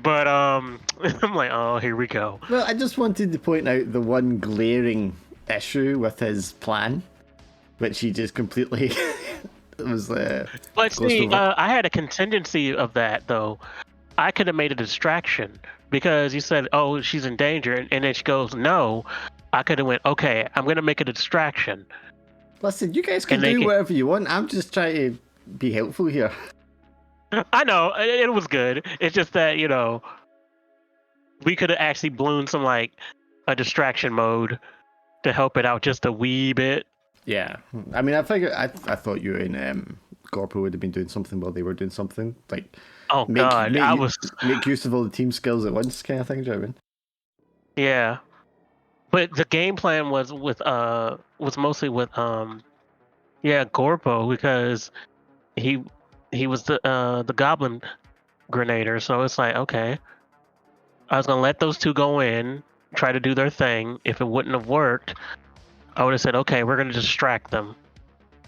But I'm like, oh, here we go. Well, I just wanted to point out the one glaring issue with his plan, which he just completely was. But see, I had a contingency of that though. I could have made a distraction because you said, "Oh, she's in danger," and then she goes, "No." I could have went, "Okay, I'm gonna make a distraction." Listen, you guys can do whatever you want. I'm just trying to be helpful here. I know it was good. It's just that we could have actually blown some like a distraction mode to help it out just a wee bit. Yeah, I mean, I thought you and Gorpo would have been doing something while they were doing something, like make use of all the team skills at once, kind of thing, do you know what I mean? Yeah, but the game plan was mostly with Gorpo, because he was the goblin grenader, so it's like, okay, I was gonna let those two go in, try to do their thing. If it wouldn't have worked, I would have said, okay, we're gonna distract them.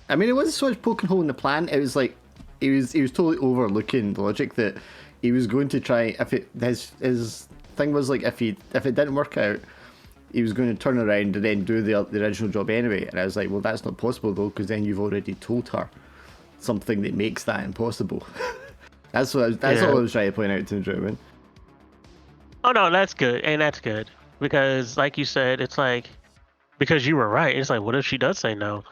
I mean, it wasn't so much poking hole in the plan. It was like he was totally overlooking the logic that he was going to try. If his thing was like if it didn't work out, he was going to turn around and then do the original job anyway. And I was like, well, that's not possible though, because then you've already told her something that makes that impossible. That's all I was trying to point out to him, German. Oh no, that's good, and that's good because, like you said, it's like because you were right. It's like, what if she does say no?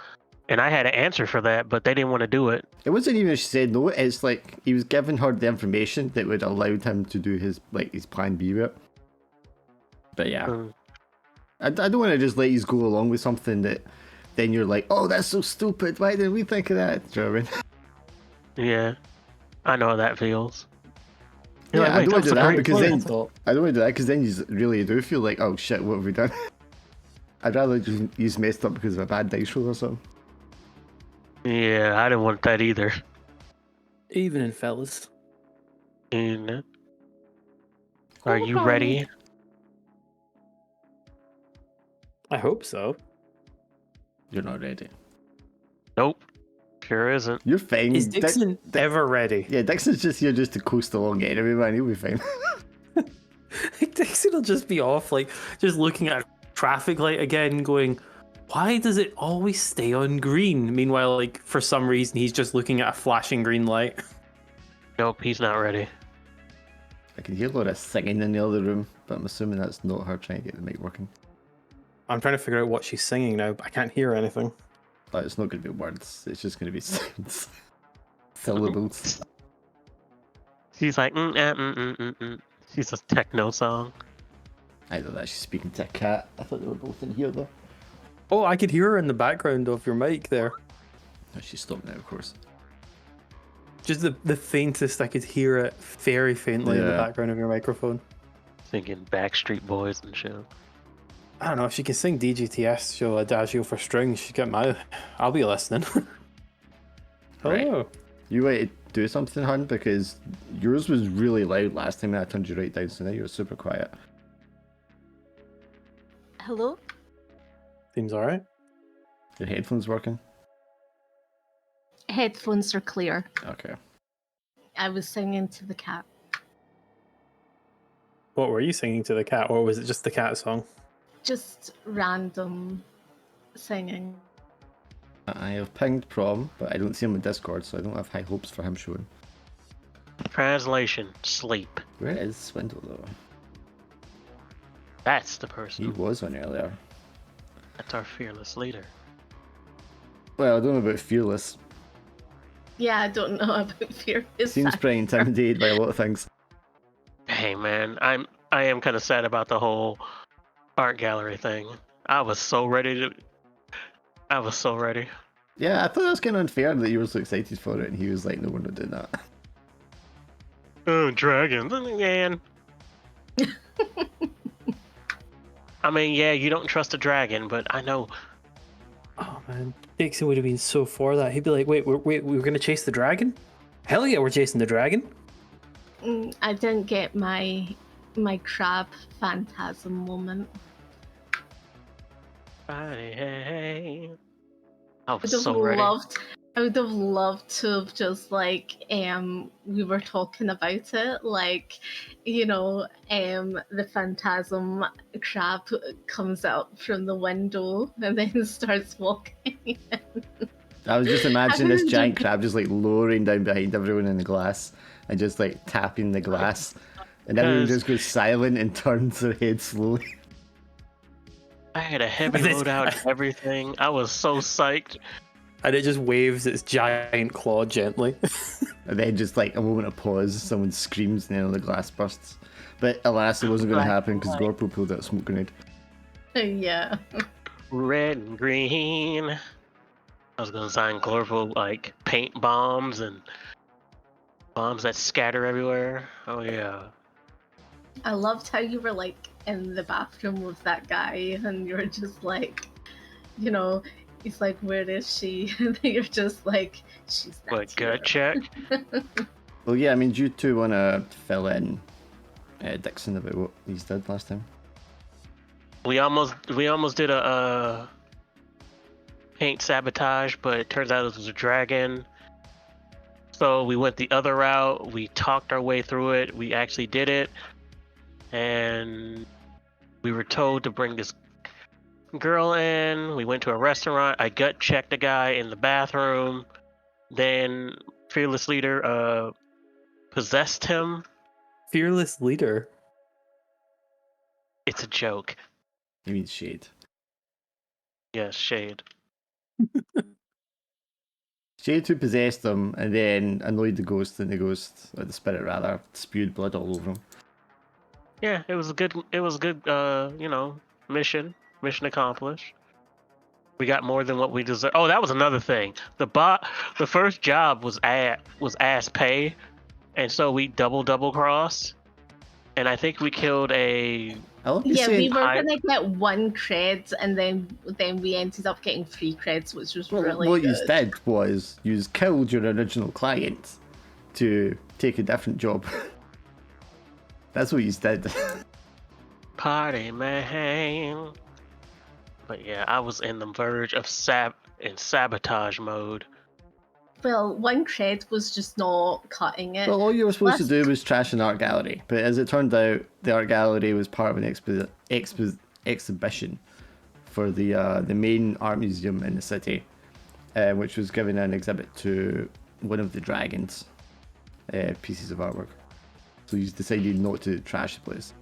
And I had an answer for that, but they didn't want to do it. It wasn't even if she said no. It's like he was giving her the information that would allowed him to do his plan B route. But yeah, I don't want to just let you go along with something that then you're like, oh, that's so stupid. Why didn't we think of that, German? Yeah, I know how that feels. Yeah, I don't want to do that because then you really do feel like, oh shit, what have we done? I'd rather just messed up because of a bad dice roll or something. Yeah, I didn't want that either. Evening, fellas. And are you ready? I hope so. You're not ready. Nope. Sure isn't. You're fine. Is Dixon ever ready? Yeah, Dixon's just here just to coast along anyway, man. He'll be fine. Dixon will just be off, like, just looking at a traffic light again, going, why does it always stay on green? Meanwhile, like, for some reason, he's just looking at a flashing green light. Nope, he's not ready. I can hear Laura singing in the other room, but I'm assuming that's not her trying to get the mic working. I'm trying to figure out what she's singing now, but I can't hear anything. But it's not going to be words. It's just going to be sounds. Syllables. She's like, She's a techno song. I thought that she's speaking to a cat. I thought they were both in here though. Oh, I could hear her in the background of your mic there. No, she's stopped now, of course. Just the faintest, I could hear it very faintly in the background of your microphone. Thinking Backstreet Boys and shit. I don't know, if she can sing DGTS, show Adagio for strings, she'd get my... I'll be listening. Right. Oh. You want to do something, hun? Because yours was really loud last time and I turned you right down, so now you're super quiet. Hello? Seems alright. Your headphones working? Headphones are clear. Okay. I was singing to the cat. What were you singing to the cat, or was it just the cat song? Just random singing. I have pinged Prom, but I don't see him in Discord, so I don't have high hopes for him showing. Translation: sleep. Where is Swindle though? That's the person. He was on earlier. That's our fearless leader. Well, I don't know about fearless. Yeah, I don't know about fear. Seems pretty intimidated by a lot of things. Hey man, I am kind of sad about the whole art gallery thing. I was so ready. Yeah, I thought that was kind of unfair that you were so excited for it, and he was like, "No, we're not doing that." Oh, dragons, man. I mean, yeah, you don't trust a dragon, but I know. Oh man, Dixon would have been so for that. He'd be like, "Wait, we're gonna chase the dragon? Hell yeah, we're chasing the dragon!" I didn't get my crab phantasm moment. Hey. I was would have so ready. I would have loved to have just like we were talking about it, like, you know, the phantasm crab comes out from the window and then starts walking. I was just imagining this didn't giant do- crab just like lowering down behind everyone in the glass and just like tapping the glass, and everyone Because- just goes silent and turns their head slowly. I had a heavy loadout and everything. I was so psyched. And it just waves its giant claw gently. And then just like a moment of pause, someone screams and then the glass bursts. But alas, it wasn't going to happen because Gorpo pulled out a smoke grenade. Yeah. Red and green. I was gonna design colorful like paint bombs and bombs that scatter everywhere. Oh yeah. I loved how you were like in the bathroom with that guy and you were just like, you know, he's like, where is she? And then you're just like, she's not What, here. gut check? Well, yeah, I mean, do you two want to fill in Dixon about what he's did last time? We almost did a paint sabotage, but it turns out it was a dragon. So we went the other route. We talked our way through it. We actually did it, and we were told to bring this girl in. We went to a restaurant. I gut checked a guy in the bathroom. Then fearless leader possessed him. Fearless leader. It's a joke. He means Shade. Yes, shade. Shade who possessed him and then annoyed the ghost, and the ghost, or the spirit rather, spewed blood all over him. Yeah, it was a good mission accomplished. We got more than what we deserve. Oh, that was another thing. The first job was ass pay, and so we double crossed, and I think we killed a. I love you Yeah, saying, we were gonna get 1 cred and then we ended up getting 3 creds, which was really what good. you did was you killed your original client to take a different job. That's what you did. Party man. But yeah, I was in the verge of sabotage mode. Well, 1 cred was just not cutting it. Well, all you were supposed to do was trash an art gallery, but as it turned out, the art gallery was part of an exhibition for the main art museum in the city, which was giving an exhibit to one of the dragons' pieces of artwork. So you decided not to trash the place.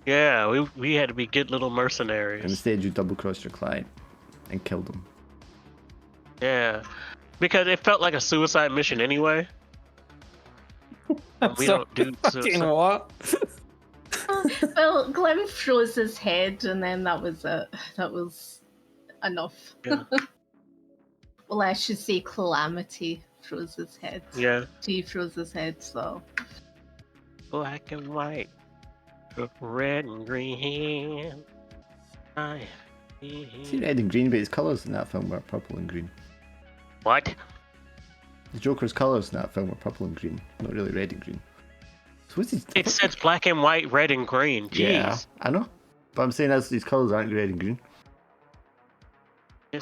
Yeah, we had to be good little And mercenaries. instead, you double-crossed your client and killed him. Yeah, because it felt like a suicide mission anyway. We don't do fucking suicide. what? Well, Glim froze his head and then that was it. That was enough. Yeah. Well, I should say Calamity froze his head. Yeah, She froze his head, so. black and white, red and green. See red and green, but his colours in that film were purple and green. What? The Joker's colours in that film were purple and green, not really red and green. So what's his... It says black and white, red and green. Jeez. Yeah, I know. But I'm saying as these colours aren't red and green. I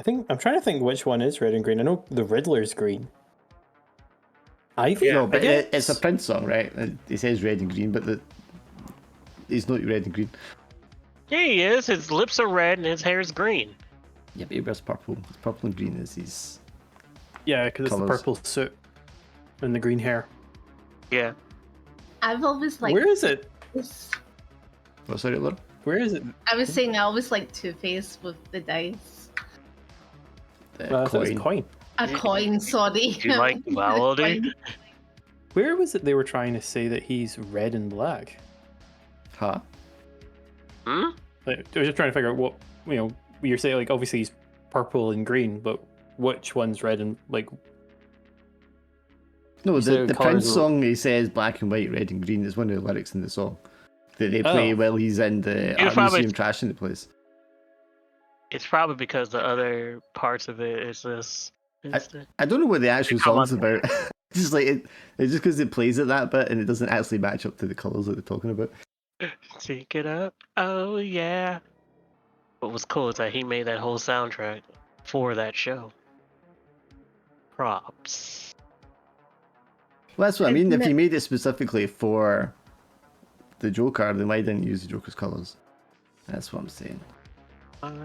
think I'm trying to think which one is red and green. I know the Riddler's green. Ivy? Yeah, No, but I guess. it's a Prince song, right? It says red and green, but he's not red and green. Yeah, he is. His lips are red and his hair is green. Yeah, but he wears purple. Purple and green is his... Yeah, because it's the Colours. purple suit and the green hair. Yeah. I've always liked Where is it? this. What's that, Laura? Where is it? I was saying I always like Two-Face with the dice. The Well, I thought it was coin. coin. A coin, sorry. Do you like duality? Coin. Where was it they were trying to say that he's red and black? Huh? Hmm? Like, I was just trying to figure out what, you're saying, like, obviously he's purple and green, but which one's red and, like... No, You said the colours Prince were- song, he says black and white, red and green is one of the lyrics in the song that they play Oh. while he's in the art probably- museum trashing the place. It's probably because the other parts of it is just. I don't know what the actual come song's on. about. Just like it's just because it plays it that bit and it doesn't actually match up to the colours that they're talking about. Take it up. Oh yeah. What was cool is that he made that whole soundtrack for that show. Props. Well, that's what I mean. Isn't If he it- made it specifically for the Joker, then why didn't he use the Joker's colours? That's what I'm saying.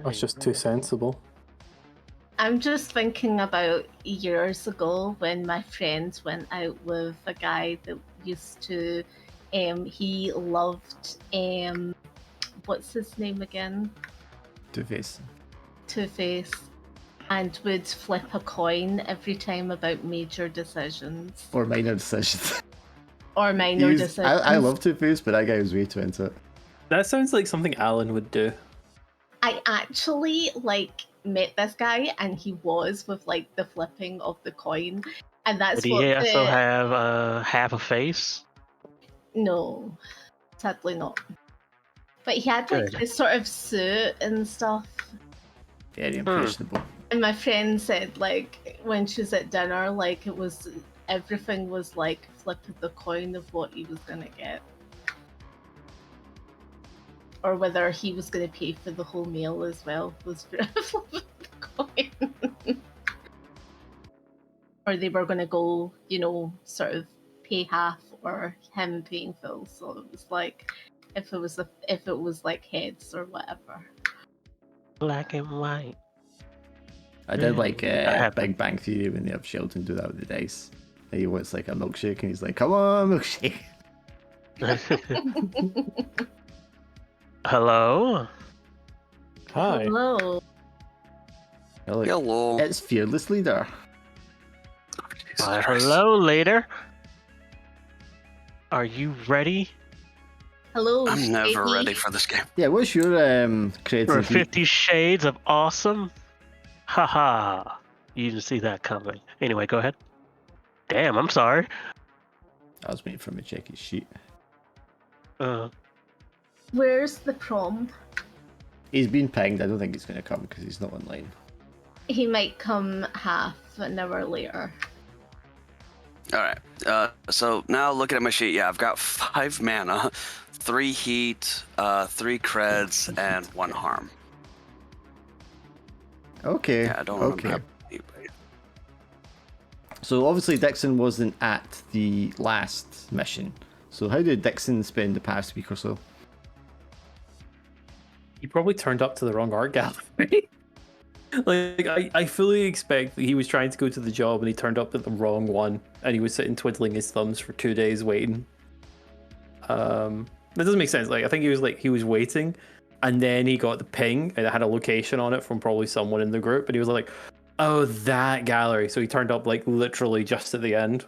That's just too sensible. I'm just thinking about years ago when my friends went out with a guy that used to, he loved, what's his name again? Two-Face. Two-Face, and would flip a coin every time about major decisions Or minor decisions. or minor He was- decisions. I love Two-Face, but that guy was way too into it. That sounds like something Alan would do. I actually met this guy, and he was with the flipping of the coin, and that's Did what he the... also have half a face? No, sadly not. But he had Good. this sort of suit and stuff. Very impressionable. And my friend said when she was at dinner, it was everything was flipping the coin of what he was gonna get. Or whether he was gonna pay for the whole meal as well was flipping the coin. Or they were gonna go, sort of pay half or him paying full. So it was if it was heads or whatever. Black and white. I did like happened. Big Bang Theory when they have Sheldon do that with the dice. And he wants a milkshake and he's like, come on, milkshake. Hello? Hi. Hello. You're like, Hello. it's Fearless Leader. Why, hello, later. Are you ready Hello. I'm never baby. ready for this game. Yeah, what's your credit? for 50 Shades of Awesome? Haha. You didn't see that coming. Anyway, go ahead. Damn, I'm sorry. I was waiting for him to check his sheet. Where's the prom? He's been pinged. I don't think he's going to come because he's not online. He might come half an hour later. All right. So now looking at my sheet, yeah, I've got 5 mana, 3 heat, 3 creds, and 1 harm. Okay. Yeah, I don't remember. okay. how anybody- So obviously Dixon wasn't at the last mission. So how did Dixon spend the past week or so? He probably turned up to the wrong art gallery. I fully expect that he was trying to go to the job and he turned up at the wrong one and he was sitting twiddling his thumbs for 2 days waiting. That doesn't make sense. I think he was waiting and then he got the ping and it had a location on it from probably someone in the group and he was like, oh, that gallery. So he turned up literally just at the end.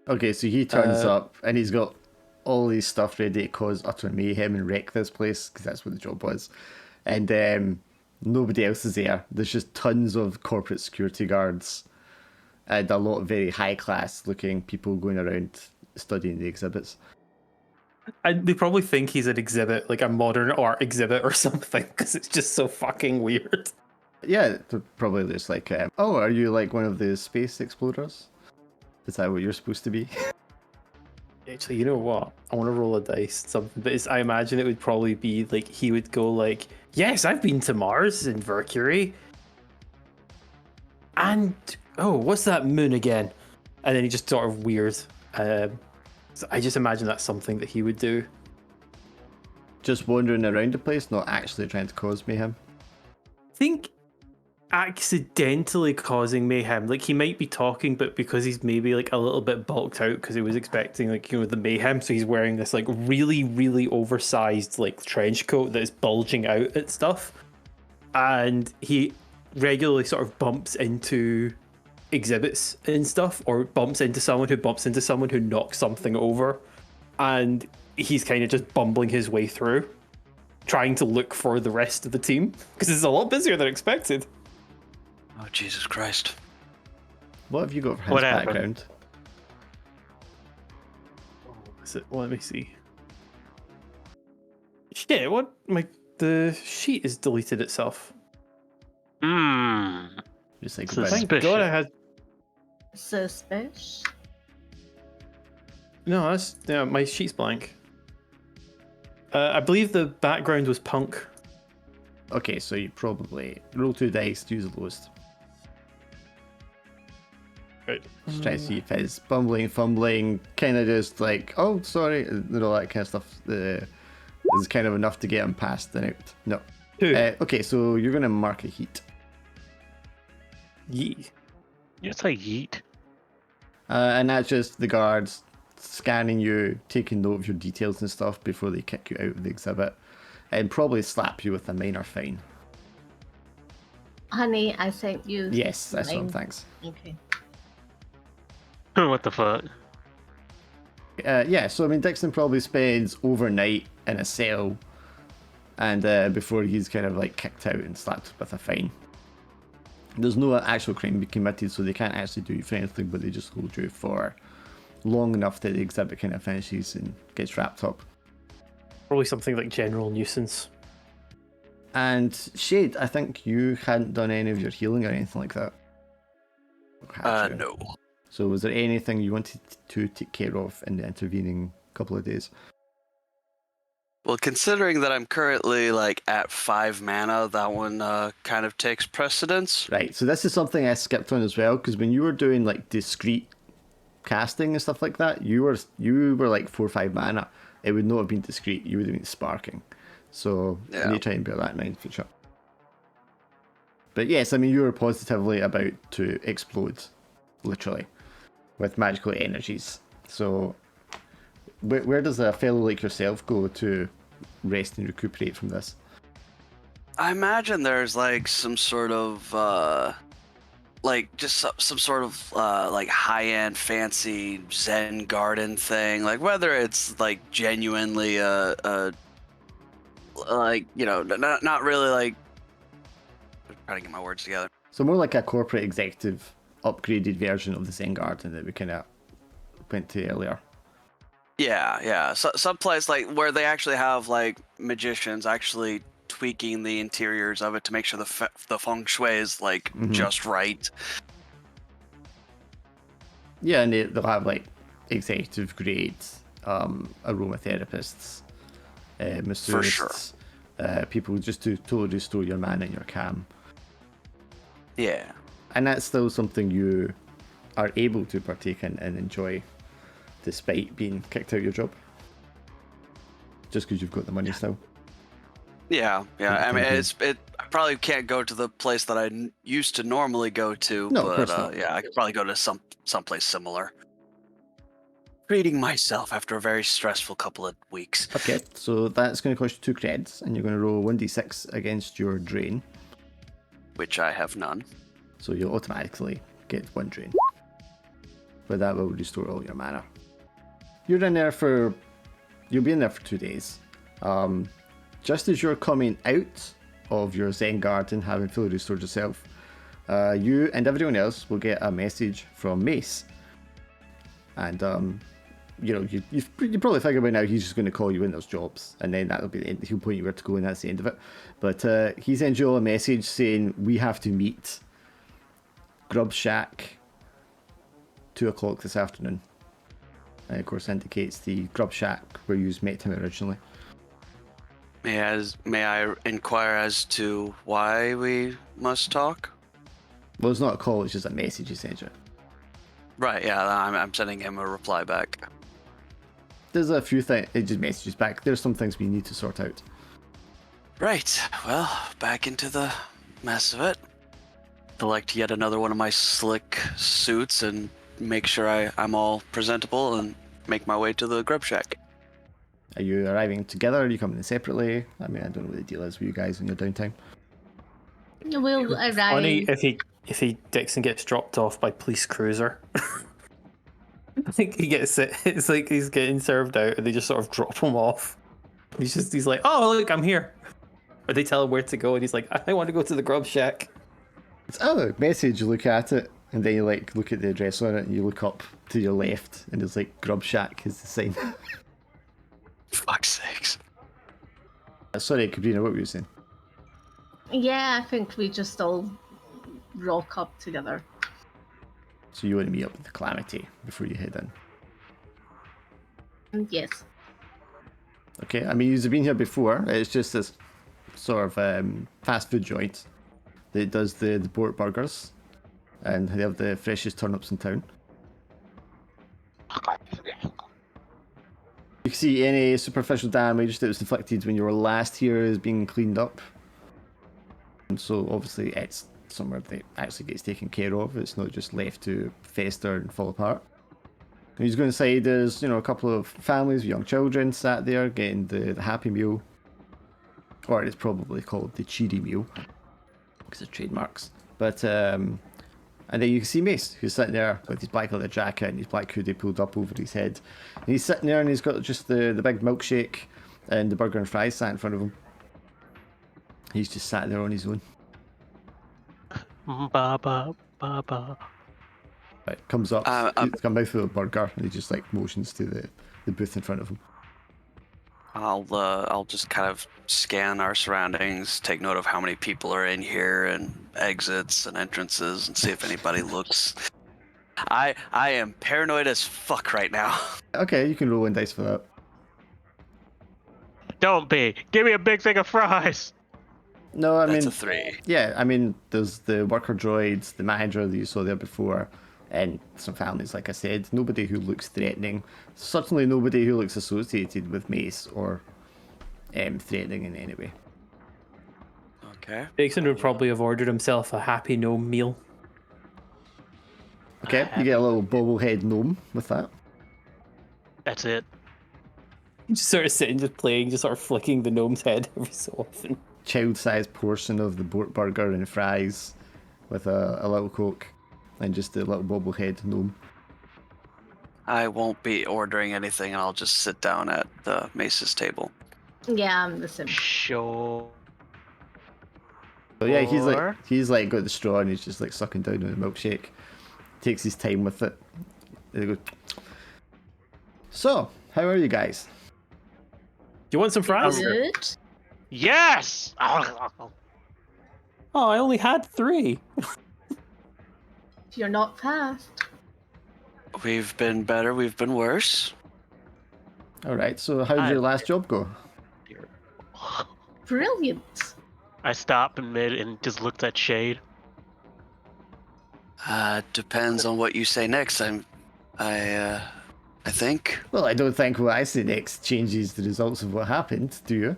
Okay, so he turns up and he's got all his stuff ready to cause utter mayhem and wreck this place because that's what the job was. And nobody else is there. There's just tons of corporate security guards and a lot of very high class looking people going around studying the exhibits. And they probably think he's an exhibit, like a modern art exhibit or something, because it's just so fucking weird. Yeah, they're probably just like, oh, are you like one of the space explorers? Is that what you're supposed to be? Actually, you know what? I want to roll a dice, something, but I imagine it would probably be he would go yes, I've been to Mars and Mercury. And, oh, what's that moon again? And then he just sort of weird. So I just imagine that's something that he would do. Just wandering around the place, not actually trying to cause mayhem. I think accidentally causing mayhem. He might be talking, but because he's maybe a little bit bulked out because he was expecting the mayhem, so he's wearing this really, really oversized trench coat that is bulging out at stuff. And he regularly sort of bumps into exhibits and stuff, or bumps into someone who knocks something over, and he's kind of just bumbling his way through, trying to look for the rest of the team because it's a lot busier than expected. Oh, Jesus Christ. What have you got for his What happened? background? Is it? Let me see. Shit! What? The sheet has deleted itself. Just like Suspicious. Thank God I had. Suspicious. No, my sheet's blank. I believe the background was punk. Okay, so you probably roll 2 dice, use the lowest. Right. Just try to see if it's bumbling, fumbling, kind of just like, oh, sorry, and all that kind of stuff. Is kind of enough to get him past the out. No. 2. Okay, so you're gonna mark a heat, Yee. You say yeet. and that's just the guards scanning you, taking note of your details and stuff before they kick you out of the exhibit, and probably slap you with a minor fine. Honey, I sent you. Yes, that's one. mine. Thanks. Okay. What the fuck? Yeah, so I mean, Dixon probably spends overnight in a cell, and before he's kind of like kicked out and slapped with a fine. There's no actual crime be committed, so they can't actually do you for anything, but they just hold you for long enough that the exhibit kind of finishes and gets wrapped up. Probably something like general nuisance. And Shade, I think you hadn't done any of your healing or anything like that. Had you? No. So was there anything you wanted to take care of in the intervening couple of days? Well, considering that I'm currently like at 5 mana, that one kind of takes precedence. Right, so this is something I skipped on as well, because when you were doing like discrete casting and stuff like that, you were like 4 or 5 mana. It would not have been discrete, you would have been sparking. So Yeah. you need to try and bear that in mind for sure. But yes, I mean, you were positively about to explode, literally, with magical energies. So where does a fellow like yourself go to rest and recuperate from this? I imagine there's like some sort of like just some sort of like high-end fancy Zen garden thing, like whether it's like genuinely like, you know, not really like, I'm trying to get my words together. So more like a corporate executive upgraded version of the Zen Garden that we kind of went to earlier. Yeah. So some place like where they actually have like magicians actually tweaking the interiors of it to make sure the feng shui is like just right. Yeah, and they'll have like executive grade aromatherapists, masseurs, people just to totally restore your mana and your calm. Yeah. And that's still something you are able to partake in and enjoy, despite being kicked out of your job. Just because you've got the money still. Yeah. I mean, I probably can't go to the place that I used to normally go to, No, of but course not. yeah, I could probably go to someplace similar. Treating myself after a very stressful couple of weeks. Okay, so that's going to cost you 2 creds, and you're going to roll 1d6 against your drain. Which I have none. So you'll automatically get 1 drain. But that will restore all your mana. You'll be in there for 2 days. Just as you're coming out of your Zen Garden, having fully restored yourself, you and everyone else will get a message from Mace. And you know, you probably figure by now he's just going to call you in those jobs, and then that'll be the end. He'll point you where to go, and that's the end of it. But he sends you all a message saying we have to meet Grub Shack 2 o'clock this afternoon. And of course indicates the Grub Shack where you met him originally. May I inquire as to why we must talk? Well, it's not a call; it's just a message he sends you. Right. Yeah. I'm sending him a reply back. There's a few things. It just messages back. There's some things we need to sort out. Right. Well, back into the mess of it. Select yet another one of my slick suits and make sure I'm all presentable and make my way to the Grub Shack. Are you arriving together? Are you coming in separately? I mean, I don't know what the deal is with you guys in your downtime. We'll arrive. Funny if he if Dixon gets dropped off by police cruiser. I think he gets it. It's like he's getting served out, and they just sort of drop him off. He's like, oh look, I'm here. Or they tell him where to go, and he's like, I want to go to the grub shack. It's message. You look at it, and then you like look at the address on it, and you look up to your left, and there's like Grub Shack is the sign. Fuck's sakes. Sorry, Cabrina, what were you saying? Yeah, I think we just all rock up together. So you want to meet up with the Calamity before you head in? Yes. Okay, I mean, you've been here before. It's just this sort of fast food joint that does the port burgers, and they have the freshest turnips in town. You can see any superficial damage that was inflicted when you were last here is being cleaned up. And so obviously it's somewhere that actually gets taken care of. It's not just left to fester and fall apart. And he's going inside. There's a couple of families with young children sat there getting the Happy Meal, or it's probably called the Cheery Meal because of trademarks. But and then you can see Mace, who's sitting there with his black leather jacket and his black hoodie pulled up over his head. And he's sitting there and he's got just the big milkshake and the burger and fries sat in front of him. He's just sat there on his own. Ba ba ba ba. Right, comes up, he's got a mouthful of burger, and he just like motions to the booth in front of him. I'll just kind of scan our surroundings, take note of how many people are in here and exits and entrances, and see if anybody looks. I am paranoid as fuck right now. Okay, you can roll 1 dice for that. Don't be. Give me a big thing of fries. No, I That's mean, a 3. yeah, I mean, there's the worker droids, the manager that you saw there before, and some families, like I said. Nobody who looks threatening. Certainly nobody who looks associated with Mace or threatening in any way. Okay. Dixon would probably have ordered himself a Happy Gnome meal. Okay, you get a little bobblehead gnome with that. That's it. Just sort of sitting, just playing, just sort of flicking the gnome's head every so often. Child-sized portion of the boat burger and fries with a little Coke and just a little bobblehead gnome. I won't be ordering anything, and I'll just sit down at the Mace's table. Yeah, I'm the same. Sure. So yeah, he's like got the straw and he's just like sucking down on the milkshake. Takes his time with it. There you go. So, how are you guys? Do you want some fries? Good. Yes. Oh, I only had 3. You're not fast. We've been better, we've been worse. Alright, so how did your last job go? Brilliant. I stopped in mid and just looked at Shade. Depends on what you say next. I think. Well, I don't think what I say next changes the results of what happened, do you?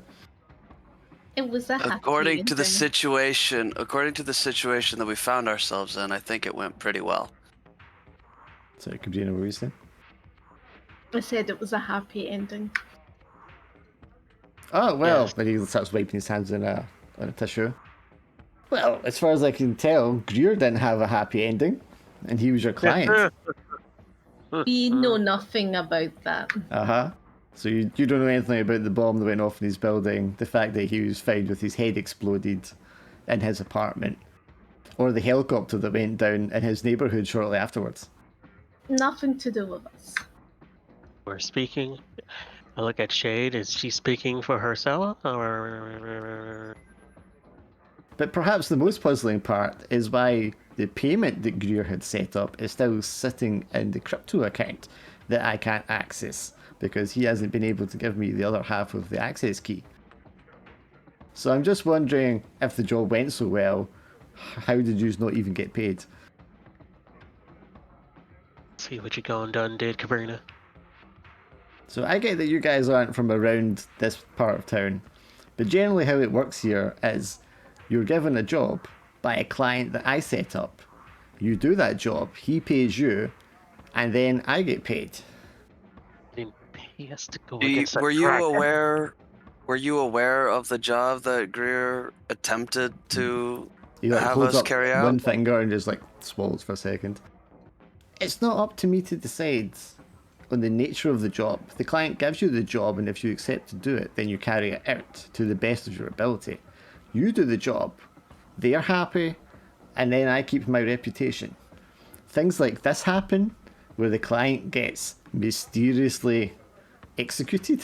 It was a happy According to the ending. situation that we found ourselves in, I think it went pretty well. Sorry, Cabrina, what were you saying? I said it was a happy ending. Oh, well, Yes. but he starts wiping his hands on a tissue. Well, as far as I can tell, Greer didn't have a happy ending, and he was your client. We know nothing about that. Uh-huh. So you don't know anything about the bomb that went off in his building, the fact that he was found with his head exploded in his apartment, or the helicopter that went down in his neighbourhood shortly afterwards. Nothing to do with us. We're speaking. I look at Shade. Is she speaking for herself, or? But perhaps the most puzzling part is why the payment that Greer had set up is still sitting in the crypto account that I can't access, because he hasn't been able to give me the other half of the access key. So I'm just wondering, if the job went so well, how did you not even get paid? See what you gone done did, Cabrina. So I get that you guys aren't from around this part of town, but generally how it works here is you're given a job by a client that I set up. You do that job, he pays you, and then I get paid. He has to go against that Were you cracker. aware? Were you aware of the job that Greer attempted to He like Have holds us up carry one out? finger and just like swallows for a second. It's not up to me to decide on the nature of the job. The client gives you the job, and if you accept to do it, then you carry it out to the best of your ability. You do the job, they're happy, and then I keep my reputation. Things like this happen where the client gets mysteriously executed.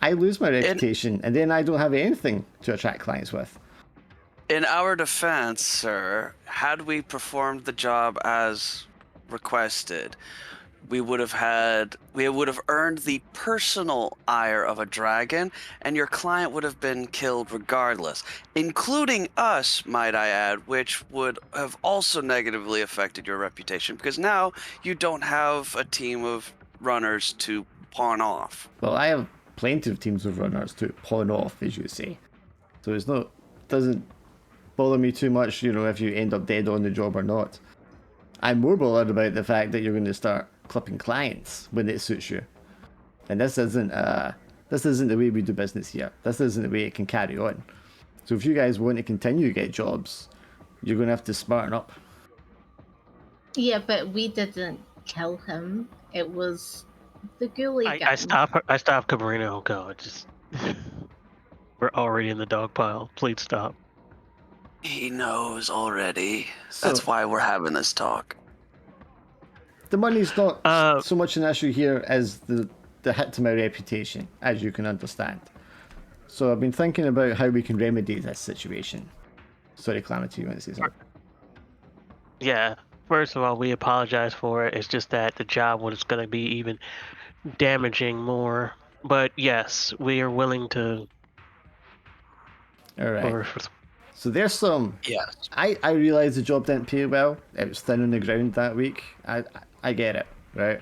I lose my reputation, and then I don't have anything to attract clients with. In our defense, sir, had we performed the job as requested, we would have earned the personal ire of a dragon, and your client would have been killed regardless, including us, might I add, which would have also negatively affected your reputation, because now you don't have a team of runners to pawn off. Well, I have plenty of teams of runners to pawn off, as you say. So doesn't bother me too much, if you end up dead on the job or not. I'm more bothered about the fact that you're going to start clipping clients when it suits you. And this isn't the way we do business here. This isn't the way it can carry on. So if you guys want to continue to get jobs, you're going to have to smarten up. Yeah, but we didn't kill him. It was the ghoulie gun. I stop Cabrino. Go. We're already in the dog pile. Please stop. He knows already. So- That's why we're having this talk. The money's not so much an issue here as the hit to my reputation, as you can understand. So I've been thinking about how we can remedy this situation. Sorry, Calamity, you want to say something? Yeah. First of all, we apologize for it. It's just that the job was going to be even damaging more. But yes, we are willing to. All right. For So there's some. Yes. I realised the job didn't pay well. It was thin on the ground that week. I get it, right?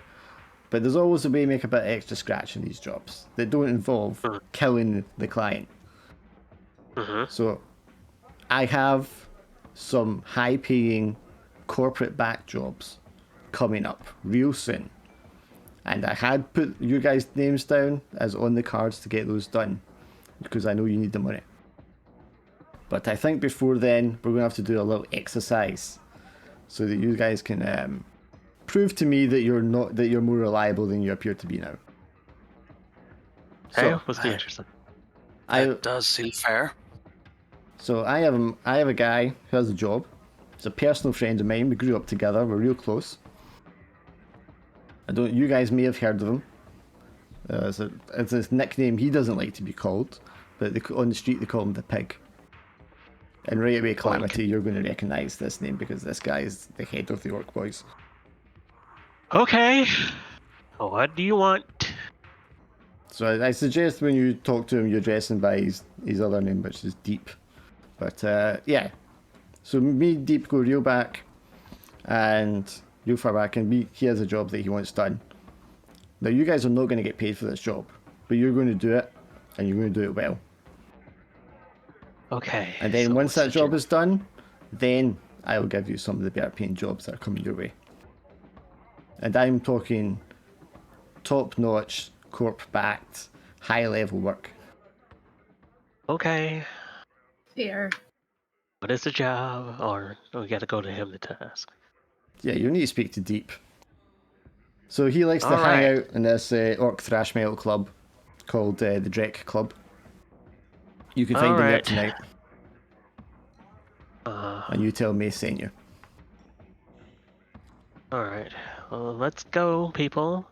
But there's always a way to make a bit of extra scratch in these jobs that don't involve killing the client. So I have some high-paying corporate-backed jobs coming up real soon. And I had put you guys' names down as on the cards to get those done because I know you need the money. But I think before then, we're going to have to do a little exercise so that you guys can prove to me that you're more reliable than you appear to be now. Hey, what's the exercise? That does seem fair. So I have a guy who has a job. He's a personal friend of mine. We grew up together. We're real close. You guys may have heard of him. It's his nickname. He doesn't like to be called, but on the street they call him the Pig. And right away, Calamity, you're going to recognise this name because this guy is the head of the Orc Boys. Okay. What do you want? So I suggest when you talk to him, you address him by his other name, which is Deep. But yeah. So me and Deep go real back, and real far back, and he has a job that he wants done. Now you guys are not going to get paid for this job, but you're going to do it, and you're going to do it well. Okay. And then so once that what's the job is done, then I'll give you some of the better paying jobs that are coming your way. And I'm talking top-notch, corp-backed, high-level work. Okay. Fair. What is the job? Or we got to go to him to task. Yeah, you need to speak to Deep. So he likes to hang out in this orc thrash metal club called the Drek Club. You can find him there tonight. And you tell me sent you. Alright. Well, let's go, people.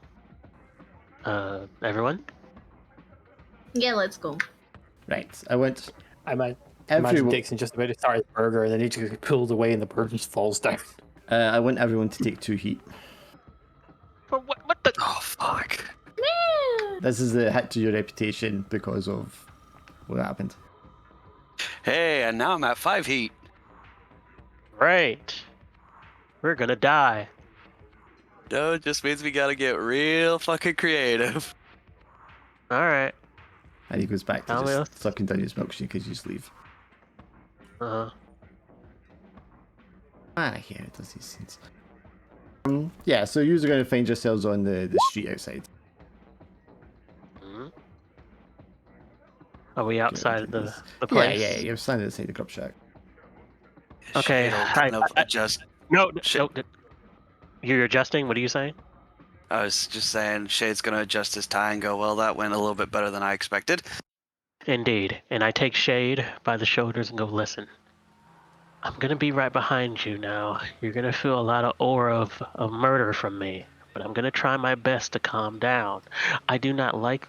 Everyone? Yeah, let's go. Right, I went... I might Everyone- imagine Dixon just about to start his burger and then he just gets pulled away and the burger just falls down. I want everyone to take 2 heat. What the? Oh, fuck. This is the hit to your reputation because of what happened. Hey, and now I'm at 5 heat. Right. We're gonna die. No, it just means we gotta get real fucking creative. Alright. And he goes back to Tell me just else. sucking down his milkshake as you just leave. Here it does these things. Yeah, so you're going to find yourselves on the street outside. Are we outside the Yeah, place? yeah, you're standing outside the grub shack. Okay, Shade'll kind of adjust. No, Sh- no. You're adjusting? What are you saying? I was just saying, Shade's gonna adjust his tie and go, well, that went a little bit better than I expected. Indeed. And I take Shade by the shoulders and go, listen, I'm going to be right behind you now. You're going to feel a lot of aura of murder from me, but I'm going to try my best to calm down. I do not like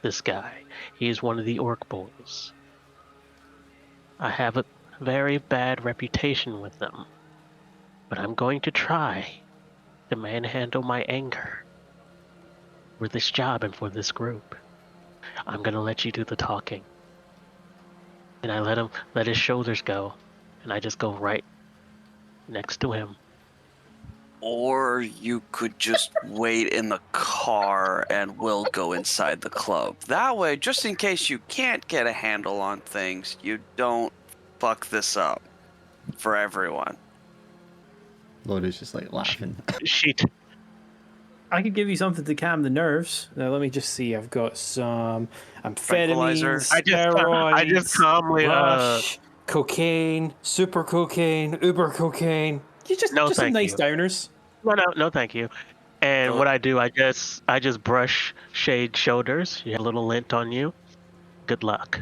this guy. He is one of the orc boys. I have a very bad reputation with them, but I'm going to try to manhandle my anger for this job and for this group. I'm going to let you do the talking. And I let his shoulders go, and I just go right next to him. Or you could just wait in the car and we'll go inside the club. That way, just in case you can't get a handle on things, you don't fuck this up for everyone. Laura's just like laughing. She I could give you something to calm the nerves. Now, let me just see. I've got some Tranquilizer. amphetamines, I just steroids, calmly rush, cocaine, super cocaine, uber cocaine. You just No, some thank nice you. downers. No, thank you. And Oh. what I do, I just brush Shade's shoulders. You have a little lint on you. Good luck.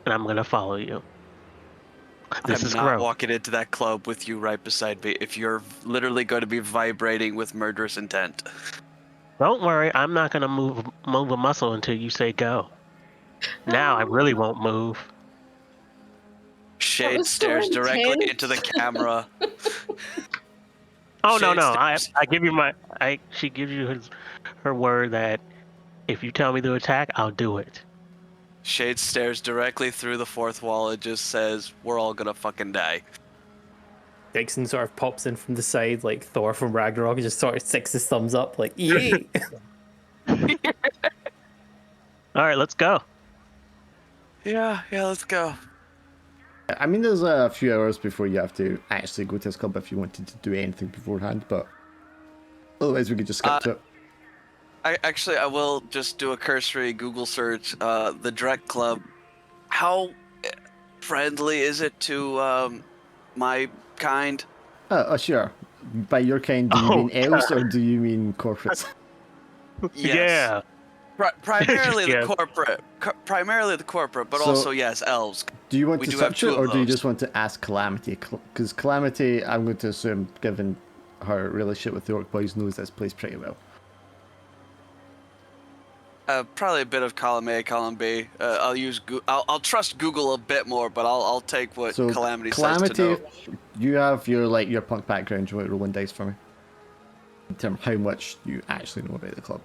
And I'm gonna follow you. This I'm is not gross. walking into that club with you right beside me if you're literally going to be vibrating with murderous intent. Don't worry, I'm not gonna move a muscle until you say go. Now I really won't move. Shade was so stares directly intense. into the camera. Oh Shade no, stares- I give you she gives you her word that if you tell me to attack, I'll do it. Shade stares directly through the fourth wall and just says, we're all gonna fucking die. Dixon sort of pops in from the side like Thor from Ragnarok and just sort of sticks his thumbs up like, yay! All right, let's go. Yeah, let's go. I mean, there's a few hours before you have to actually go to this club if you wanted to do anything beforehand, but otherwise we could just skip to it. I will just do a cursory Google search. The Drek Club. How friendly is it to my kind? Oh, sure. By your kind, do you Oh, mean elves or do you mean corporates? Yes. Yeah. Primarily Yeah. the corporate. Primarily the corporate, but So- also yes, elves. Do you want We to do have search two it, or of do you those. just want to ask Calamity? Because Calamity, I'm going to assume, given her relationship with the Orc Boys, knows this place pretty well. Probably a bit of column A, column B. I'll use. I'll trust Google a bit more, but I'll take what So Calamity says to know. you have your punk background. You want to roll one dice for me? In terms of how much you actually know about the club.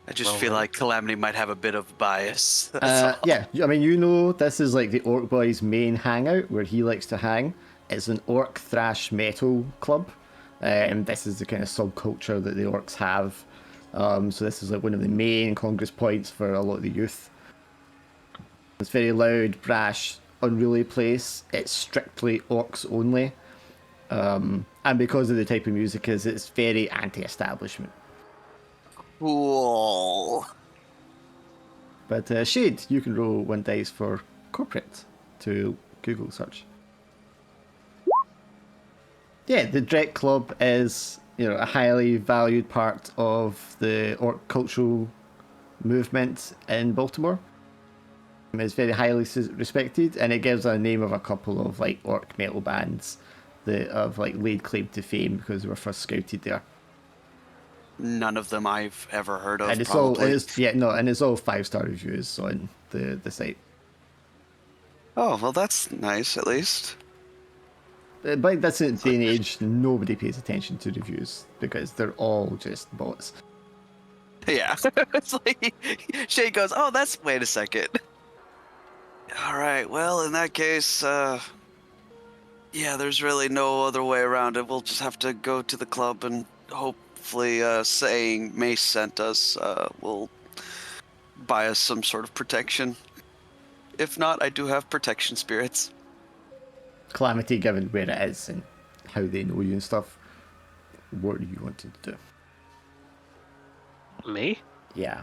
I just Well, feel right. like Calamity might have a bit of bias. That's all. Yeah, I mean, you know, this is like the Orc Boy's main hangout where he likes to hang. It's an orc thrash metal club, and this is the kind of subculture that the orcs have. So this is like one of the main congress points for a lot of the youth. It's very loud, brash, unruly place. It's strictly orcs only, and because of the type of music is, it's very anti-establishment. Cool. But Shade, you can roll one dice for corporate to Google search. Yeah, the Drek Club is, a highly valued part of the orc cultural movement in Baltimore. It's very highly respected, and it gives a name of a couple of like orc metal bands that have like laid claim to fame because they were first scouted there. None of them I've ever heard of. And it's probably. and it's all 5-star reviews on the site. Oh well, that's nice at least. But that's in day and age, nobody pays attention to reviews because they're all just bots. Yeah, it's like Shay goes, "Oh, that's wait a second." All right, well, in that case, yeah, there's really no other way around it. We'll just have to go to the club and hopefully, saying Mace sent us, will buy us some sort of protection. If not, I do have protection spirits. Calamity, given where it is and how they know you and stuff, what do you want to do? Me? Yeah.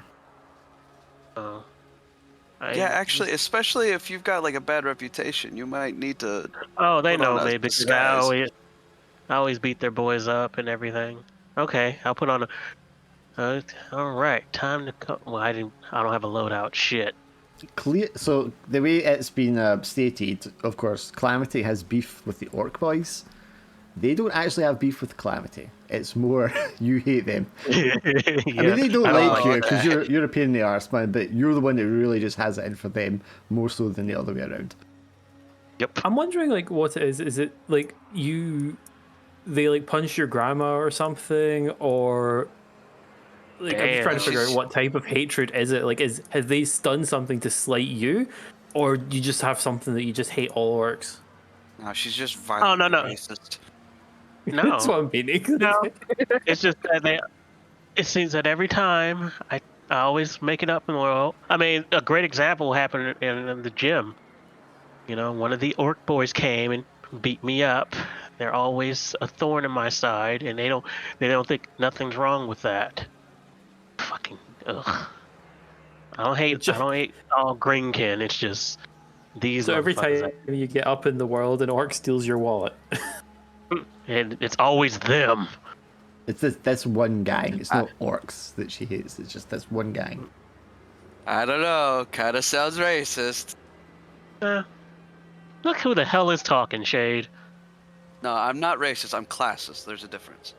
I Yeah, actually, especially if you've got like a bad reputation, you might need to Oh, they put on know a me because disguise. I always beat their boys up and everything. Okay, I'll put on a. All right, time to cut. Well, I don't have a loadout. Shit. Clear. So the way it's been stated, of course, Calamity has beef with the Orc boys. They don't actually have beef with Calamity. It's more you hate them. Yeah, I mean, they don't I don't like you like because that. you're a pain in the arse, man. But you're the one that really just has it in for them more so than the other way around. Yep. I'm wondering like what it is. Is it like they like punch your grandma or something, or like I'm just trying Damn. to figure out what type of hatred is it? Like, have they done something to slight you, or you just have something that you just hate all orcs? No, she's just Oh no violently no racist. That's no what I'm meaning. no. It's just that it seems that every time I always make it up in the world. I mean, a great example happened in the gym. You know, one of the orc boys came and beat me up. They're always a thorn in my side, and they don't think nothing's wrong with that. Fucking ugh. I don't hate all greenkin. It's just these So every motherfuckers. time you get up in the world, an orc steals your wallet. And it's always them. It's this one gang. It's not orcs that she hates. It's just this one gang. I don't know. Kind of sounds racist. Look who the hell is talking, Shade. No, I'm not racist. I'm classist. There's a difference.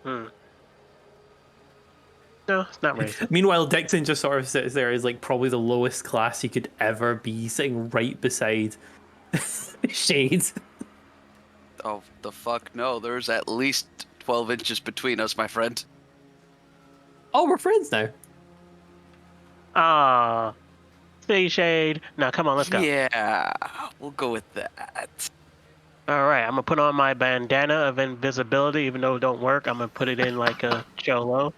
Hmm. No, it's not racist. Meanwhile, Dixon just sort of sits there as like probably the lowest class he could ever be, sitting right beside Shades. Oh, the fuck no. There's at least 12 inches between us, my friend. Oh, we're friends now. Ah, see, Shade. Now, come on, let's go. Yeah, we'll go with that. All right, I'm gonna put on my bandana of invisibility, even though it don't work. I'm gonna put it in like a cholo.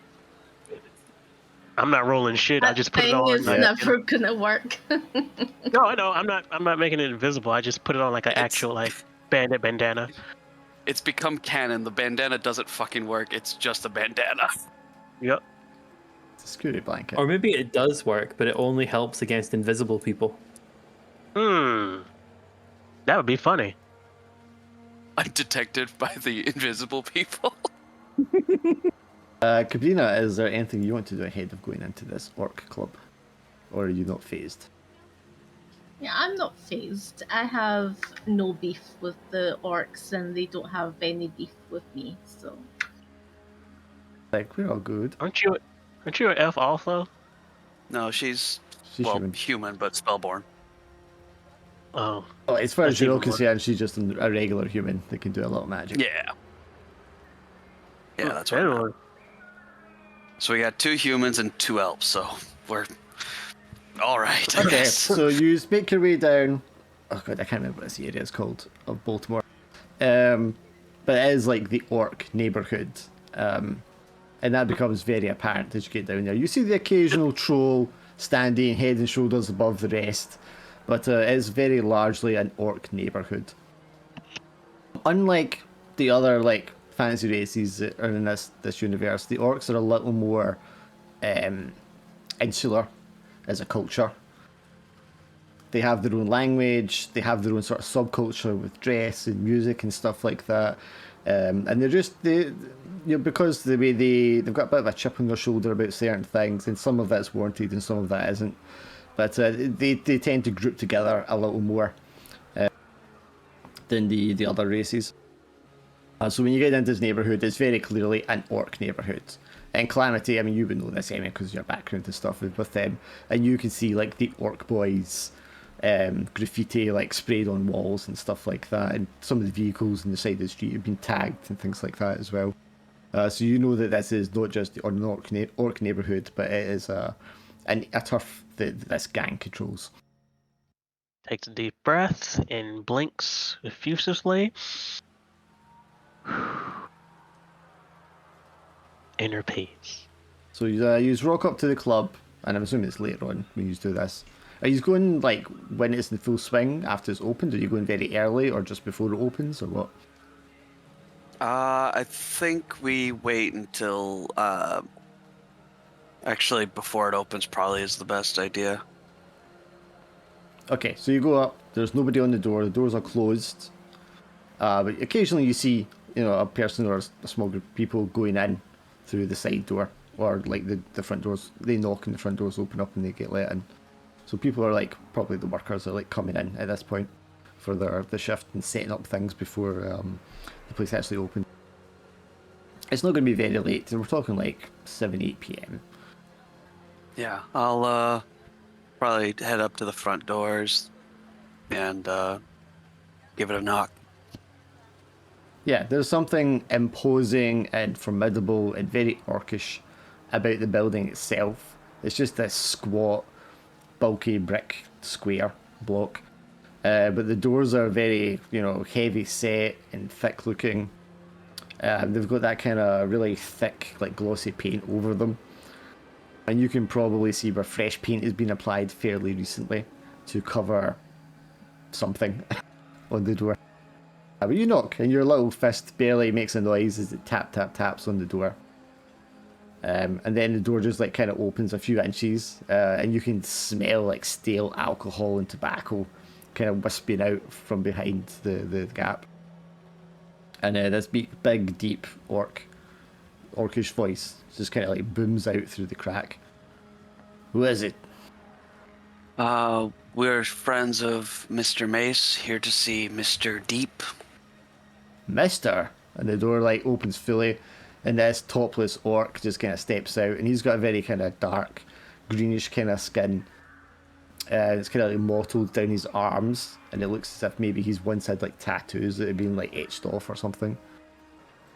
I'm not rolling shit. I That just put it thing on. is Like, never gonna work. no, I know. I'm not making it invisible. I just put it on like an actual like bandana. It's become canon. The bandana doesn't fucking work. It's just a bandana. Yep. It's a security blanket. Or maybe it does work, but it only helps against invisible people. That would be funny. Undetected by the invisible people. Kabrina, is there anything you want to do ahead of going into this orc club? Or are you not phased? Yeah, I'm not phased. I have no beef with the orcs, and they don't have any beef with me. So Like, we're all good. Aren't you an elf also? No, she's She's well, human. human but spellborn. Oh, Well, as far as That's you're all even worse. concerned, she's just a regular human that can do a lot of magic. Yeah. Yeah, that's what. anyway. So we got 2 humans and 2 elves. So we're all right. I Okay, guess. so you make your way down. Oh god, I can't remember what this area is called of Baltimore. But it is like the orc neighborhood, and that becomes very apparent as you get down there. You see the occasional troll standing head and shoulders above the rest, but it's very largely an orc neighborhood. Unlike the other like fantasy races that are in this universe, the orcs are a little more insular as a culture. They have their own language, they have their own sort of subculture with dress and music and stuff like that. And they're just, because the way they've got a bit of a chip on their shoulder about certain things, and some of that's warranted and some of that isn't. But they tend to group together a little more than the other races. So when you get into this neighbourhood, it's very clearly an orc neighbourhood. And Calamity, I mean, you would know this anyway because your background and stuff with them, and you can see like the orc boys graffiti like sprayed on walls and stuff like that, and some of the vehicles on the side of the street have been tagged and things like that as well. So you know that this is not just an orc neighbourhood, but it is a turf that this gang controls. Takes a deep breath and blinks effusively. Inner peace. So you rock up to the club, and I'm assuming it's later on when you do this. Are you going like when it's in full swing after it's opened? Are you going very early or just before it opens, or what? I think we wait until actually before it opens probably is the best idea. Okay, so you go up. There's nobody on the door. The doors are closed. But occasionally you see, a person or a small group of people going in through the side door, or like the front doors. They knock and the front doors open up and they get let in. So people are like probably the workers are like coming in at this point for the shift and setting up things before the place actually opens. It's not going to be very late. We're talking like 7-8 p.m. Yeah, I'll probably head up to the front doors and give it a knock. Yeah, there's something imposing and formidable and very orcish about the building itself. It's just this squat, bulky brick square block. But the doors are very, heavy set and thick looking. They've got that kind of really thick, like glossy paint over them. And you can probably see where fresh paint has been applied fairly recently to cover something on the door. But you knock, and your little fist barely makes a noise as it taps on the door. And then the door just like kind of opens a few inches, and you can smell like stale alcohol and tobacco kind of wisping out from behind the gap. And this big, deep orcish voice just kind of like booms out through the crack. Who is it? We're friends of Mr. Mace, here to see Mr. Deep. Mister? And the door like opens fully, and this topless orc just kind of steps out, and he's got a very kind of dark, greenish kind of skin. It's kind of like mottled down his arms, and it looks as if maybe he's once had like tattoos that have been like etched off or something.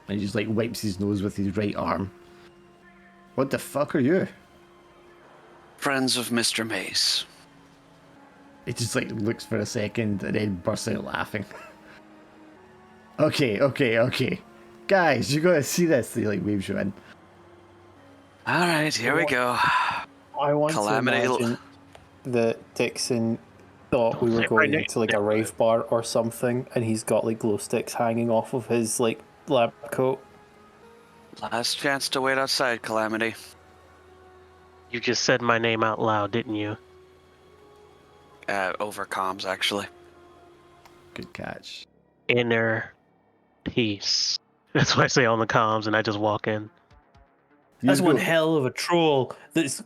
And he just like wipes his nose with his right arm. What the fuck are you? Friends of Mr. Mace. It just like looks for a second and then bursts out laughing. Okay. Guys, you gotta see this. He like waves you in. All right, here we go. I want Calamity. to imagine that Dixon thought we were Right going now. into like a rave bar or something, and he's got like glow sticks hanging off of his like lab coat. Last chance to wait outside, Calamity. You just said my name out loud, didn't you? Over comms, actually. Good catch. Inner peace. That's what I say on the comms, and I just walk in. That's You one go- hell of a troll that's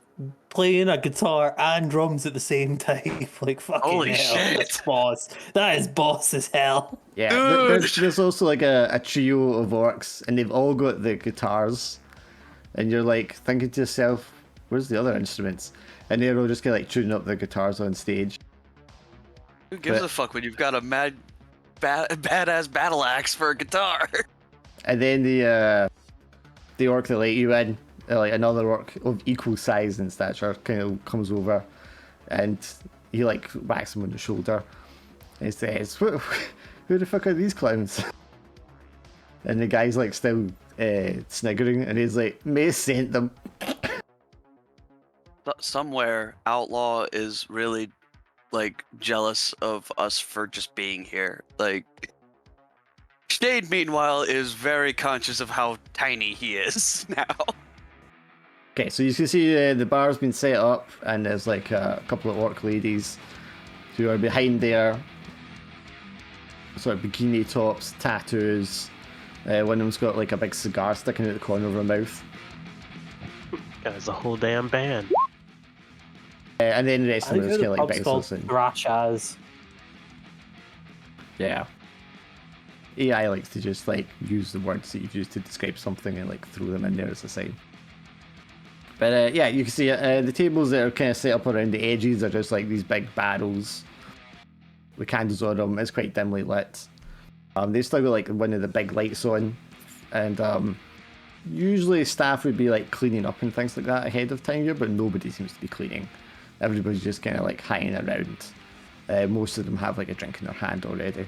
playing a guitar and drums at the same time. Like fucking Holy hell, shit. that's boss. That is boss as hell. Yeah, Dude! there's also like a trio of orcs, and they've all got the guitars, and you're like thinking to yourself, "Where's the other instruments?" And they're all just kind of like tuning up their guitars on stage. Who gives But- a fuck when you've got a badass battle axe for a guitar? And then the orc that let you in, like another orc of equal size and stature, kind of comes over, and he like whacks him on the shoulder, and he says, "Who the fuck are these clowns?" And the guy's like still sniggering, and he's like, "Mace sent them." Somewhere, Outlaw is really, like, jealous of us for just being here. Like, Shade, meanwhile, is very conscious of how tiny he is now. Okay, so you can see the bar's been set up, and there's like a couple of orc ladies who are behind there, sort of bikini tops, tattoos. One of them's got like a big cigar sticking out the corner of her mouth. That's a whole damn band. And then the rest I of them think is kind the of like pub's called bouncers and Thrashaz. yeah. AI likes to just like use the words that you've used to describe something and like throw them in there as a sign. But yeah, you can see the tables that are kind of set up around the edges are just like these big barrels with candles on them. It's quite dimly lit. They've still got like one of the big lights on, and usually staff would be like cleaning up and things like that ahead of time here, but nobody seems to be cleaning. Everybody's just kind of like hanging around. Most of them have like a drink in their hand already.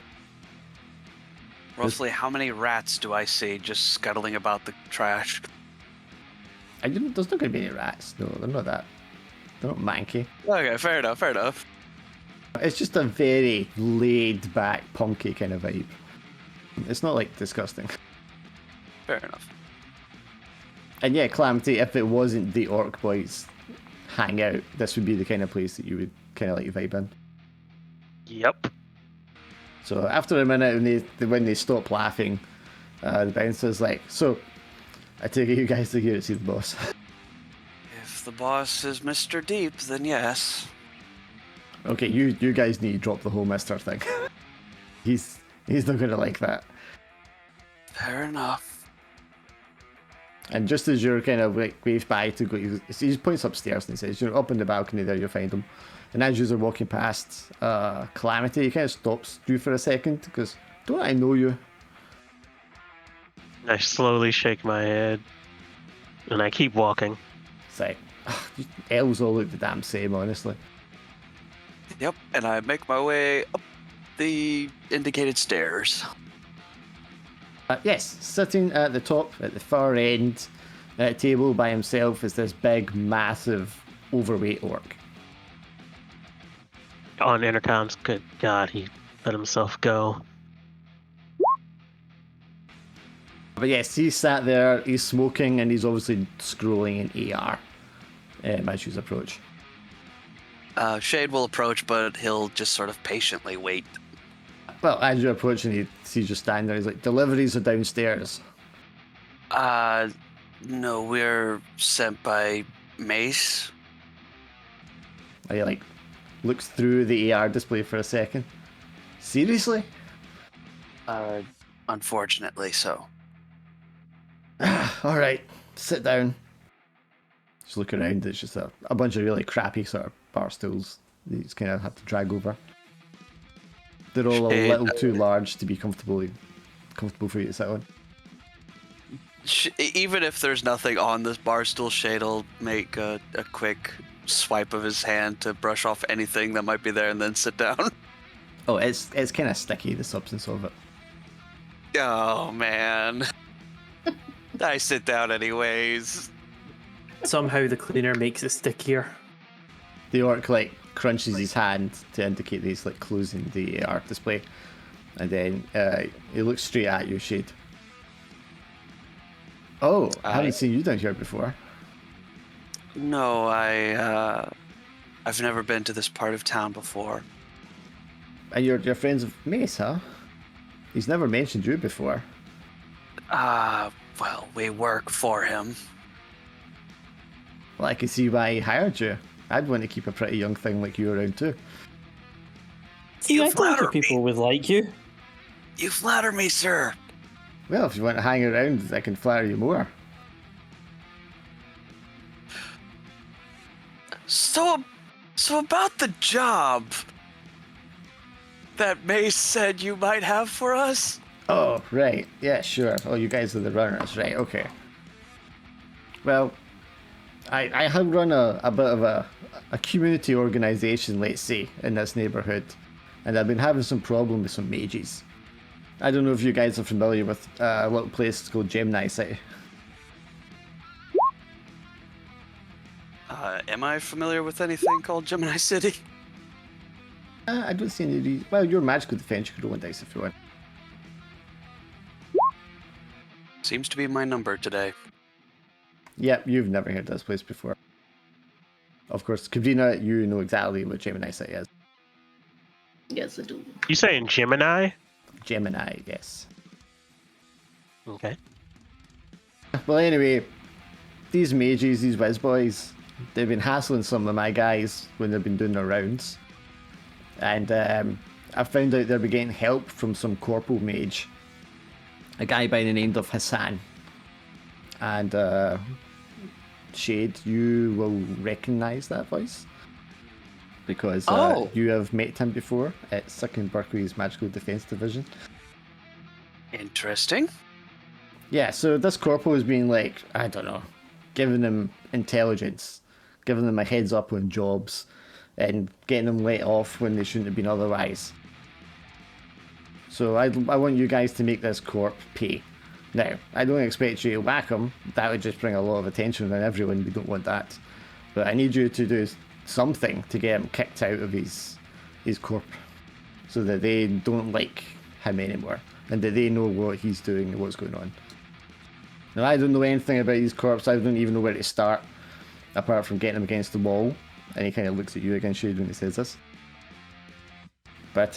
Roughly how many rats do I see just scuttling about the trash? There's not going to be any rats. No, they're not that. They're not manky. Okay, fair enough. It's just a very laid back, punky kind of vibe. It's not like disgusting. Fair enough. And yeah, Calamity, if it wasn't the Orc Boys hangout, this would be the kind of place that you would kind of like vibe in. Yep. So after a minute, when they stop laughing, the bouncer's like, "So, I take it you guys are here to see the boss." If the boss is Mr. Deep, then yes. Okay, you guys need to drop the whole Mister thing. he's not gonna like that. Fair enough. And just as you're kind of like waved by to go, he points upstairs and he says, "You're up in the balcony there. You'll find him." And as you are walking past Calamity, he kind of stops you for a second because, "Don't I know you?" I slowly shake my head, and I keep walking. It's like, elves all look the damn same, honestly. Yep, and I make my way up the indicated stairs. Yes, sitting at the top, at the far end, at a table by himself is this big, massive, overweight orc. On intercoms, good God, he let himself go. But yes, he's sat there, he's smoking, and he's obviously scrolling in AR as you approach. Shade will approach, but he'll just sort of patiently wait. Well, as you approach and he sees you standing there, he's like, "Deliveries are downstairs." No, we're sent by Mace. And he like looks through the AR display for a second. Seriously? Unfortunately so. All right, sit down. Just look around. It's just a bunch of really crappy sort of bar stools that you just kind of have to drag over. They're all a little too large to be comfortable for you to sit on. Even if there's nothing on this bar stool, Shade'll make a quick swipe of his hand to brush off anything that might be there and then sit down. Oh, it's kind of sticky, the substance of it. Oh, man. I sit down anyways. Somehow the cleaner makes it stickier. The orc like crunches his hand to indicate that he's like closing the AR display, and then he looks straight at you, Shade. Oh, I haven't seen you down here before. No, I've never been to this part of town before. And you're friends of Mace, huh? He's never mentioned you before. Well, we work for him. Well, I can see why he hired you. I'd want to keep a pretty young thing like you around too. See, I thought flatter that people would like you. You flatter me, sir. Well, if you want to hang around, I can flatter you more. So about the job that Mace said you might have for us? Oh, right. Yeah, sure. Oh, you guys are the runners, right? Okay. Well, I have run a bit of a community organization, let's say, in this neighborhood, and I've been having some problems with some mages. I don't know if you guys are familiar with a little place called Gemini City. Am I familiar with anything called Gemini City? I don't see any. Well, you're magical defense. You could roll one dice if you want. Seems to be my number today. Yep, you've never heard of this place before. Of course, Kavrina, you know exactly what Gemini City is. Yes, I do. You saying Gemini? Gemini, yes. Okay. Well, anyway, these mages, these whiz boys, they've been hassling some of my guys when they've been doing their rounds. And I found out they'll be getting help from some corporal mage, a guy by the name of Hassan. And Shade, you will recognise that voice because you have met him before at Second Berkeley's Magical Defence Division. Interesting. Yeah, so this corporal has been like, I don't know, giving them intelligence, giving them a heads up on jobs, and getting them let off when they shouldn't have been otherwise. So I want you guys to make this corp pay. Now, I don't expect you to whack him. That would just bring a lot of attention on everyone. We don't want that. But I need you to do something to get him kicked out of his corp, so that they don't like him anymore, and that they know what he's doing and what's going on. Now, I don't know anything about these corps. I don't even know where to start, apart from getting him against the wall. And he kind of looks at you again, Shade, when he says this. But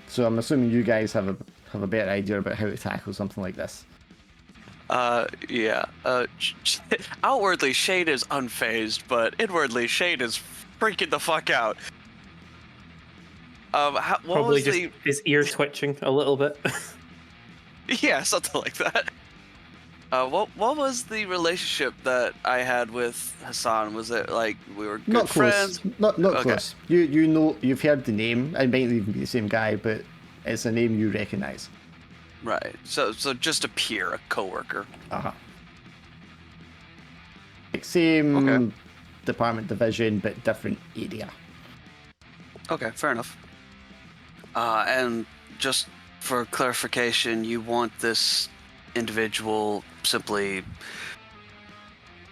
so I'm assuming you guys have a better idea about how to tackle something like this. Yeah. Outwardly, Shade is unfazed, but inwardly, Shade is freaking the fuck out. What Probably was just the? his ear twitching a little bit. Yeah, something like that. What was the relationship that I had with Hassan? Was it like we were good Not close. friends? Not Okay. close. You know, you've heard the name. It might even be the same guy, but it's a name you recognize. Right. So just a peer, a coworker. Uh-huh. Like same Okay. department division, but different area. Okay, fair enough. And just for clarification, you want this individual simply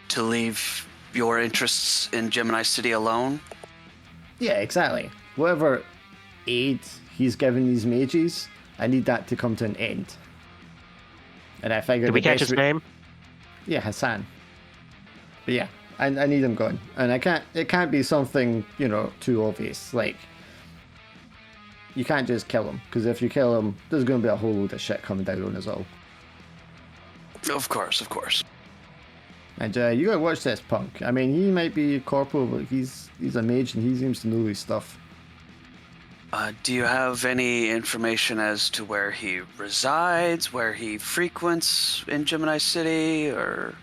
to leave your interests in Gemini City alone? Yeah, exactly. Whatever aid he's given these mages, I need that to come to an end. And I figured Did we the catch best his name? Yeah, Hassan. But yeah, I need him gone, and it can't be something too obvious. Like you can't just kill him, because if you kill him, there's going to be a whole load of shit coming down on us all. Of course, of course. And you gotta watch this punk. I mean, he might be a corporal, but he's a mage and he seems to know his stuff. Do you have any information as to where he resides, where he frequents in Gemini City, or?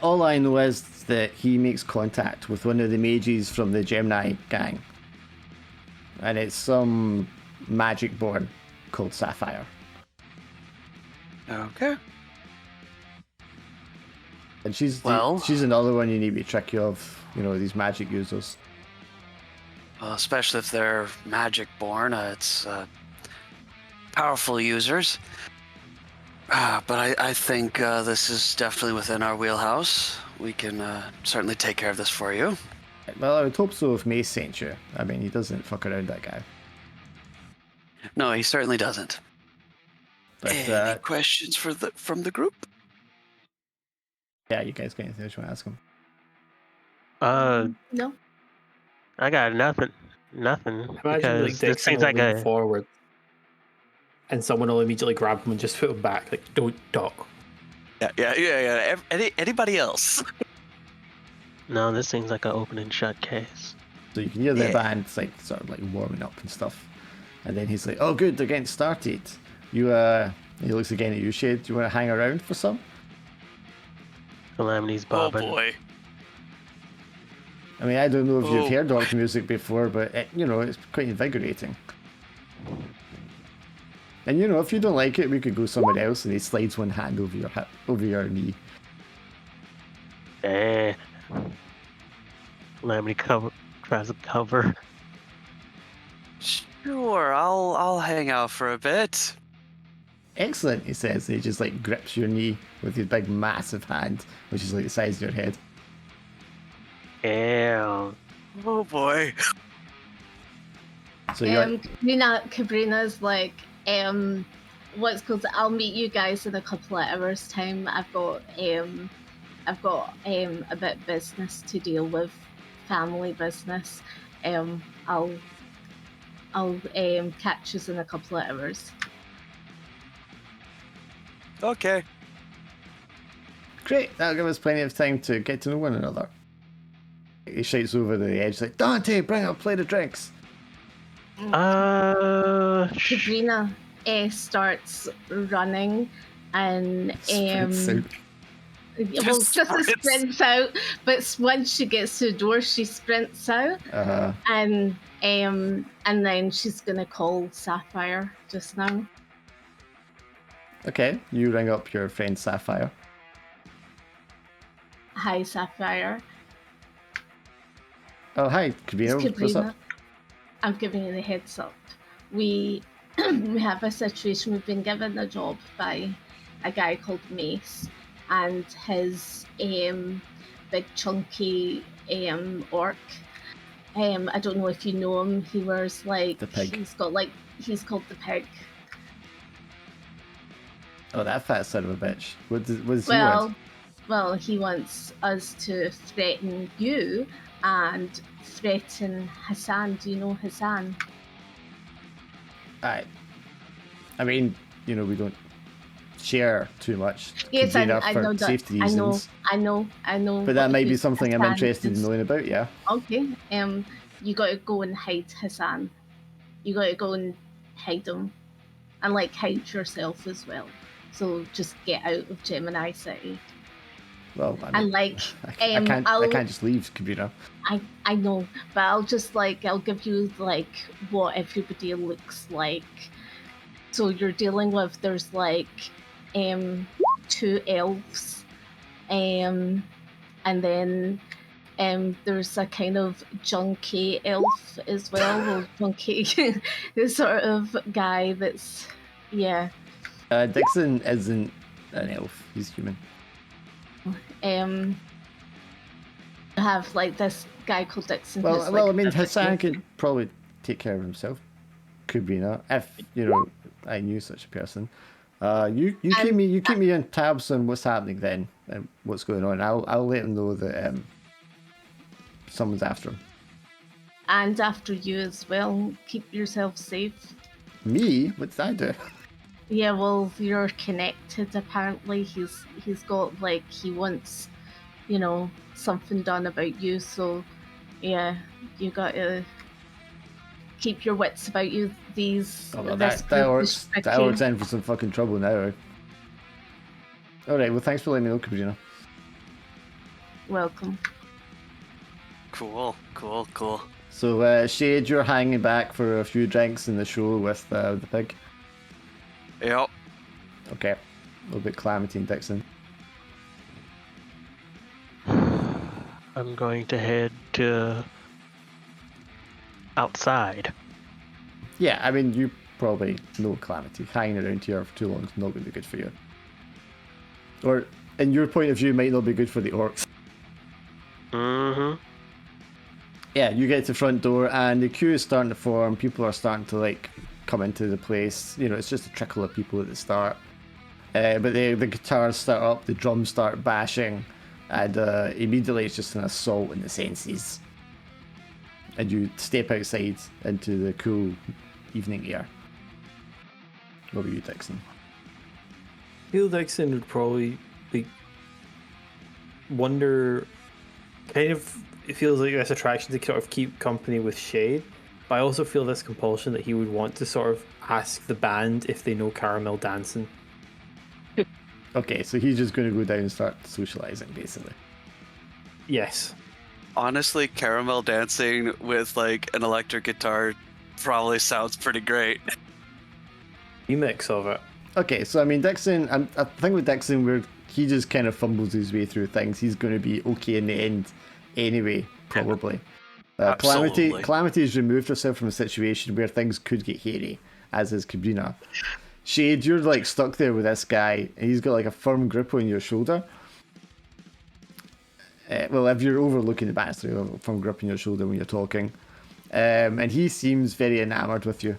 All I know is that he makes contact with one of the mages from the Gemini gang. And it's some magic born called Sapphire. Okay. And she's Well- she's another one you need to be tricky of, these magic users. Well, especially if they're magic born, it's powerful users. But I think this is definitely within our wheelhouse. We can certainly take care of this for you. Well, I would hope so if Mace sent you. I mean, he doesn't fuck around, that guy. No, he certainly doesn't. But Any questions from the group? yeah, you guys got anything else you want to ask him? No. I got nothing. Nothing. Imagine Because like this Dixon seems will like lean a. forward, and someone will immediately grab him and just put him back. Like, don't talk. Yeah. Anybody else? No, this seems like an open and shut case. So you can hear the Yeah. band sort of like warming up and stuff. And then he's like, oh good, they're getting started. He looks again at you, Shade. Do you want to hang around for some? Calamity's Oh bobbing. boy. I mean, I don't know if you've Oh. heard rock music before, but it's quite invigorating. And if you don't like it, we could go somewhere else. And he slides one hand over your hip, over your knee. Calamity tries to cover. Sure, I'll hang out for a bit. Excellent, he says. And he just like grips your knee with his big, massive hand, which is like the size of your head. Yeah. Oh boy. So you're Cabrina's like, what's called? I'll meet you guys in a couple of hours' time. I've got a bit of business to deal with, family business. I'll catch us in a couple of hours. Okay. great. That'll give us plenty of time to get to know one another. He shouts over the edge like, Dante, bring a plate of drinks. Sabrina starts running and Sprints out. well, just sprints out, but once she gets to the door, she sprints out, Uh-huh. and then she's gonna call Sapphire just now. Okay, you ring up your friend Sapphire. Hi, Sapphire. Oh, hi, It's Cabrina. What's Cabrina. up? I'm giving you the heads up. We we have a situation. We've been given a job by a guy called Mace, and his big chunky orc. I don't know if you know him. He wears like The pig. he's called the pig. Oh, that fat son of a bitch. What does he want? Well, he wants us to threaten you and threaten Hassan. Do you know Hassan? I mean, we don't share too much. Yes, Could be I for know that. safety I know. reasons. I know. But that might be who something I'm Hassan interested in is. knowing about, yeah. Okay. You gotta go and hide Hassan. You gotta go and hide him, and like hide yourself as well. So just get out of Gemini City. Well, I mean, And like, I can't just leave, Kabrina. I know, but I'll give you like what everybody looks like. So you're dealing with there's like 2 elves, and then there's a kind of junkie elf as well. Well, junkie sort of guy that's Dixon isn't an elf, he's human. I have like this guy called Dixon. Well, who's, well, like, I mean, a Hassan junkie. could probably take care of himself. Kabrina, if I knew such a person. You keep me on tabs on what's happening then and what's going on. I'll let him know that someone's after him. And after you as well. Keep yourself safe. Me? What did I do? Yeah, well, you're connected. Apparently, he's got like he wants, something done about you. So, yeah, you gotta keep your wits about you. This group is That works in for some fucking trouble now. All right. Well, thanks for letting me know, Kabrina. Welcome. Cool. So, Shade, you're hanging back for a few drinks in the show with the pig. Yep. Okay. A little bit Calamity and Dixon. I'm going to head to outside. Yeah, I mean, you probably know Calamity. Hanging around here for too long is not going to be good for you. Or, in your point of view, might not be good for the orcs. Mm-hmm. Yeah, you get to the front door and the queue is starting to form. People are starting to like come into the place. It's just a trickle of people at the start. But the guitars start up, the drums start bashing, and immediately it's just an assault in the senses. And you step outside into the cool evening air. What were you, Dixon? I feel Dixon would probably wonder, kind of, it feels like this attraction to sort of keep company with Shade, but I also feel this compulsion that he would want to sort of ask the band if they know Caramel Dancing. Okay, so he's just going to go down and start socializing, basically. Yes. Honestly, Caramel Dancing with like an electric guitar probably sounds pretty great. Remix of it. Okay, so I mean, Dixon, I think with Dixon, where he just kind of fumbles his way through things, he's going to be okay in the end anyway, probably. Absolutely. Calamity has removed herself from a situation where things could get hairy, as is Kabrina. Shade, you're like stuck there with this guy, and he's got like a firm grip on your shoulder. Well, if you're overlooking the banister, you have a firm grip on your shoulder when you're talking. And he seems very enamored with you.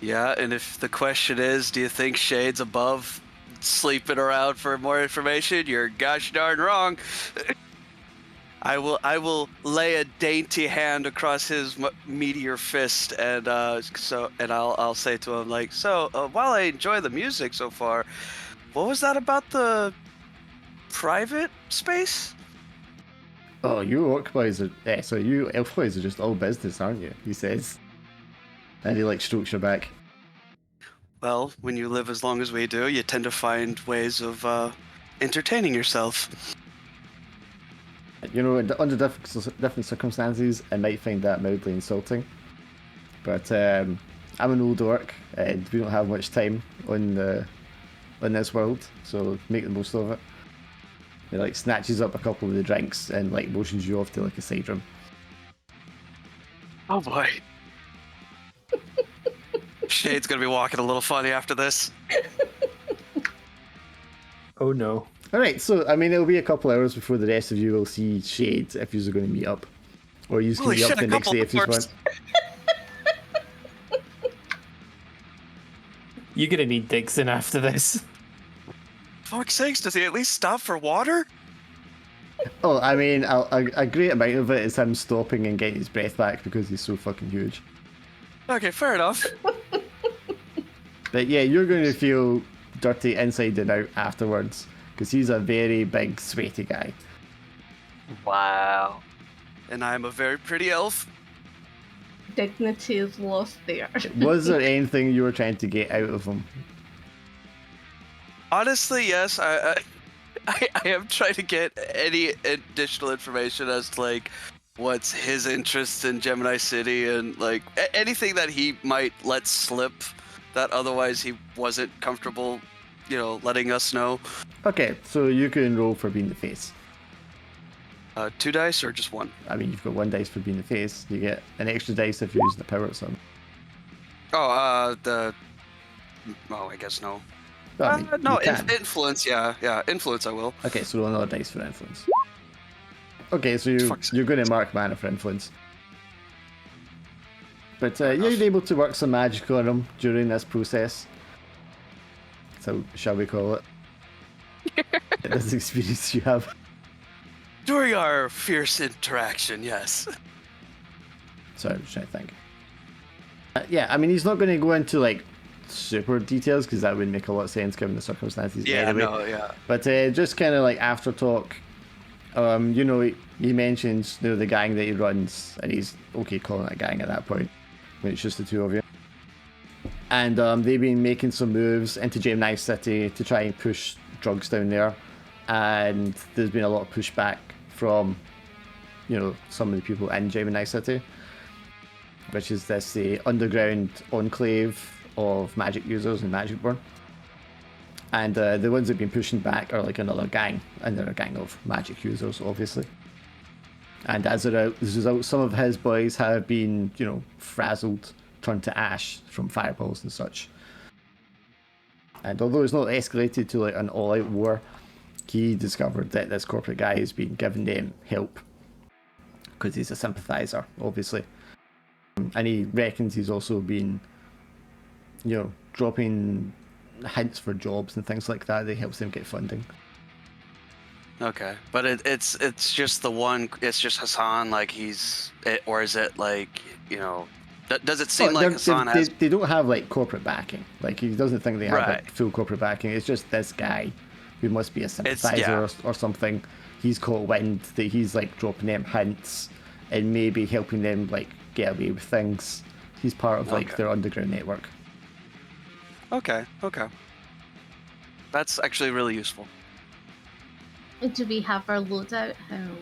Yeah, and if the question is, do you think Shade's above sleeping around for more information? You're gosh darn wrong. I will lay a dainty hand across his meteor fist, and I'll say to him like, while I enjoy the music so far, what was that about the private space? Oh, you orc boys are, you elf boys are just all business, aren't you? He says. And he like strokes your back. Well, when you live as long as we do, you tend to find ways of entertaining yourself. Under different circumstances, I might find that mildly insulting. But I'm an old orc, and we don't have much time on this world, so make the most of it. He like snatches up a couple of the drinks and like motions you off to like a side room. Oh boy. Shade's gonna be walking a little funny after this. Oh no. Alright, so I mean it'll be a couple hours before the rest of you will see Shade if you're going to meet up. Or you can meet up the next day if you want. You're gonna need Dixon after this. Fuck's sakes, does he at least stop for water? Oh, I mean, a great amount of it is him stopping and getting his breath back because he's so fucking huge. Okay, fair enough. But yeah, you're going to feel dirty inside and out afterwards because he's a very big, sweaty guy. Wow. And I'm a very pretty elf. Dignity is lost there. Was there anything you were trying to get out of him? Honestly, yes. I am trying to get any additional information as to like what's his interest in Gemini City and like anything that he might let slip that otherwise he wasn't comfortable, letting us know. Okay, so you can roll for being the face. 2 dice or just 1? I mean, you've got 1 dice for being the face. You get an extra dice if you're using the power of something. Oh, I guess no. Well, I mean, no, you can. influence, yeah, influence I will. Okay, so roll another dice for influence. Okay, so you're going to mark mana for influence. But you're able to work some magic on him during this process. So, shall we call it? This experience you have. During our fierce interaction, yes. Sorry, I'm just trying to think. Yeah, I mean, he's not going to go into, like, super details, because that wouldn't make a lot of sense given the circumstances anyway. No, yeah. But just kind of, like, after talk, he mentions, the gang that he runs, and he's okay calling it a gang at that point, when it's just the two of you. And they've been making some moves into Gemini City to try and push drugs down there. And there's been a lot of pushback from, some of the people in Gemini City, which is this underground enclave of magic users and magic born. And the ones that have been pushing back are like another gang, and they're a gang of magic users, obviously. And as a result, some of his boys have been, frazzled, turned to ash from fireballs and such. And although it's not escalated to like an all-out war, he discovered that this corporate guy has been giving them help because he's a sympathizer, obviously. And he reckons he's also been, dropping hints for jobs and things like that helps them get funding. Okay, but it's just the one. It's just Hassan. Like or is it like Does it seem like Hassan has? They don't have like corporate backing. Like he doesn't think they have like, full corporate backing. It's just this guy who must be a sympathizer or something. He's caught wind that he's like dropping them hints and maybe helping them like get away with things. He's part of like their underground network. Okay. That's actually really useful. Do we have our loadout?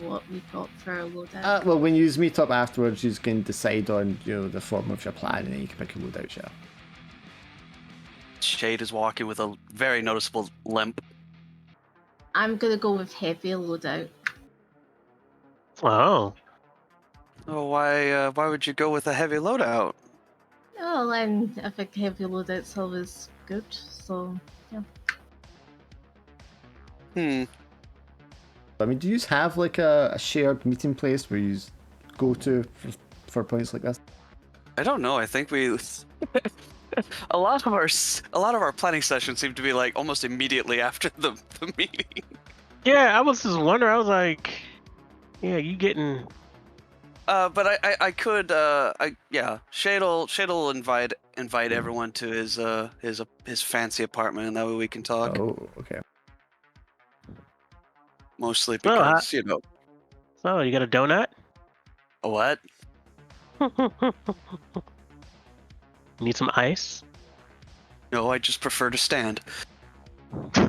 What we've got for our loadout? Well, when you meet up afterwards, you can decide on the form of your plan, and then you can pick a loadout. Yeah. Shade is walking with a very noticeable limp. I'm gonna go with heavy loadout. Oh. Oh, why would you go with a heavy loadout? Oh, and I think heavy loadout's always good. So yeah. I mean, do you have like a shared meeting place where you go to for points like this? I don't know. I think we a lot of our planning sessions seem to be like almost immediately after the meeting. Yeah, I was just wondering. I was like, yeah, you getting? But I could Shade'll invite everyone to his fancy apartment, and that way we can talk. Oh, okay. Mostly because So you got a donut? A what? Need some ice? No, I just prefer to stand. See,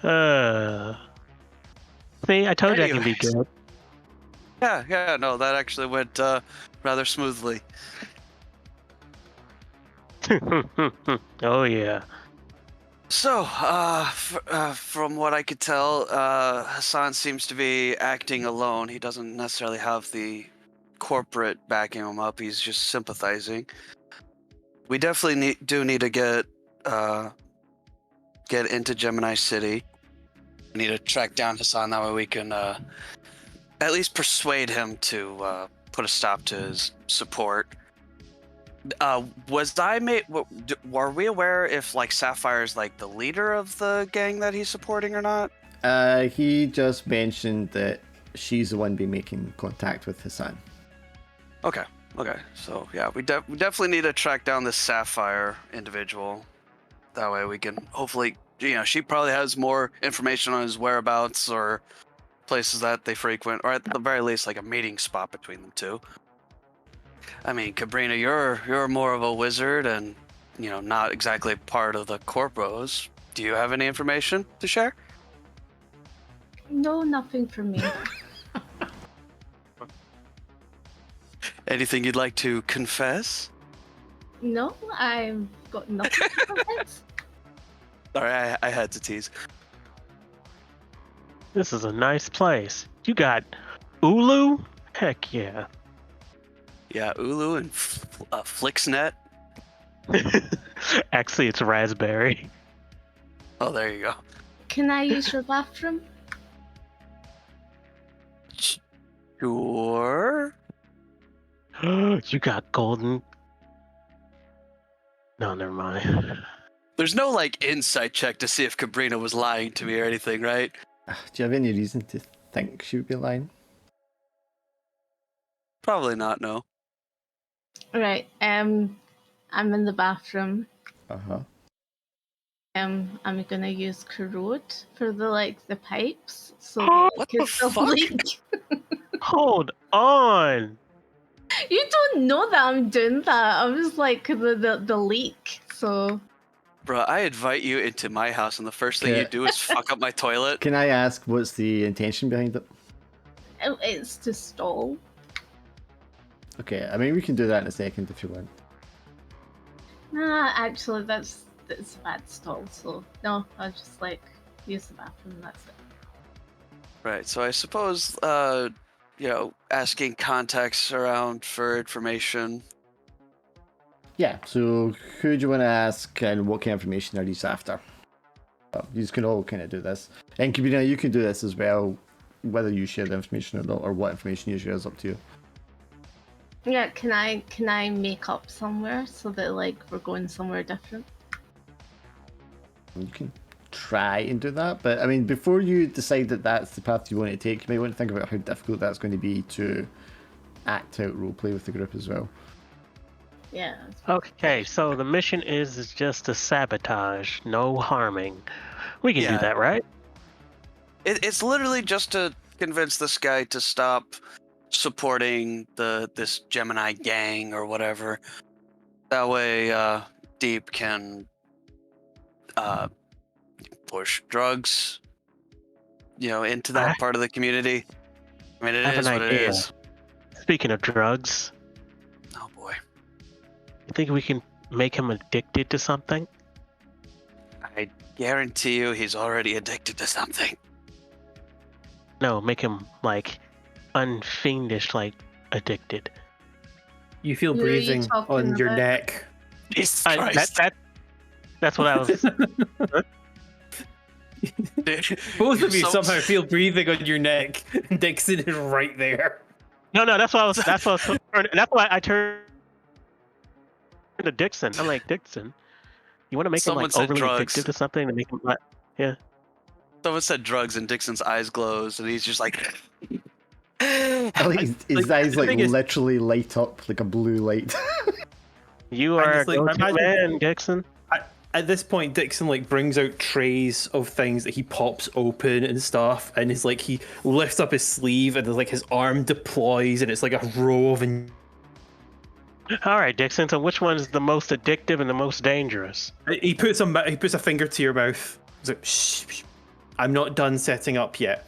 I told you I can be good. Yeah, no, that actually went rather smoothly. Oh yeah. So, from what I could tell, Hassan seems to be acting alone. He doesn't necessarily have the corporate backing him up. He's just sympathizing. We definitely do need to get into Gemini City. We need to track down Hassan. That way we can at least persuade him to put a stop to his support. Were we aware if like Sapphire's like the leader of the gang that he's supporting or not? He just mentioned that she's the one be making contact with Hassan. Okay. So yeah, we definitely need to track down this Sapphire individual. That way we can hopefully, she probably has more information on his whereabouts or places that they frequent, or at the very least, like a meeting spot between them two. I mean, Cabrina, you're more of a wizard and, not exactly part of the corpos. Do you have any information to share? No, nothing for me. Anything you'd like to confess? No, I've got nothing to confess. Sorry, I had to tease. This is a nice place. You got Ulu? Heck yeah. Yeah, Ulu and Flixnet. Actually, it's raspberry. Oh, there you go. Can I use your bathroom? Sure. You got golden. No, never mind. There's no insight check to see if Cabrina was lying to me or anything, right? Do you have any reason to think she would be lying? Probably not. No. Right. I'm in the bathroom. Uh-huh. I'm gonna use corrode for the pipes, so What that the still fuck? leak. Hold on. You don't know that I'm doing that. I was like the leak. So Bro, I invite you into my house, and the first thing Okay. you do is fuck up my toilet. Can I ask what's the intention behind it? it's to stall. Okay, I mean we can do that in a second if you want. Nah, actually that's a bad stall. So no, I'll just use the bathroom. And that's it. Right. So I suppose, asking contacts around for information. Yeah, so who do you want to ask and what kind of information are these after? You can all kind of do this. And Kabina, you can do this as well, whether you share the information or not, or what information you share is up to you. Yeah, can I make up somewhere so that we're going somewhere different? You can try and do that, but I mean, before you decide that that's the path you want to take, you might want to think about how difficult that's going to be to act out roleplay with the group as well. Yeah. Okay, so the mission is just to sabotage, no harming. We can Yeah. do that, right? It's literally just to convince this guy to stop supporting this Gemini gang or whatever. That way, Deep can push drugs, into that part of the community. I mean, it I have is an what it idea. is. Speaking of drugs, Oh boy. you think we can make him addicted to something? I guarantee you he's already addicted to something. No, make him unfiendish, addicted. You feel Who are you breathing talking on your about? neck. Jesus That's what I was. Both of you So- somehow feel breathing on your neck. Dixon is right there. No, that's what I was. That's why I turned to Dixon. I'm like, Dixon, you want to make Someone him said overly drugs. addicted to something to make him Someone said drugs and Dixon's eyes closed and he's just like I think his eyes the thing is- literally light up like a blue light. You And are a it's like, go-to imagine- man, Dixon. At this point, Dixon brings out trays of things that he pops open and stuff, and it's he lifts up his sleeve and his arm deploys, and it's like a row of. All right, Dixon. So which one is the most addictive and the most dangerous? He puts a finger to your mouth. He's like, shh, shh, I'm not done setting up yet.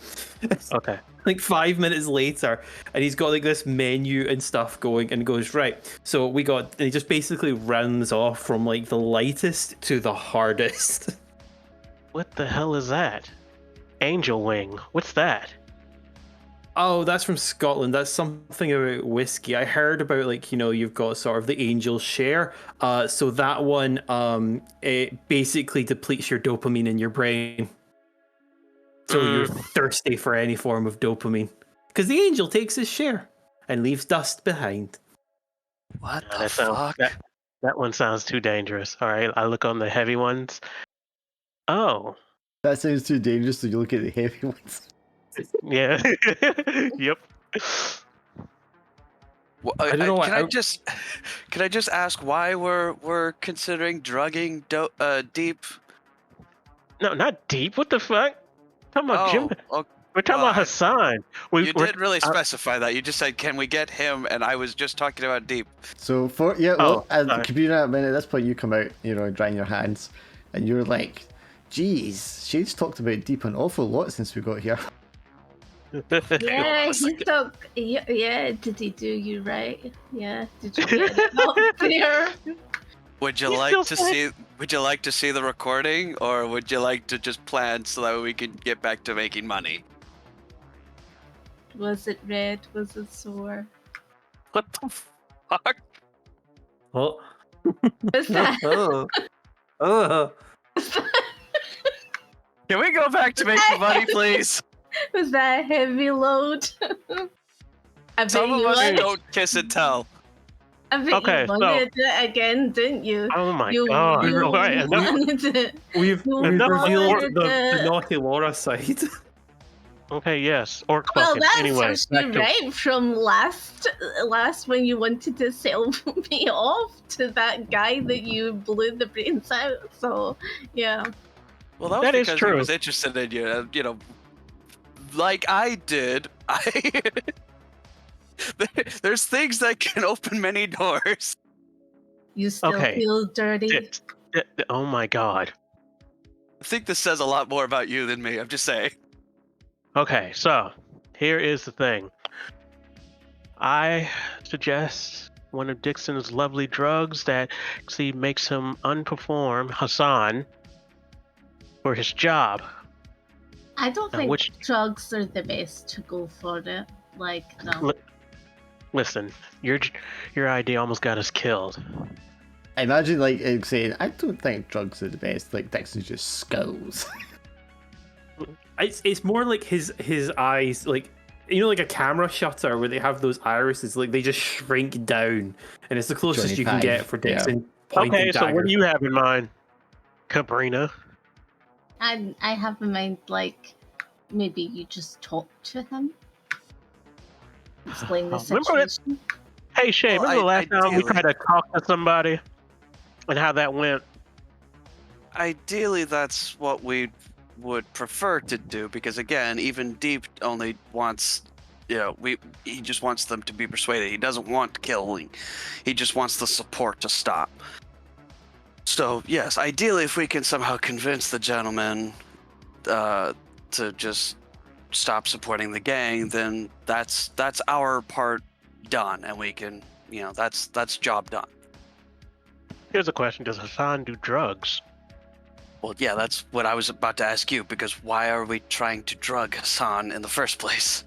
Okay. 5 minutes later, and he's got this menu and stuff going, and goes, right, so we got, and he just basically rounds off from the lightest to the hardest. What the hell is that? Angel wing. What's that? Oh, that's from Scotland. That's something about whiskey. I heard about you've got sort of the angel share. So that one, it basically depletes your dopamine in your brain. So you're thirsty for any form of dopamine. Because the angel takes his share and leaves dust behind. what Yeah, the fuck? That one sounds too dangerous. All right, I look on the heavy ones. Oh, That sounds too dangerous. So you look at the heavy ones. Yeah. Yep. Well, I don't know. Can I just ask why we're considering drugging Deep? No, not deep. What the fuck? Talking about Jim. Oh, We're talking well, about Hassan. you did really specify that. You just said, "Can we get him?" And I was just talking about Deep. So Kabira, I mean, at this point you come out, drying your hands, and you're like, "Geez, Shade's talked about Deep an awful lot since we got here." Yeah, he took. Yeah, did he do you right? Yeah, did you get it out there? Would you He's like still to sad. see? Would you like to see the recording, or would you like to just plan so that we can get back to making money? Was it red? Was it sore? What the fuck? Oh. Was that? Oh. Can we go back to making money, please? Was that a heavy load? I bet Some of you us wanted. don't kiss and tell. I bet Okay, you wanted it again, didn't you? Oh my You, god. you Alright, enough. wanted it. We've Enough revealed orc- the naughty Laura side. Okay, yes. Orc Well, fucking. that's Anyway, actually back to- right from last when you wanted to sell me off to that guy that you blew the brains out. So, yeah. Well, that was That is because true. he was interested in you. Like I did. There's things that can open many doors. You still Okay. feel dirty. Oh my god. I think this says a lot more about you than me. I'm just saying. Okay, so here is the thing. I suggest one of Dixon's lovely drugs that actually makes him unperform Hassan for his job. I don't Now, think which- drugs are the best to go for it. Like, no. Listen, your idea almost got us killed. I imagine like saying, "I don't think drugs are the best." Like Dixon just scowls. It's more like his eyes, like like a camera shutter where they have those irises, like they just shrink down, and it's the closest Johnny you can Five, get for Dixon pointing Okay, so what daggers. do you have in mind, Cabrina? I have in mind, like, maybe you just talk to him. Explain the Remember it- situation. Hey Shay, Well, remember the last time we ideally- tried to talk to somebody and how that went? Ideally, that's what we would prefer to do because, again, even Deep only wants, he just wants them to be persuaded. He doesn't want killing. He just wants the support to stop. So, yes, ideally, if we can somehow convince the gentleman to just stop supporting the gang, then that's our part done, and we can, that's job done. Here's a question: does Hassan do drugs? Well, yeah, that's what I was about to ask you, because why are we trying to drug Hassan in the first place?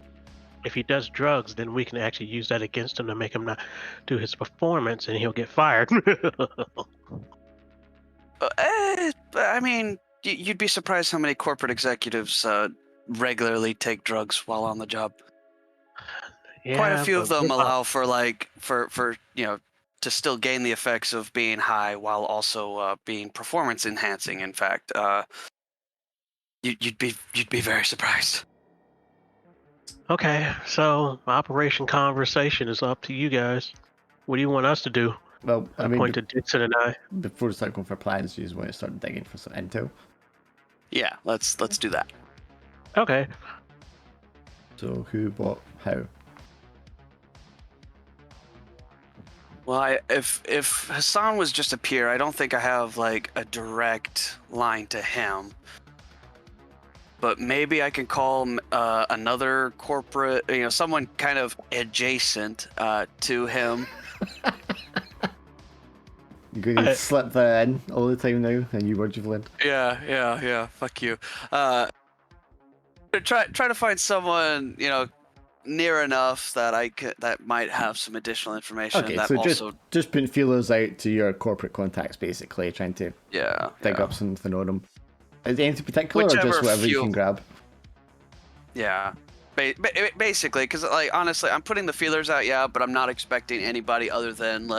If he does drugs, then we can actually use that against him to make him not do his performance, and he'll get fired. I mean, you'd be surprised how many corporate executives regularly take drugs while on the job. Quite a few of them allow for to still gain the effects of being high while also being performance enhancing. In fact, you'd be very surprised. Okay, so Operation Conversation is up to you guys. What do you want us to do? Well, I mean, Point to Dixon and I. before we start going for plans, you just want to start digging for some intel. Yeah, let's do that. Okay. So who, what, how? Well, if Hassan was just a peer, I don't think I have like a direct line to him. But maybe I can call another corporate, someone kind of adjacent to him. You're going to slip that in all the time now, a new word you've learned. Yeah. Fuck you. Try to find someone, near enough that that might have some additional information. Okay, that so also, just putting feelers out to your corporate contacts, basically, trying to dig up something on them. Is there anything particular, or just whatever you can grab? Yeah. Basically, because honestly, I'm putting the feelers out, but I'm not expecting anybody other than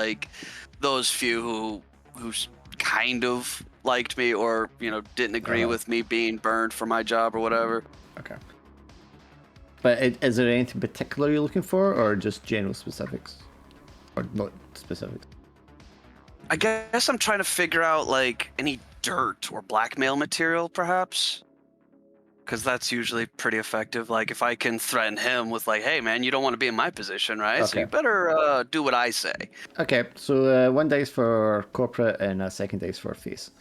those few who's kind of liked me or didn't agree with me being burned for my job or whatever. Okay. But is there anything particular you're looking for, or just general specifics, or not specifics? I guess I'm trying to figure out like any dirt or blackmail material, perhaps. Because that's usually pretty effective. Like if I can threaten him with like, "Hey man, you don't want to be in my position, right? So Okay. you better do what I say." Okay, so 1 dice for corporate and a 2nd dice for face.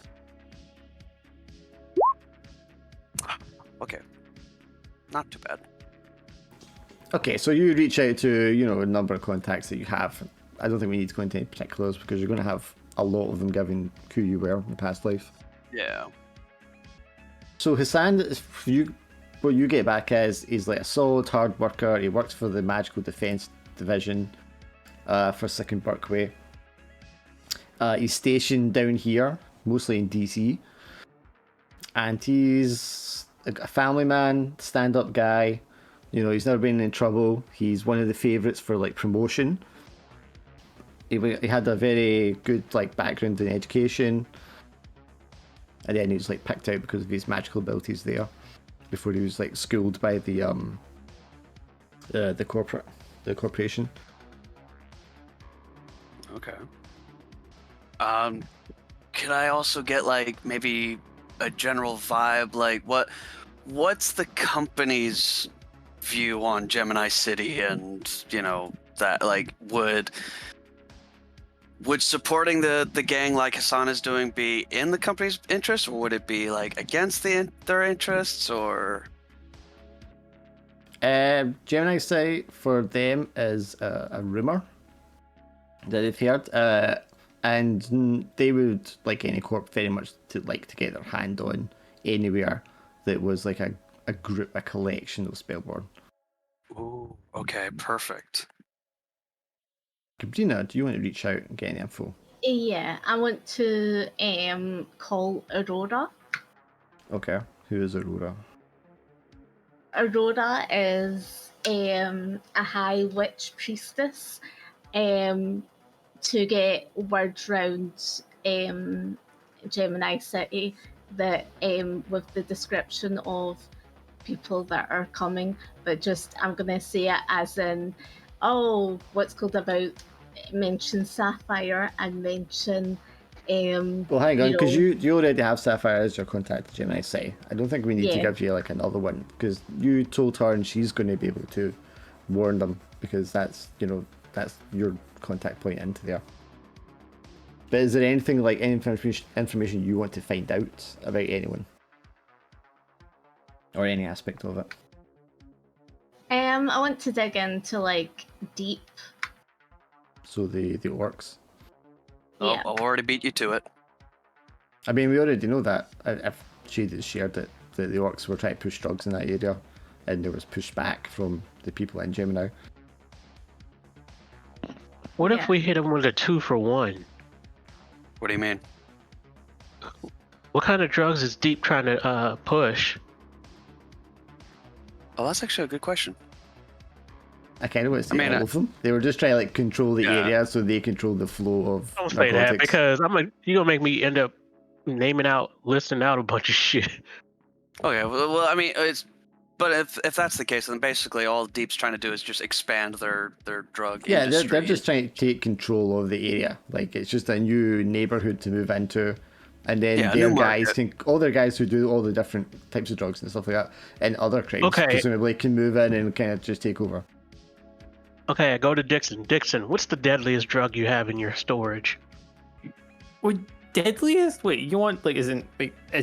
Okay, not too bad. Okay, so you reach out to a number of contacts that you have. I don't think we need to go into any particulars because you're going to have a lot of them given who you were in the past life. Yeah. So Hassan, what you get back is he's like a solid hard worker. He works for the Magical Defense Division for Second Berkway. He's stationed down here, mostly in DC. And he's a family man, stand-up guy. He's never been in trouble. He's one of the favourites for like promotion. He had a very good like background in education. And then he was like picked out because of his magical abilities there, before he was like schooled by the corporation. Okay. Could I also get like maybe a general vibe, like what's the company's view on Gemini City, and that like would supporting the gang like Hassan is doing be in the company's interest, or would it be like against their interests, or? Gemini say for them is a rumor that they've heard, and they would like any corp very much to get their hand on anywhere that was like a group, a collection of Spellborn. Ooh, okay, perfect. Sabrina, do you want to reach out and get any info? Yeah, I want to call Aurora. Okay, who is Aurora? Aurora is a high witch priestess to get word round Gemini City that with the description of people that are coming, but just I'm gonna say it as in, what's called about mention Sapphire and mention Well, hang on, because you already have Sapphire as your contact, Gemini say. I don't think we need to give you like another one, because you told her and she's going to be able to warn them, because that's your contact point into there. But is there anything like any information you want to find out about anyone? Or any aspect of it? I want to dig into like deep. So the orcs. Yeah. I'll already beat you to it. I mean, we already know that. If she had shared that the orcs were trying to push drugs in that area, and there was pushback from the people in Gemini. What if we hit him with a 2-for-1? What do you mean? What kind of drugs is Deep trying to push? Oh, that's actually a good question. I kind of want to say all of them. They were just trying to like control the area, so they control the flow of. Don't say that, because you're gonna make me end up listing out a bunch of shit. Okay, well, I mean, but if that's the case, then basically all Deep's trying to do is just expand their drug industry. They're just trying to take control of the area. Like it's just a new neighborhood to move into, and then their guys all their guys who do all the different types of drugs and stuff like that, and other crimes presumably can move in and kind of just take over. Okay, I go to Dixon. Dixon, what's the deadliest drug you have in your storage? What deadliest? Wait, you want as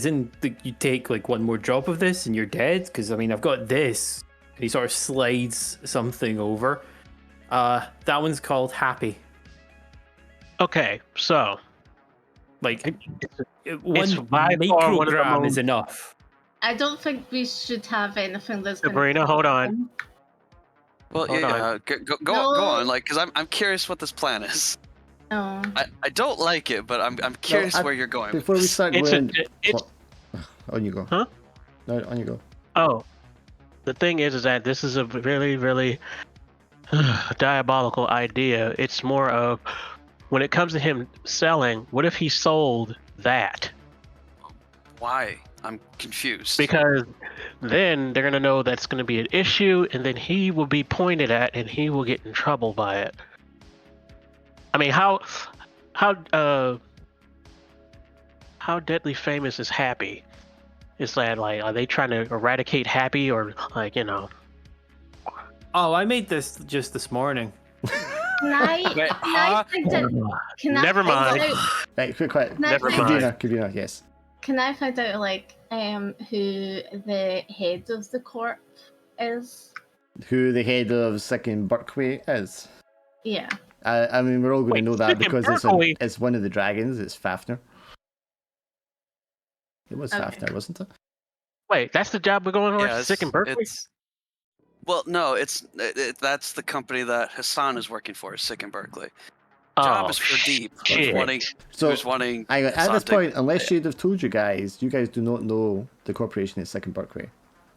in you take like one more drop of this and you're dead? Because I mean, I've got this. And he sort of slides something over. That one's called Happy. Okay, so like one microgram is enough. I don't think we should have anything that's. Sabrina, hold on. Well, go on, like, because I'm curious what this plan is. No. I don't like it, but I'm curious where you're going. Before we start going, on you go. Huh? No, on you go. Oh, the thing is that this is a really, really diabolical idea. It's more of when it comes to him selling. What if he sold that Why? I'm confused. Because then they're gonna know that's gonna be an issue, and then he will be pointed at, and he will get in trouble by it. I mean, how deadly famous is Happy? Is that like, are they trying to eradicate Happy, or like, you know? Oh, I made this just this morning. Can I, Wait, can I find out? Can I Never find mind. out- Right, quick. Can I Never find mind. out- Kabrina, yes. Can I find out who the head of the corp is? Who the head of Second Berkeley is? Yeah. I mean, we're all going Wait, to know that Second because Berkeley? it's one of the dragons. It's Fafnir. It was Okay. Fafnir, wasn't it? Wait, that's the job we're going for? Sick in Berkeley? Well, no, that's the company that Hassan is working for. Is Sick in Berkeley. Job is for Deep. Shit. Who's wanting At Hassan this to- point, unless Shade have told you guys do not know the corporation is Second Berkeley.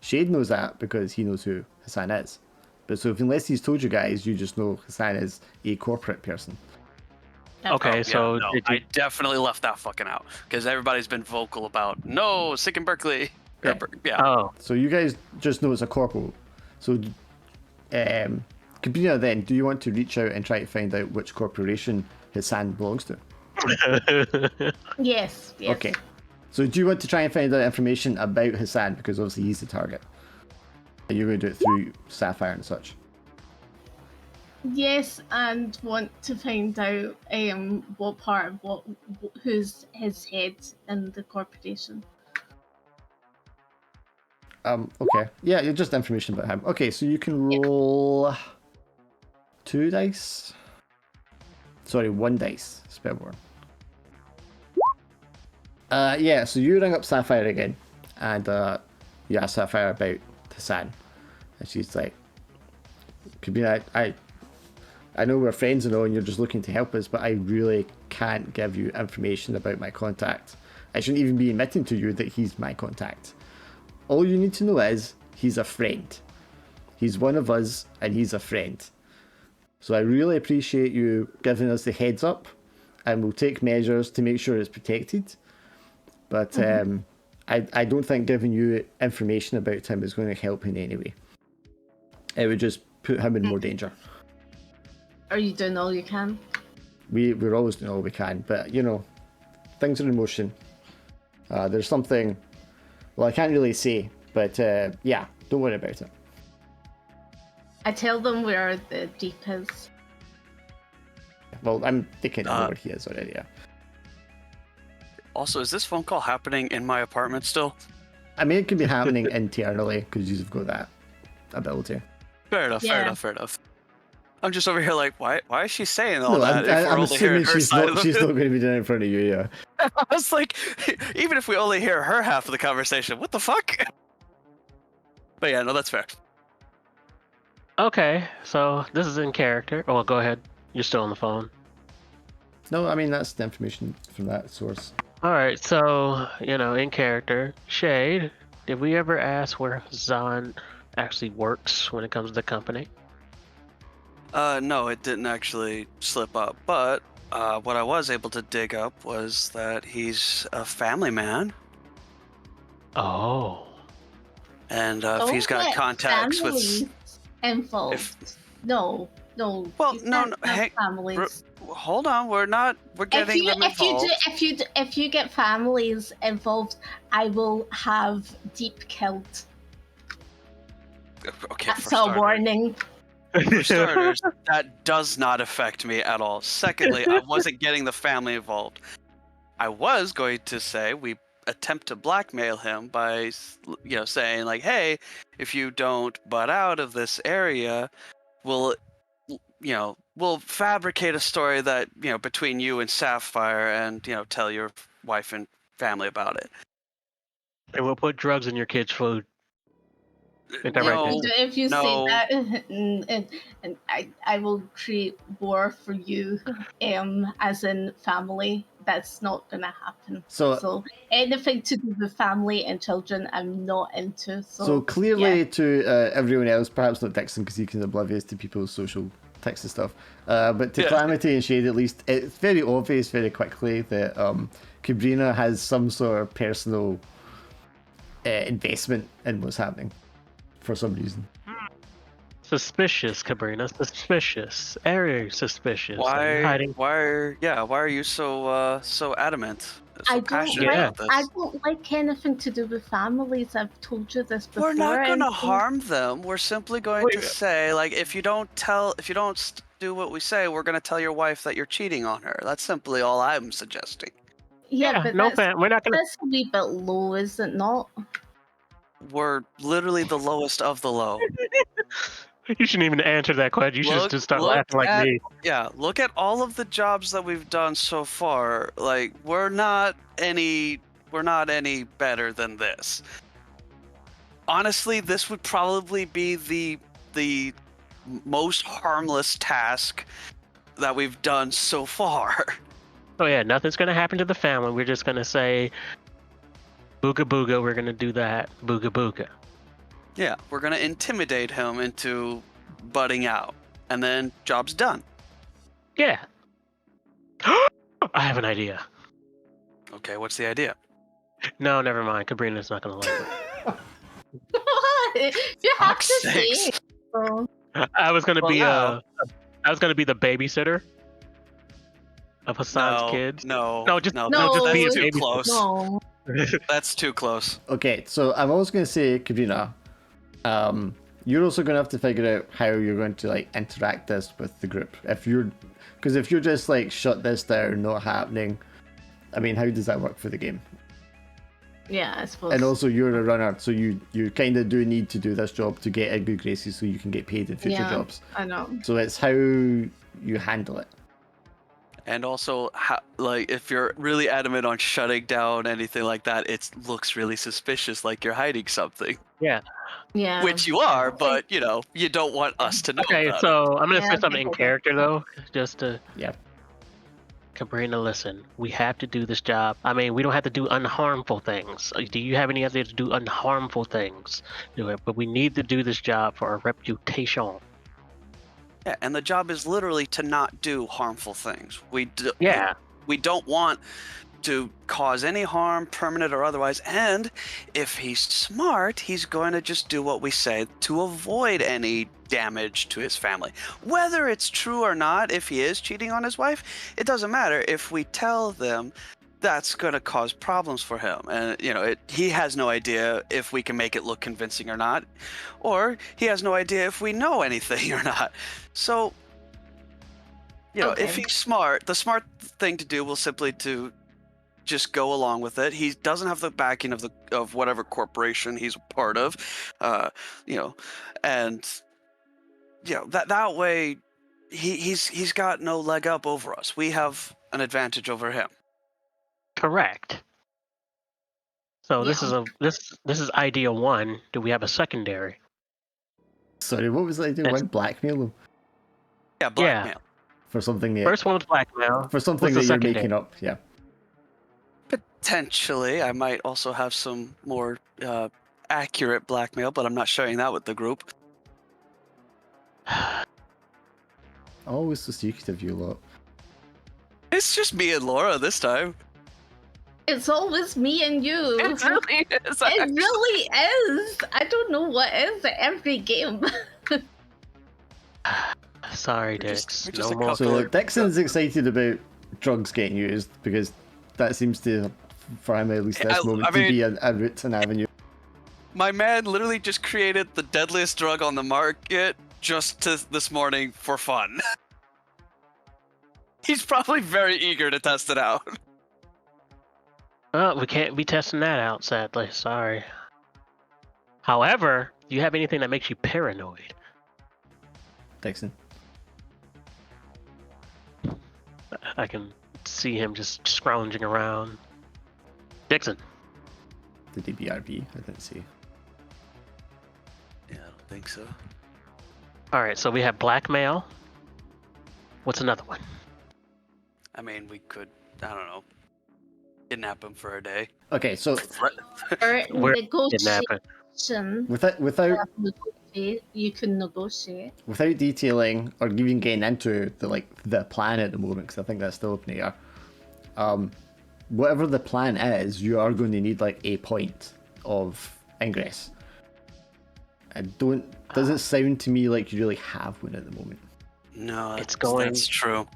Shade knows that because he knows who Hassan is. But so unless he's told you guys, you just know Hassan is a corporate person. Okay, Oh, yeah, so no, did you- I definitely left that fucking out because everybody's been vocal about no Sick in Berkeley. Yeah. Yeah. oh, So you guys just know it's a corpo. So, Kabrina, then, do you want to reach out and try to find out which corporation Hassan belongs to? Yes. Yes. Okay. So do you want to try and find out information about Hassan? Because obviously he's the target. And you're going to do it through Sapphire and such. Yes, and want to find out who's his head in the corporation. Okay. Yeah, just information about him. Okay, so you can roll 2 dice. Sorry, 1 dice. Spellborn. Yeah, so you ring up Sapphire again, and you ask Sapphire about Hassan, and she's like, Kabina, I know we're friends and all, and you're just looking to help us, but I really can't give you information about my contact. I shouldn't even be admitting to you that he's my contact. All you need to know is he's a friend. He's one of us, and he's a friend. So I really appreciate you giving us the heads up, and we'll take measures to make sure it's protected. But I don't think giving you information about him is going to help in any way. It would just put him in more danger. Are you doing all you can? We're always doing all we can, but you know, things are in motion. There's something, well, I can't really say, but yeah, don't worry about it. I tell them where the Deep is. Well, I'm thinking I know where he is already. Yeah. Also, is this phone call happening in my apartment still? I mean, it could be happening internally because you've got that ability. Fair enough. Yeah. Fair enough. Fair enough. I'm just over here like, why is she saying all No, that? if we're I'm only assuming hearing her she's side not. of She's it? not going to be doing it in front of you. Yeah. I was like, even if we only hear her half of the conversation, what the fuck? But yeah, no, that's fair. okay. So this is in character. Oh, well, go ahead. You're still on the phone. No, I mean that's the information from that source. All right. So in character, Shade. Did we ever ask where Zahn actually works when it comes to the company? No, it didn't actually slip up. But what I was able to dig up was that he's a family man, Oh. and if he's got Don't get contacts with. families involved. No. Well, you no, can't no, have hey, families. Hold on, we're getting them involved. If you get families involved, I will have Deep killed. Okay, That's a warning. For starters, that does not affect me at all. Secondly, I wasn't getting the family involved. I was going to say we attempt to blackmail him by, saying like, "Hey, if you don't butt out of this area, we'll fabricate a story that between you and Sapphire, and tell your wife and family about it." And we'll put drugs in your kids' food. Ain't that No. right? If you no. say that, and I will create war for you, as in family. That's not gonna happen. So anything to do with family and children, I'm not into. So clearly, to everyone else, perhaps not Dixon because he can oblivious to people's social text and stuff. But to Yeah. Calamity and Shade, at least, it's very obvious very quickly that Cabrina has some sort of personal investment in what's happening for some reason. Suspicious, Cabrina. Suspicious. Very suspicious. Are you Why? hiding? Why are you so adamant? So I don't passionate Yeah. about this? I don't like anything to do with families. I've told you this before. We're not going to and- harm them. We're simply going to say, like, if you don't do what we say, we're going to tell your wife that you're cheating on her. That's simply all I'm suggesting. Yeah, but no that's, fan. We're not gonna. that's a wee bit low, is it not? We're literally the lowest of the low. You shouldn't even answer that question. You should just start Look laughing like at- me. Yeah, look at all of the jobs that we've done so far. Like, we're not any better than this. Honestly, this would probably be the most harmless task that we've done so far. Oh yeah, nothing's gonna happen to the family. We're just gonna say, booga booga. We're gonna do that. Booga booga. Yeah, we're gonna intimidate him into butting out, and then job's done. Yeah. I have an idea. Okay, what's the idea? No, never mind. Cabrina's not gonna like You have Fuck's to say sakes. it. So, it. I was gonna Well, be no. I was gonna be the babysitter of Hassan's kids. No, No, just- no, just be a that's too baby. close. no. That's too close. Okay, so I'm always going to say, Cabrina, you're also going to have to figure out how you're going to like interact this with the group. Because if you're just like shut this down, not happening, I mean, how does that work for the game? Yeah, I suppose. And also, you're a runner, so you kind of do need to do this job to get in good graces, so you can get paid in future Yeah. jobs. I know. So it's how you handle it. And also, like, if you're really adamant on shutting down anything like that, it looks really suspicious, like you're hiding something. Yeah. Yeah. Which you are, but you don't want us to know Okay, about it. so I'm gonna Yeah, say something in okay. character though, just to. Yeah. Cabrina, listen. We have to do this job. I mean, we don't have to do unharmful things. Do you have any idea to do unharmful things? Do it, but we need to do this job for our reputation. Yeah, and the job is literally to not do harmful things. Yeah. We don't want to cause any harm, permanent or otherwise. And if he's smart, he's going to just do what we say to avoid any damage to his family. Whether it's true or not, if he is cheating on his wife, it doesn't matter. If we tell them, that's going to cause problems for him. And, he has no idea if we can make it look convincing or not. Or he has no idea if we know anything or not. So, Okay. if he's smart, the smart thing to do will simply to just go along with it. He doesn't have the backing of whatever corporation he's a part of, and that way he's got no leg up over us. We have an advantage over him. Correct. So this Yeah. is this is idea one. Do we have a secondary? Sorry, what was the idea? Yes. One, blackmail them Yeah, blackmail. for something that First one was blackmail. for something What's that the you're secondary? making up. Yeah. Potentially, I might also have some more accurate blackmail, but I'm not sharing that with the group. Always so secretive, you lot. It's just me and Laura this time. It's always me and you. It really is. It really is. I don't know what is every game. Sorry, We're just- Dix. we're just No a more. couple. So Dixon's excited about drugs getting used because that seems to, for him at least this I moment, to mean- be a route, an avenue. My man literally just created the deadliest drug on the market just this morning for fun. He's probably very eager to test it out. We can't be testing that out, sadly. Sorry. However, do you have anything that makes you paranoid? Dixon. I can see him just scrounging around. Dixon. Did he BRB? I didn't see. Yeah, I don't think so. All right, so we have blackmail. What's another one? I mean, we could, I don't know, kidnap him for a day. Okay, so Or We're negotiation. Kidnapping. without negotiate. Without detailing or even getting into the plan at the moment, because I think that's still up in the air. Whatever the plan is, you are going to need like a point of ingress. Doesn't sound to me like you really have one at the moment. No, It's that's true.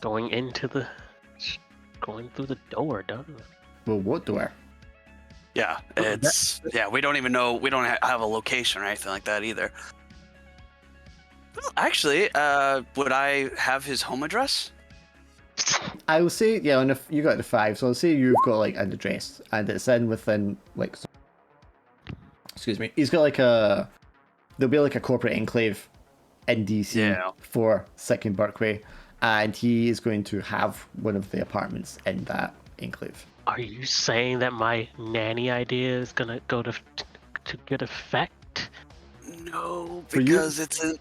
going through the door, doesn't it? Well, what door? Yeah, we don't even know. We don't have a location or anything like that either. Well, actually, would I have his home address? I will say, yeah, and if you got the 5, so I'll say you've got like an address, and it's within like, excuse me, he's got like there'll be like a corporate enclave in DC for 2nd Berkway, and he is going to have one of the apartments in that enclave. Are you saying that my nanny idea is gonna go to good effect? No, For you- because it's a.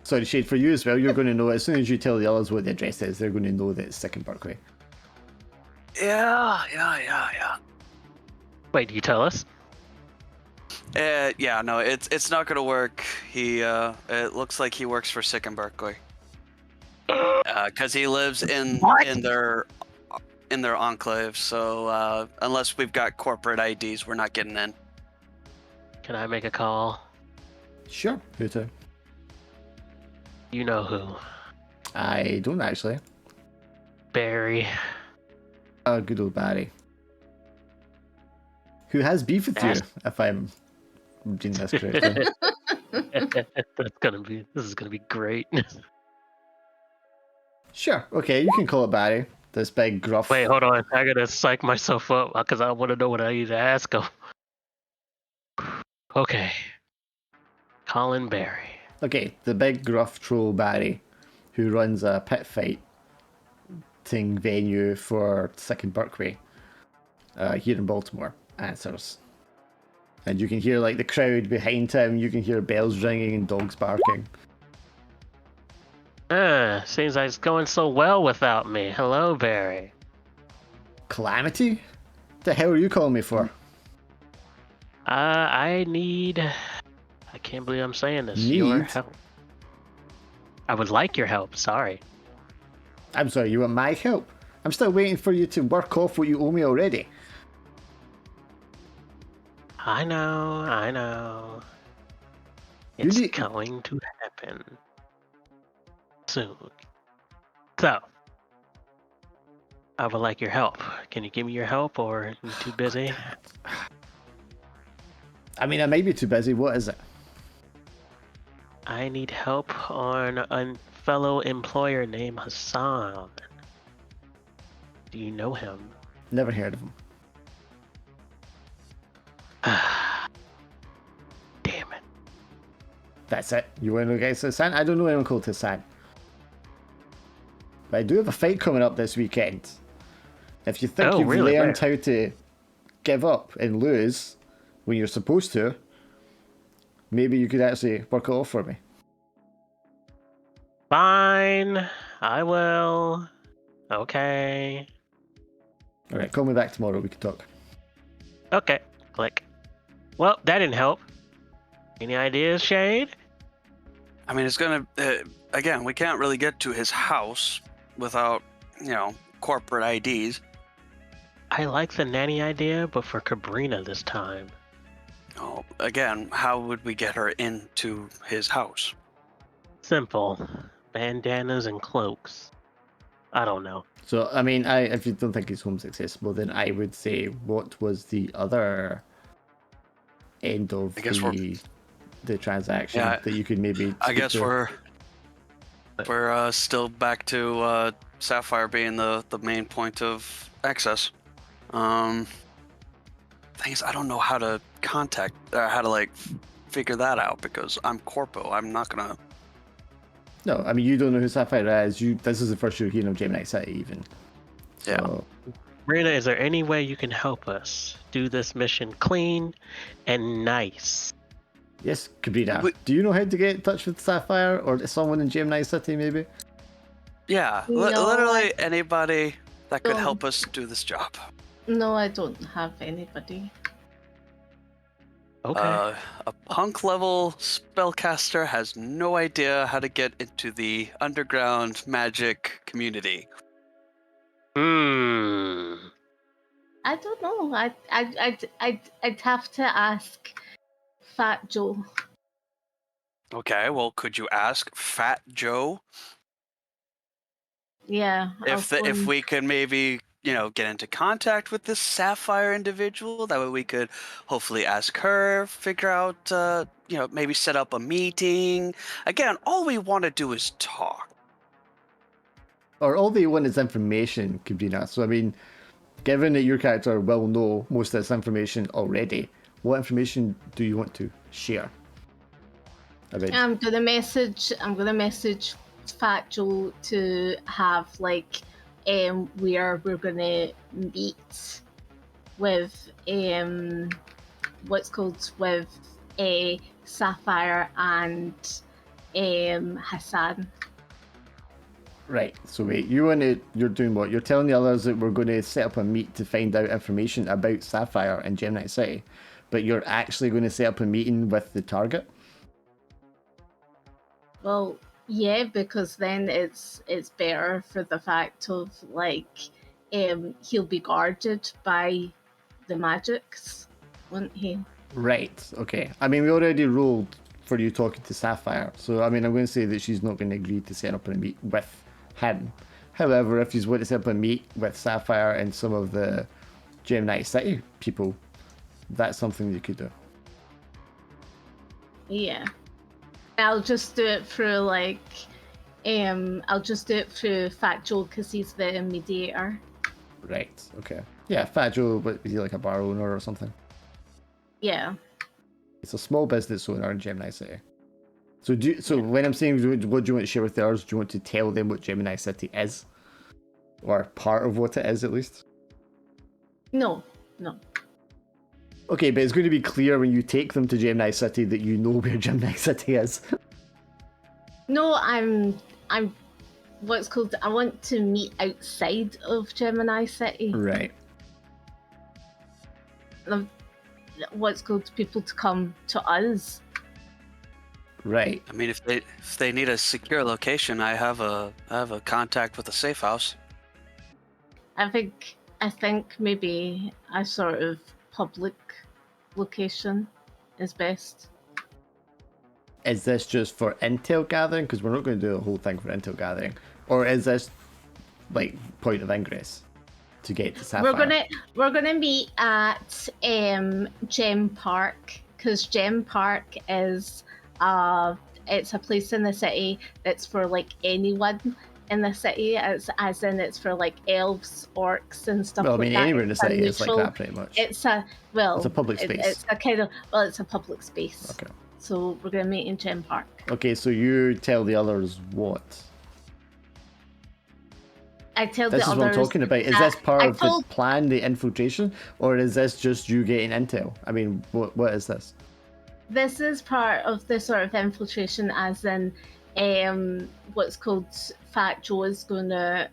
Sorry, Shade, for you as well, you're going to know as soon as you tell the others what the address is, they're going to know that it's 2nd Berkway. Yeah. Wait, do you tell us? Yeah, no, it's not gonna work. It looks like he works for Sick and Berkeley. Because he lives in their enclave. So unless we've got corporate IDs, we're not getting in. Can I make a call? Sure, who to? You know who? I don't actually. Barry. Good old Barry. Who has beef with you, if I'm reading this correctly. This is gonna be great. Sure, okay, you can call it Barry. This big gruff. Wait, hold on. I gotta psych myself up because I want to know what I need to ask him. Okay. Colin Barry. Okay, the big gruff troll Barry, who runs a pit fight venue for 2nd Berkway here in Baltimore, answers. And you can hear like the crowd behind him, you can hear bells ringing and dogs barking. Seems like it's going so well without me. Hello, Barry. Calamity? The hell are you calling me for? I can't believe I'm saying this. Your Need? help. I would like your help, sorry. I'm sorry, you want my help? I'm still waiting for you to work off what you owe me already. I know. You It's need- going to happen soon. So, I would like your help. Can you give me your help, or are you too busy? I mean, I might be too busy. What is it? I need help on a fellow employer named Hassan. Do you know him? Never heard of him. Damn it. That's it. You want to know guys Hassan? I don't know anyone called Hassan. But I do have a fight coming up this weekend. If you think you've really? learned how to give up and lose when you're supposed to, maybe you could actually work it off for me. Fine. I will. Okay. Alright, call me back tomorrow. We can talk. Okay. Click. Well, that didn't help. Any ideas, Shade? I mean, it's gonna. Again, we can't really get to his house without, corporate IDs. I like the nanny idea, but for Cabrina this time. Oh, again, how would we get her into his house? Simple. Bandanas and cloaks. I don't know. So, I mean, if you don't think his home's accessible, then I would say, what was the other end of the transaction that you could maybe... I guess we're still back to Sapphire being the main point of access. Thing is, I don't know how to figure that out because I'm Corpo. I'm not gonna... No, I mean, you don't know who Sapphire is. This is the first you're hearing of Gemini City, even. So, Rena, is there any way you can help us do this mission clean and nice? yes, Cabrina. Do you know how to get in touch with Sapphire or someone in Gemini City, maybe? Yeah, No, literally anybody that could don't. help us do this job. No, I don't have anybody. Okay. A punk level spellcaster has no idea how to get into the underground magic community. Hmm. I don't know. I'd have to ask Fat Joe. Okay, well, could you ask Fat Joe Yeah. if we could maybe get into contact with this Sapphire individual? That way we could hopefully ask her, figure out maybe set up a meeting. Again, all we want to do is talk. Or all they want is information, Kabrina. So, I mean, given that your character will know most of this information already, what information do you want to share? I'm gonna message Fat Joe to have like where we're gonna meet with what's called with a Sapphire and Hassan. Right. So wait, you're doing what? You're telling the others that we're going to set up a meet to find out information about Sapphire and Gemini City, but you're actually going to set up a meeting with the target? Well, yeah, because then it's better for the fact of like he'll be guarded by the magics, won't he? Right. Okay. I mean, we already rolled for you talking to Sapphire, so I mean, I'm going to say that she's not going to agree to set up a meet with him. However, if you want to set up a meet with Sapphire and some of the Gemini City people, that's something you could do. Yeah. I'll just do it through like I'll just do it through Fat Joe because he's the mediator. Right. Okay. Yeah, Fat Joe, but is he like a bar owner or something? Yeah. It's a small business owner in Gemini City. So when I'm saying what do you want to share with the others, do you want to tell them what Gemini City is? Or part of what it is, at least? No. Okay, but it's going to be clear when you take them to Gemini City that you know where Gemini City is. No, I'm what's called I want to meet outside of Gemini City. Right. What's called people to come to us. Right. I mean, if they need a secure location, I have a contact with a safe house. I think maybe a sort of public location is best. Is this just for intel gathering? Because we're not going to do the whole thing for intel gathering. Or is this like point of ingress to get to Sapphire? We're gonna meet at Gem Park because Gem Park is it's a place in the city that's for like anyone in the city, as in it's for like elves, orcs, and stuff. Well, I mean, like anywhere in the that. city is like that, pretty much. It's a public space. It's a kind of it's a public space. Okay. So we're gonna meet in Gem Park. Okay, so you tell the others what? I tell This the is others. what I'm talking about. Is this part of told- the plan, the infiltration, or is this just you getting intel? I mean, what is this? This is part of the sort of infiltration, as in what's called Fat Joe is gonna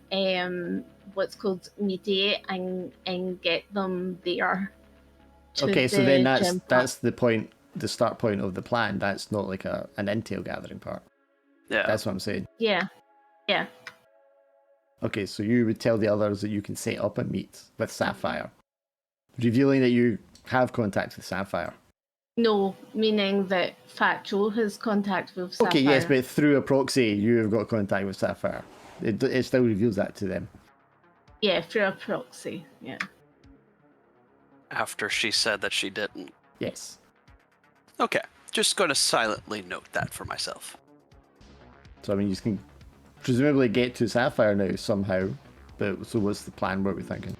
what's called mediate and get them there. Okay, so then that's the point, the start point of the plan. That's not like an intel gathering part. Yeah. That's what I'm saying. Yeah. Okay, so you would tell the others that you can set up a meet with Sapphire, revealing that you have contact with Sapphire. No, meaning that Fat Joe has contact with Sapphire. Okay, yes, but through a proxy, you have got contact with Sapphire. It still reveals that to them. Yeah, through a proxy. Yeah. After she said that she didn't. Yes. Okay, just going to silently note that for myself. So I mean, you can presumably get to Sapphire now somehow. But so what's the plan? What are we thinking?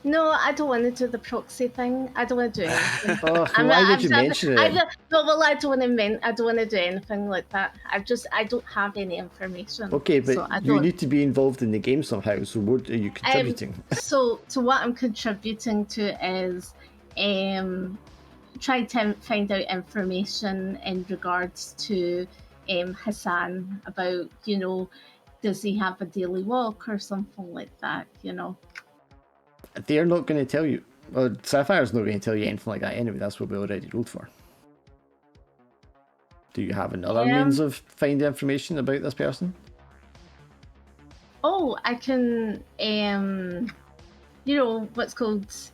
No, I don't want to do the proxy thing. I don't want to do anything. Oh, why would you mention it? I don't want to do anything like that. I don't have any information. Okay, but so you need to be involved in the game somehow. So what are you contributing? So what I'm contributing to is trying to find out information in regards to Hassan about, does he have a daily walk or something like that, They're not going to tell you. Well, Sapphire's not going to tell you anything like that anyway. That's what we already rolled for. Do you have another means of finding information about this person? Oh, I can, you know, Krista.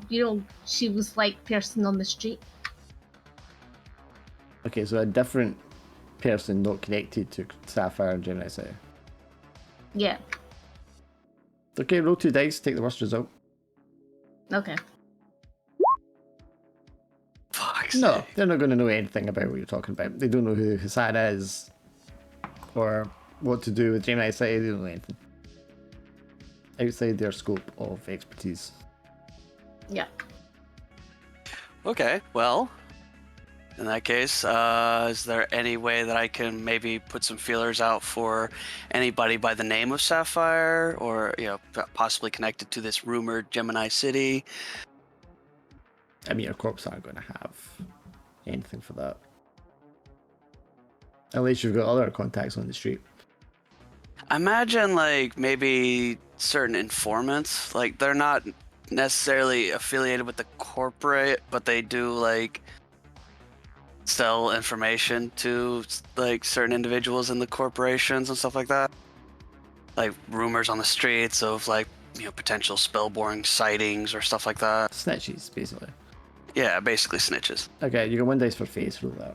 You know, she was like person on the street. Okay, so a different person not connected to Sapphire and Gemini City. Yeah. Okay, roll 2 dice, take the worst result. Okay. Fuck's No, sake. they're not going to know anything about what you're talking about. They don't know who Hassan is or what to do with Gemini City. They don't know anything outside their scope of expertise. Yeah. Okay, well, in that case, is there any way that I can maybe put some feelers out for anybody by the name of Sapphire, or possibly connected to this rumored Gemini City? I mean, your corps aren't going to have anything for that. Unless you've got other contacts on the street. I imagine, like, maybe certain informants, like, they're not necessarily affiliated with the corporate, but they do, like, sell information to, like, certain individuals in the corporations and stuff like that. Like, rumors on the streets of, like, potential spellborn sightings or stuff like that. Snitches, basically. Yeah, basically snitches. Okay, you got 1 dice for face, roll that.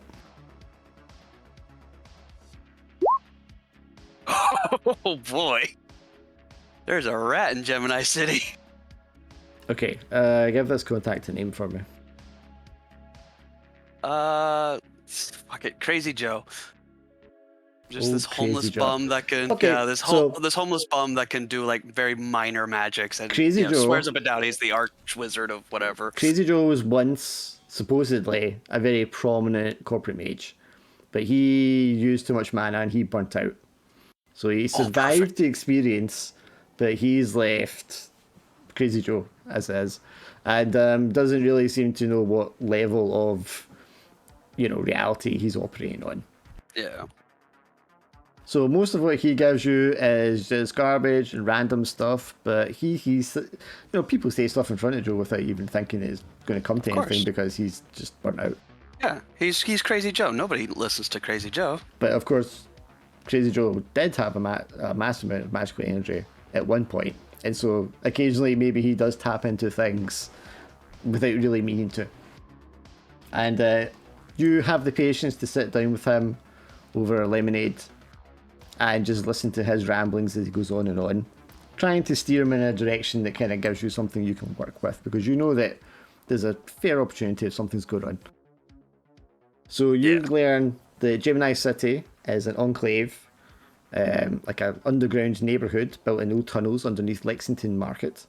Oh boy. There's a rat in Gemini City. Okay, give this contact a name for me. Fuck it, Crazy Joe. Just this Crazy homeless Joe. bum that can, Okay, this homeless bum that can do like very minor magics and Crazy Joe swears up and down he's the arch wizard of whatever. Crazy Joe was once supposedly a very prominent corporate mage, but he used too much mana and he burnt out. So he survived the experience, but he's left Crazy Joe as is, and doesn't really seem to know what level of, reality he's operating on. Yeah. So most of what he gives you is just garbage and random stuff, but he's people say stuff in front of Joe without even thinking it's going to come to anything because he's just burnt out. Yeah, he's Crazy Joe. Nobody listens to Crazy Joe. But of course, Crazy Joe did have a massive amount of magical energy at one point, and so occasionally maybe he does tap into things without really meaning to. And you have the patience to sit down with him over a lemonade and just listen to his ramblings as he goes on and on, trying to steer him in a direction that kind of gives you something you can work with, because you know that there's a fair opportunity if something's going on. So you learn that Gemini City is an enclave, like an underground neighbourhood built in old tunnels underneath Lexington Market.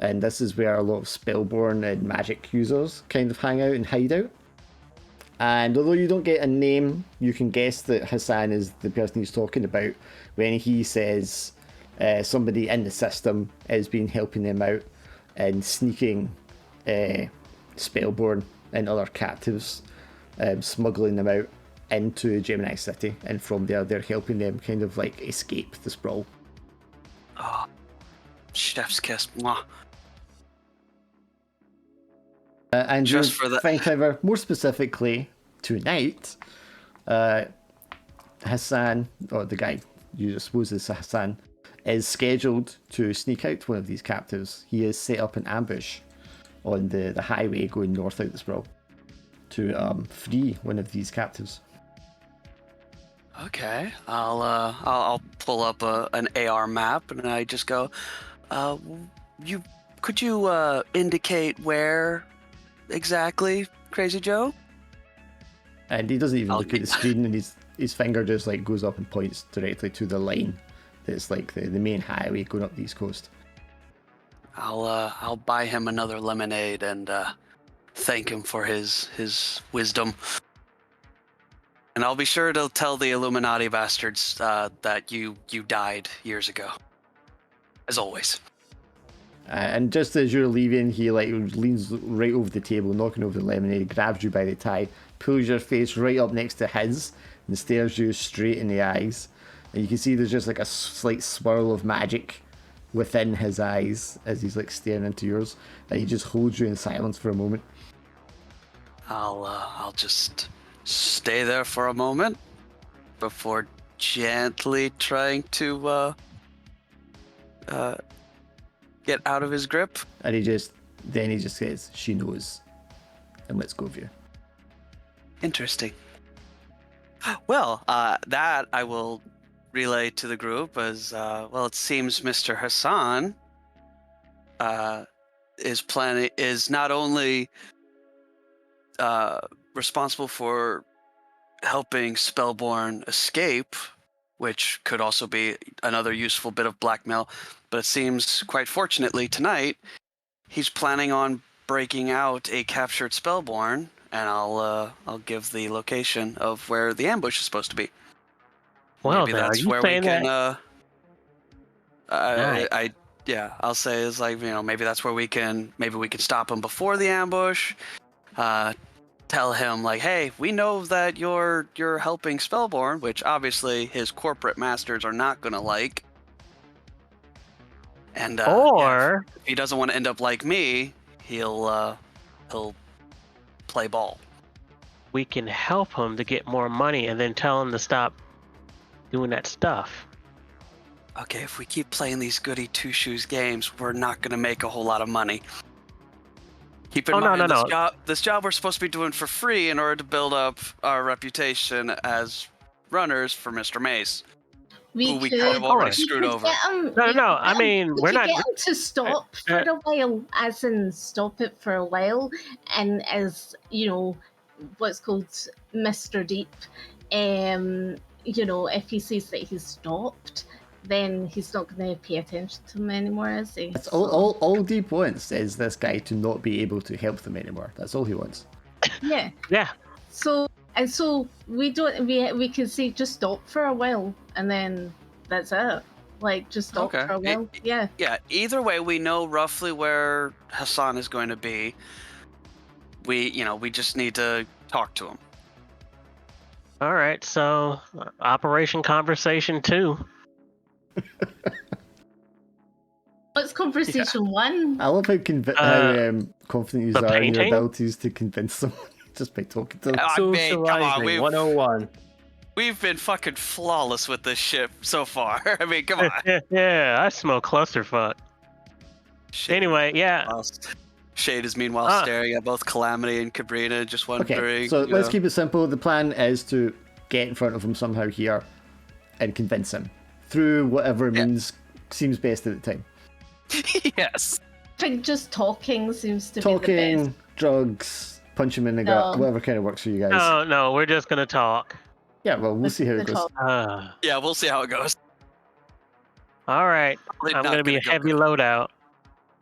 And this is where a lot of spellborn and magic users kind of hang out and hide out. And although you don't get a name, you can guess that Hassan is the person he's talking about when he says somebody in the system has been helping them out and sneaking spellborn and other captives, smuggling them out into Gemini City, and from there they're helping them kind of like escape the sprawl. Oh, chef's kiss. Mwah. And Just you for the- find, however, more specifically tonight, Hassan, or the guy you suppose is Hassan, is scheduled to sneak out one of these captives. He has set up an ambush on the highway going north out the sprawl to free one of these captives. Okay, I'll pull up an AR map and I just go, could you indicate where exactly, Crazy Joe? And he doesn't even look at the screen, and his finger just like goes up and points directly to the line that's like the main highway going up the East Coast. I'll buy him another lemonade and thank him for his wisdom. And I'll be sure to tell the Illuminati bastards that you died years ago. As always. And just as you're leaving, he like leans right over the table, knocking over the lemonade, grabs you by the tie, pulls your face right up next to his, and stares you straight in the eyes. And you can see there's just like a slight swirl of magic within his eyes as he's like staring into yours, and he just holds you in silence for a moment. I'll just stay there for a moment before gently trying to get out of his grip. And then he just says, "She knows," and lets go of you. Interesting. Well, that I will relay to the group as well. It seems Mr. Hassan is not only responsible for helping Spellborn escape, which could also be another useful bit of blackmail, but it seems quite fortunately tonight he's planning on breaking out a captured Spellborn, and I'll give the location of where the ambush is supposed to be. Well, Maybe now, are that's you where we saying can that? I'll say is like, maybe that's where we can stop him before the ambush. Tell him like, hey, we know that you're helping Spellborn, which obviously his corporate masters are not gonna like. And Or if he doesn't want to end up like me, he'll play ball. we can help him to get more money and then tell him to stop doing that stuff. Okay, if we keep playing these goody two-shoes games, we're not gonna make a whole lot of money. Keep in mind, this job we're supposed to be doing for free in order to build up our reputation as runners for Mr. Mace, who we kind of already screwed over. No. I mean, we're not. Get him to stop for a while, as in stop it for a while, and as what's called Mr. Deep. If he sees that he's stopped, then he's not going to pay attention to him anymore, is he? That's all Deep wants is this guy to not be able to help them anymore. That's all he wants. Yeah. Yeah. So we can say just stop for a while, and then that's it. Like, just stop for a while. Yeah. Either way, we know roughly where Hassan is going to be. We just need to talk to him. All right. So, Operation Conversation 2. What's conversation 1? I love how confident you are in your abilities to convince someone just by talking to them. Socializing 101. We've been fucking flawless with this ship so far. I mean, come on. Yeah, I smell clusterfuck. Anyway, yeah. Shade is meanwhile staring at both Calamity and Cabrina, just wondering. Okay, so let's keep it simple. The plan is to get in front of him somehow here and convince him through whatever means seems best at the time. Yes. I think just talking seems to be the best. Drugs, punch him in the gut, whatever kind of works for you guys. No, we're just gonna talk. Yeah, well, we'll see how it goes. Yeah, we'll see how it goes. All right, I'm gonna be a heavy loadout.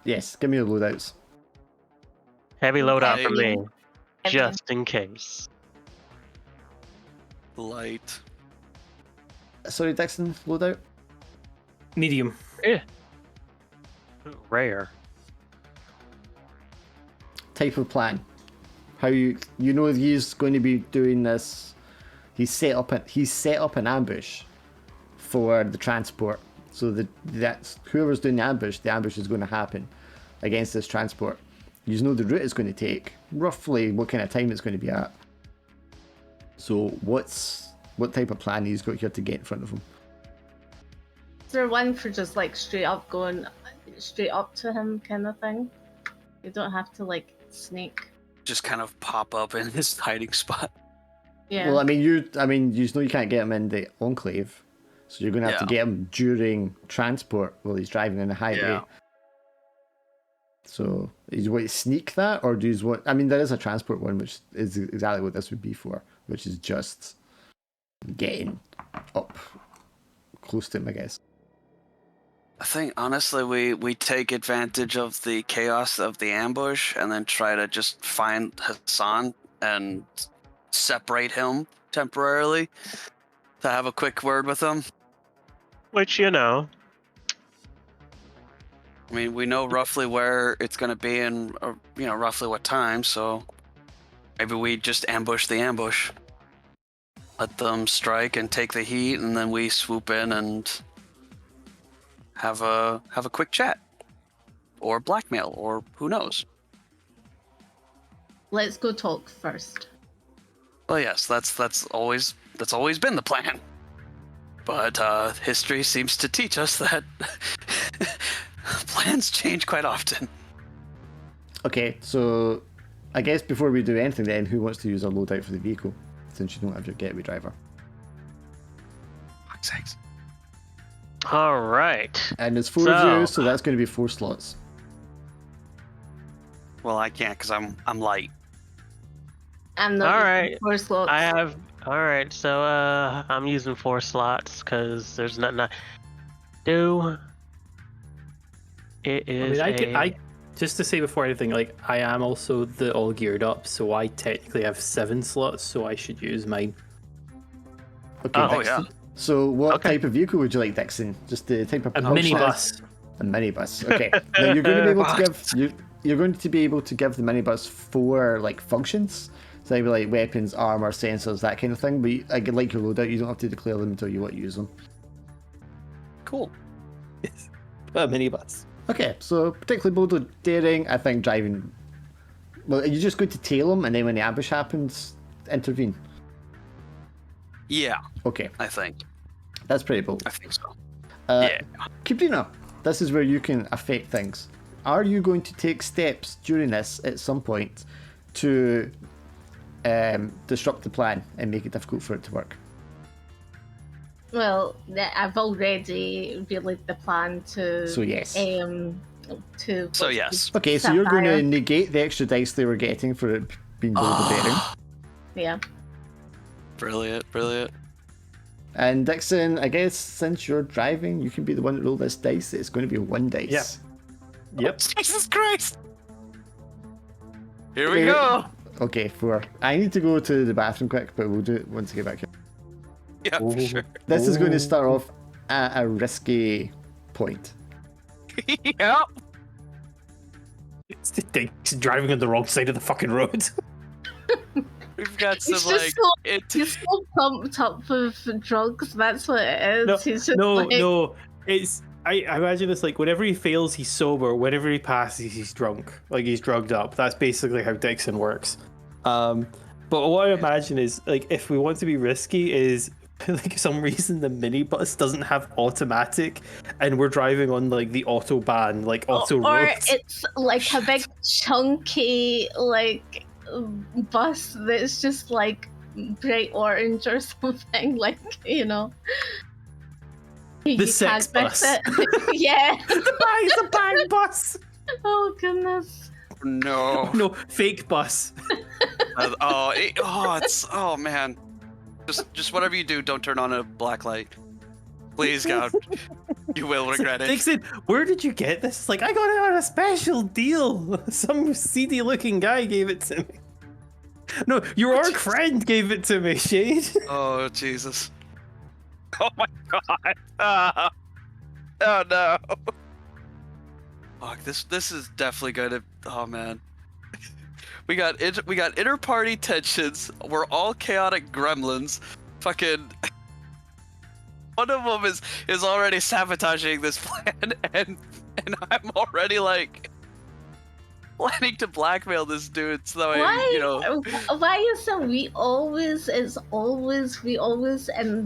Yes, give me the loadouts. Heavy loadout for me, just in case. Light. Sorry, Dixon, loadout? Medium. Yeah. Rare. Type of plan. How he's going to be doing this. He's set up an ambush for the transport. So that's whoever's doing the ambush is going to happen against this transport. You know the route it's going to take, roughly what kind of time it's going to be at. So what type of plan he's got here to get in front of him? Is there one for just like straight up going straight up to him kind of thing? You don't have to like sneak. Just kind of pop up in his hiding spot. Yeah. Well, you know you can't get him in the enclave, so you're going to have to get him during transport while he's driving on the highway. Yeah. So, do you want to sneak that, or do you want? I mean, there is a transport one, which is exactly what this would be for, which is just getting up close to him, I guess. I think honestly, we take advantage of the chaos of the ambush, and then try to just find Hassan and separate him temporarily to have a quick word with him. Which I mean, we know roughly where it's going to be and, roughly what time, so maybe we just ambush the ambush. let them strike and take the heat, and then we swoop in and have a quick chat, or blackmail, or who knows. Let's go talk first. Well, yes, that's always been the plan. But history seems to teach us that plans change quite often. Okay, so I guess before we do anything then, who wants to use a loadout for the vehicle? Since you don't have your getaway driver. Fuck's sakes. All right. And there's 4 of you, so that's going to be 4 slots. Well, I can't because I'm light. I'm not All right. 4 slots. I have. All right. So I'm using 4 slots because there's nothing I do. It is. I just to say before anything, like I am also the all geared up, so I technically have 7 slots, so I should use mine. Okay, Oh, Dixon. yeah. So what Okay. type of vehicle would you like, Dixon? Just the type of A propulsion? minibus. A minibus. Okay. Now you're going to be able to give you're going to be able to give the minibus 4 like functions. So maybe like weapons, armor, sensors, that kind of thing. But like your loadout, you don't have to declare them until you want to use them. Cool. A minibus. Okay, so particularly bold or daring, I think driving. Well, are you just going to tail them and then when the ambush happens, intervene? Yeah, Okay, I think. that's pretty bold. I think so. Yeah. Kubrina, this is where you can affect things. Are you going to take steps during this at some point to disrupt the plan and make it difficult for it to work? Well, I've already relayed the plan to. So yes. To. So yes. Okay, so you're going to Sapphire. negate the extra dice they were getting for it being bold or daring. Yeah. Brilliant, brilliant. And Dixon, I guess since you're driving, you can be the one that roll this dice. It's going to be 1 dice. Yeah. Yep. Jesus Christ! Here we Okay. go! Okay, 4. I need to go to the bathroom quick, but we'll do it once I get back here. Yeah, for sure. This is going to start off at a risky point. Yep. It's driving on the wrong side of the fucking road. We've got He's some just like He's so pumped up with drugs. That's what it is. He's just like, No. It's I imagine it's like whenever he fails, he's sober. Whenever he passes, he's drunk. Like he's drugged up. That's basically how Dixon works. But what I imagine is like if we want to be risky, is like for some reason the minibus doesn't have automatic, and we're driving on like the autobahn, like auto or roads. it's like a big chunky like bus that's just like bright orange or something. Like The you sex can't fix bus. it. Yeah. It's a bang bus. Oh goodness. no. No, fake bus. Oh man. Just whatever you do, don't turn on a black light. Please, God. You will regret it. Dixon, where did you get this? It's like, I got it on a special deal. Some seedy looking guy gave it to me. No, your orc friend gave it to me, Shade. Oh Jesus. Oh my God. Oh no. Fuck, this is definitely gonna. Oh man. We got inter-party tensions. We're all chaotic gremlins. Fucking. One of them is already sabotaging this plan, and I'm already like planning to blackmail this dude. So that Why? Why is it we always in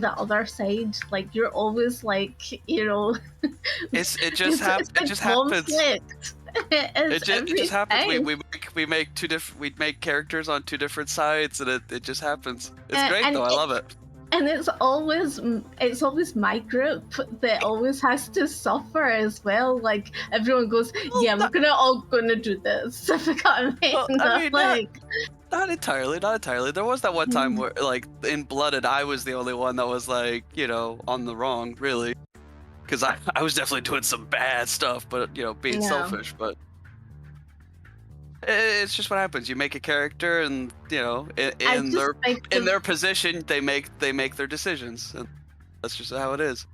the other side? Like you're always like it just happens. It just happens. We make characters on 2 different sides, and it just happens. It's great though. I love it. And it's always my group that always has to suffer as well. Like everyone goes, yeah, we're all gonna do this. If you got what I mean? Well, I mean, like, not entirely. There was that one time where, like, in Blooded, I was the only one that was like, on the wrong, really. Because I was definitely doing some bad stuff, but being selfish. But it's just what happens. You make a character, and in their position, they make their decisions, and that's just how it is.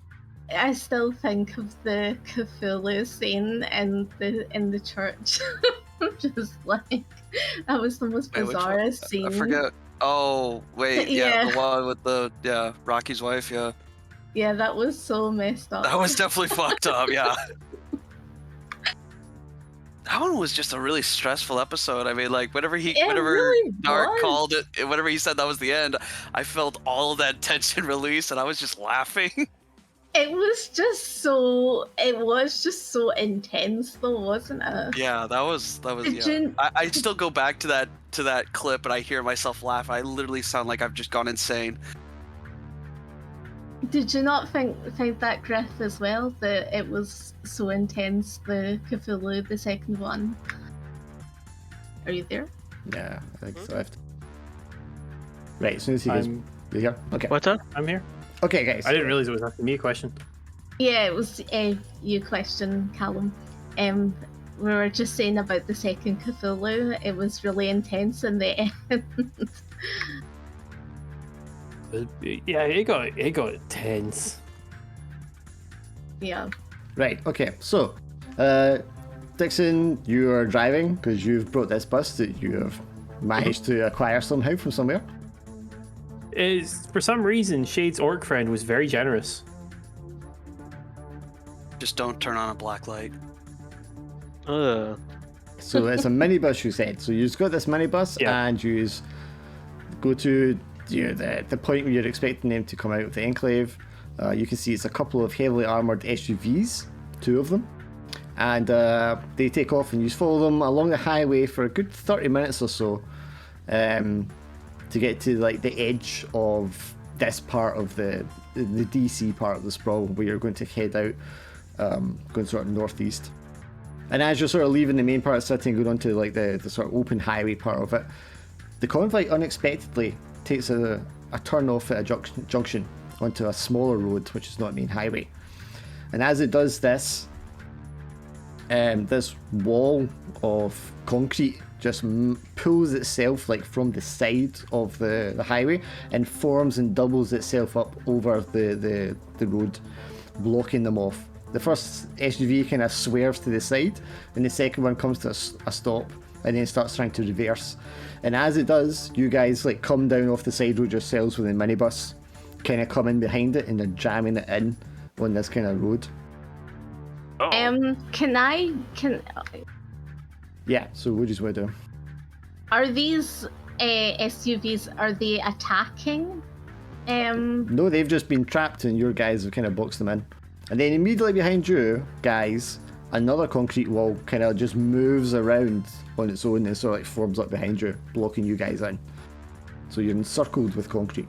I still think of the Cthulhu scene in the church. Just like that was the most bizarre scene. I forget. Oh wait, yeah, Yeah. the one with the Rocky's wife. Yeah, Yeah, that was so messed up. that was definitely fucked up. Yeah. That one was just a really stressful episode. I mean, like whenever really Dark was. called it, whenever he said that was the end, I felt all of that tension release, and I was just laughing. It was just so intense though, wasn't it? Yeah, that was Did yeah. you- I still go back to that clip, and I hear myself laugh. I literally sound like I've just gone insane. Did you not think that, Griff, as well, that it was so intense, the Cthulhu, the second one? Are you there? Yeah, I think so. Right, as soon as he goes, I'm you here? Okay. What's up? here. Okay, guys. I didn't realize it was asking me a question. Yeah, it was you question, Callum. We were just saying about the second Cthulhu. It was really intense in the end. Yeah, it got intense. Yeah. Right, okay. So, Dixon, you are driving because you've brought this bus that you have managed to acquire somehow from somewhere. Is for some reason Shade's orc friend was very generous. Just don't turn on a black light. Ugh. So it's a minibus, you said. So you've got this minibus, Yeah. and you go to the point where you're expecting them to come out of the enclave. You can see it's a couple of heavily armored SUVs, 2 of them, and they take off, and you follow them along the highway for a good 30 minutes or so, to get to like the edge of this part of the DC part of the sprawl, where you're going to head out, going sort of northeast. And as you're sort of leaving the main part of the city and going onto like the sort of open highway part of it, the convoy unexpectedly takes a turn off at a junction onto a smaller road, which is not a main highway. And as it does this, this wall of concrete just pulls itself like from the side of the highway and forms and doubles itself up over the road, blocking them off. The first SUV kind of swerves to the side, and the second one comes to a stop and then starts trying to reverse. And as it does, you guys like come down off the side road yourselves with the minibus, kind of come in behind it, and they're jamming it in on this kind of road. Can Yeah, so what do you want to do? are these SUVs, are they attacking? No, they've just been trapped, and your guys have kind of boxed them in. And then immediately behind you, guys, another concrete wall kind of just moves around on its own and sort of like forms up behind you, blocking you guys in. So you're encircled with concrete.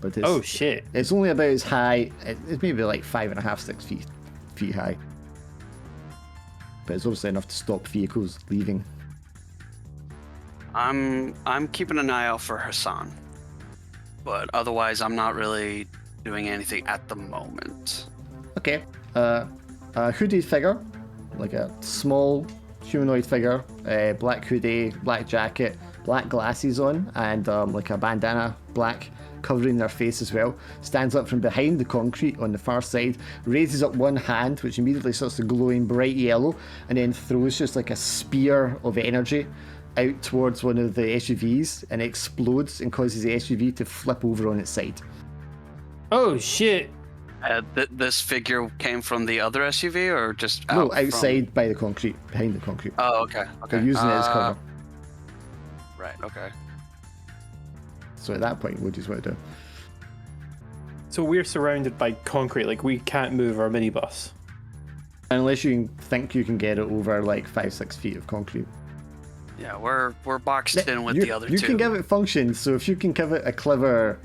But it's, Oh shit! it's only about as high. It's maybe like 5.5, 6 feet high. But it's obviously enough to stop vehicles leaving. I'm keeping an eye out for Hassan, but otherwise I'm not really doing anything at the moment. Okay. A hooded figure, like a small humanoid figure, black hoodie, black jacket, black glasses on, and like a bandana black covering their face as well, stands up from behind the concrete on the far side, raises up one hand, which immediately starts to glowing bright yellow, and then throws just like a spear of energy out towards one of the SUVs, and it explodes and causes the SUV to flip over on its side. Oh shit! This figure came from the other SUV, or just No, out from- outside by the concrete, behind the concrete. Oh, okay. Okay. They're using it as cover. Right. Okay. So at that point, what do you want to do? So we're surrounded by concrete, like we can't move our minibus. Unless you think you can get it over like 5-6 feet of concrete. Yeah, we're boxed in with the other you two. can give it function, so if you can give it a clever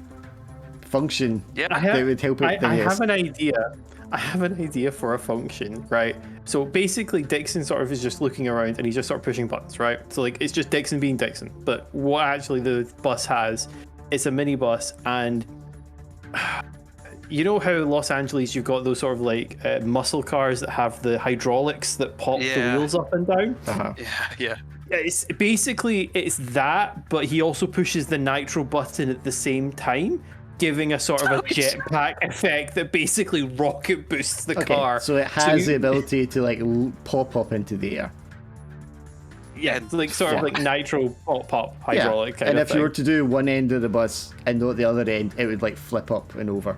function, Yeah. that would help it. I have an idea. I have an idea for a function, right? So basically, Dixon sort of is just looking around and he's just sort of pushing buttons, right? So like it's just Dixon being Dixon. But what actually the bus has, it's a minibus, and you know how Los Angeles you've got those sort of like muscle cars that have the hydraulics that pop the wheels up and down. Uh-huh. Yeah. It's basically it's that, but he also pushes the nitro button at the same time, giving a sort of a jetpack effect that basically rocket boosts the Okay, car. so it has the ability to like pop up into the air. Yeah, And like sort of like nitro pop hydraulic kind and of if thing. you were to do one end of the bus and not the other end, it would like flip up and over.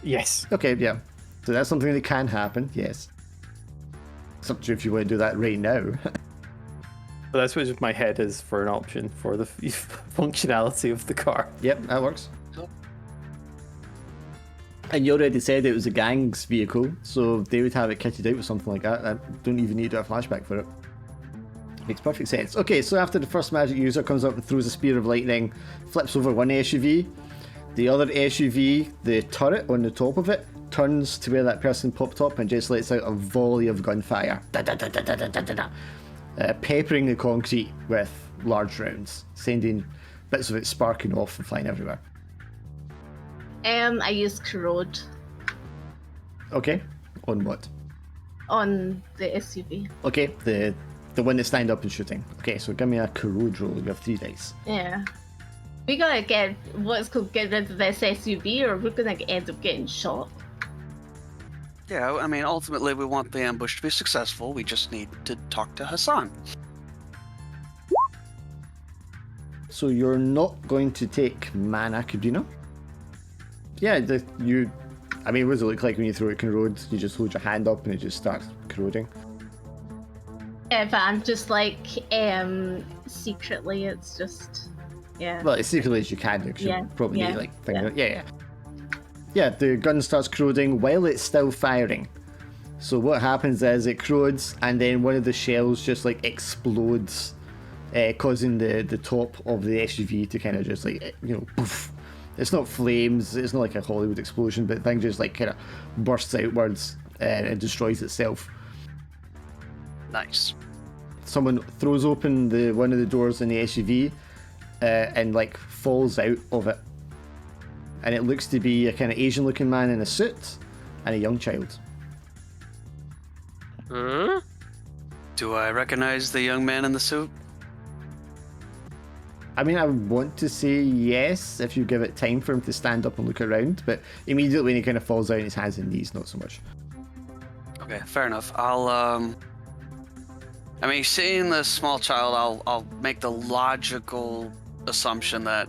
Yes. Okay, yeah. So that's something that can happen, yes. It's up to you if you want to do that right now. But that's what my head is for an option for the functionality of the car. Yep, that works. And you already said it was a gang's vehicle, so they would have it kitted out with something like that. I don't even need to do a flashback for it. Makes perfect sense. Okay, so after the first magic user comes up and throws a spear of lightning, flips over one SUV, the other SUV, the turret on the top of it, turns to where that person popped up and just lets out a volley of gunfire. Peppering the concrete with large rounds, sending bits of it sparking off and flying everywhere. I use corrode Okay, on what? on the SUV. Okay, the one that's stand up and shooting. Okay, so give me a corrode roll. You have 3 dice. Yeah. We gotta get what's called get rid of this SUV, or we're gonna end up getting shot. Yeah, I mean, ultimately, we want the ambush to be successful. We just need to talk to Hassan. So you're not going to take mana, Cabrina? Yeah, I mean, what does it look like when you throw a corrode? You just hold your hand up and it just starts corroding. Yeah, but I'm just like secretly, it's just yeah. Well, as secretly as you can do, because Yeah, you'll probably yeah, need like thing. Yeah. Yeah, the gun starts corroding while it's still firing. So what happens is it corrodes, and then one of the shells just like explodes, causing the top of the SUV to kind of just like poof. It's not flames, it's not like a Hollywood explosion, but the thing just like kind of bursts outwards and it destroys itself. Nice. Someone throws open one of the doors in the SUV and like falls out of it. And it looks to be a kind of Asian looking man in a suit and a young child. Do I recognize the young man in the suit? I mean, I want to say yes if you give it time for him to stand up and look around, but immediately when he kind of falls out on his hands and knees, not so much. Okay, fair enough. I mean, seeing this small child, I'll make the logical assumption that,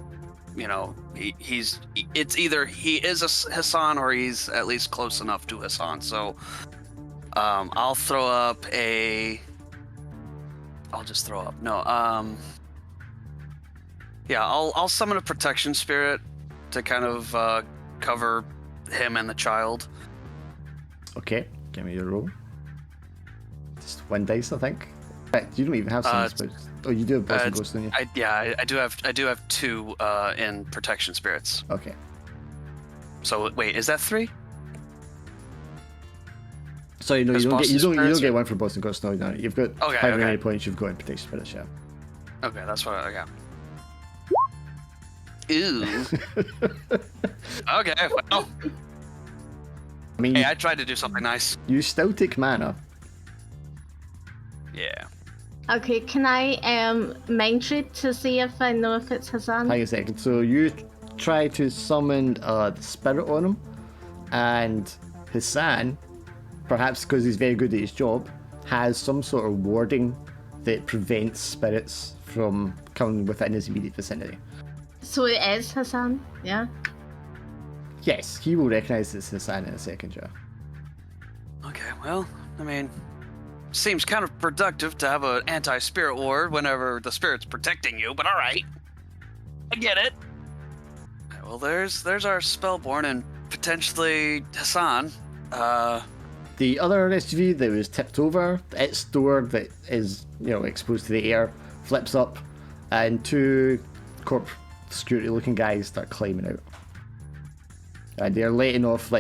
it's either he is a Hassan or he's at least close enough to Hassan. So, I'll throw up I'll just throw up. No, yeah, I'll summon a protection spirit to kind of cover him and the child. Okay, give me your roll. Just 1 dice, I think. You don't even have some spirits. Oh, you do have Blessing Ghost, don't you? I do have 2 in protection spirits. Okay. So wait, is that 3? Sorry, no, Because you Boston don't Spirits get one for Boston Ghost. No. You've got however many points you've got in protection spirits. Yeah. Okay, that's what I got. Ew. Okay, well. I mean, Hey, I tried to do something nice. you still take mana. Yeah. Okay, can I mind read to see if I know if it's Hassan? Hang a second. So you try to summon the spirit on him, and Hassan, perhaps because he's very good at his job, has some sort of warding that prevents spirits from coming within his immediate vicinity. So it is Hassan, yeah? Yes, he will recognize this Hassan in a second, yeah. Okay, well, I mean, seems counterproductive to have an anti-spirit ward whenever the spirit's protecting you, but alright. I get it. Okay, well, there's our Spellborn and potentially Hassan. The other SUV that was tipped over, its door that is, exposed to the air, flips up, and 2 corp security looking guys start climbing out. And they're letting off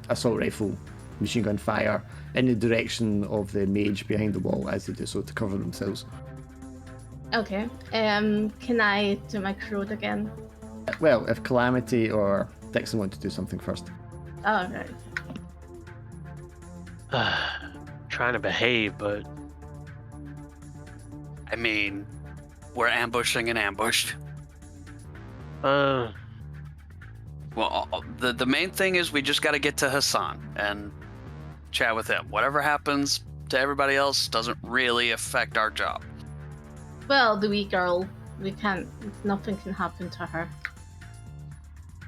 assault rifle, machine gun fire in the direction of the mage behind the wall as they do so to cover themselves. Okay. Can I do my corrode again? Well, if Calamity or Dixon want to do something first. Oh, right. Trying to behave, but I mean, we're ambushing and ambushed. uh, Well, the main thing is we just got to get to Hassan and chat with him. Whatever happens, to everybody else doesn't really affect our job. Well, the wee girl, nothing can happen to her.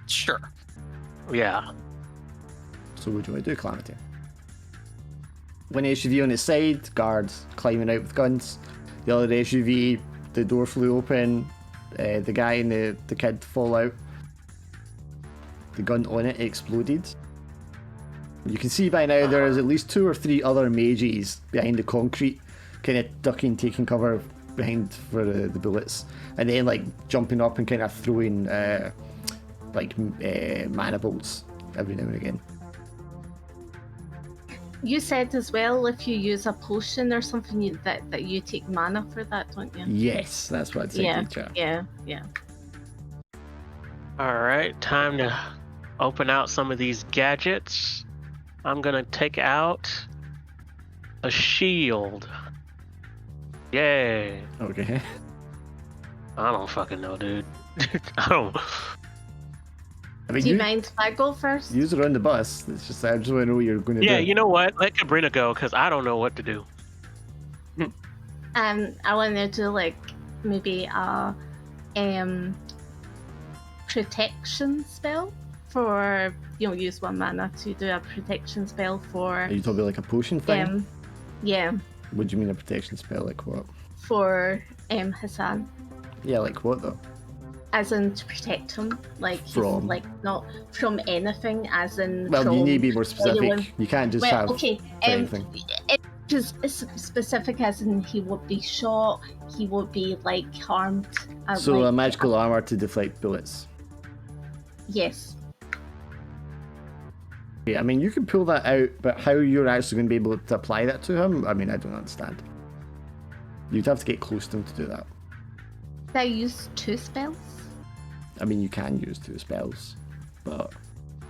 Sure. Yeah. So what do you want to do, Calamity? One SUV on its side, guards climbing out with guns. The other SUV, the door flew open. The guy and the kid fall out. The gun on it exploded. You can see by now there is at least 2 or 3 other mages behind the concrete, kind of ducking, taking cover behind for the bullets, and then like jumping up and kind of throwing mana bolts every now and again. You said as well, if you use a potion or something, that you take mana for that, don't you? Yes, that's what I said, teacher. Yeah. All right, time to open out some of these gadgets. I'm gonna take out a shield. Yay. Okay. I don't fucking know, dude. I don't. I mean, Do you mind if I go first? use it on the bus. It's just I just want to know what you're going to do. Yeah, you know what? Let Cabrina go, because I don't know what to do. I want to do like maybe a protection spell for use 1 mana to do a protection spell for. Are you talking about like a potion thing? Yeah, What do you mean a protection spell? Like what? for Hassan, Yeah, like what though? as in to protect him, like he's, From? like not from anything, as in. Well, from you need to be more specific. anyone. You can't just Well, have okay. anything. It's specific, as in he would be shot, he would be like harmed. So like, a magical armor to deflect bullets. Yes. Yeah, I mean you can pull that out, but how you're actually going to be able to apply that to him, I mean I don't understand. You'd have to get close to him to do that. Did I use 2 spells? I mean you can use 2 spells, but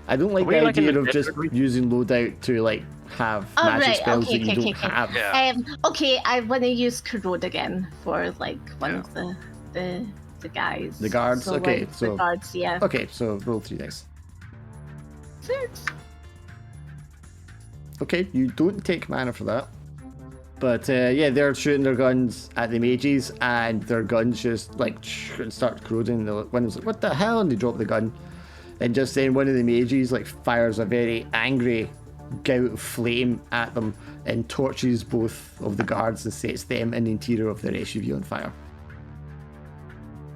I don't like Are we, the like, in idea the of just desert? using loadout to like have Oh, magic right, spells okay, that you okay, don't okay. have. Yeah. Okay, I want to use corrode again for like one Yeah. of the guys. The guards? So, Okay, like, so- the guards, yeah. Okay, so roll 3 dice. 6. Okay, you don't take mana for that. But yeah, they're shooting their guns at the mages, and their guns just like start corroding. One was like, "What the hell?" and they drop the gun. And just then, one of the mages like fires a very angry gout of flame at them and torches both of the guards and sets them and the interior of their SUV on fire.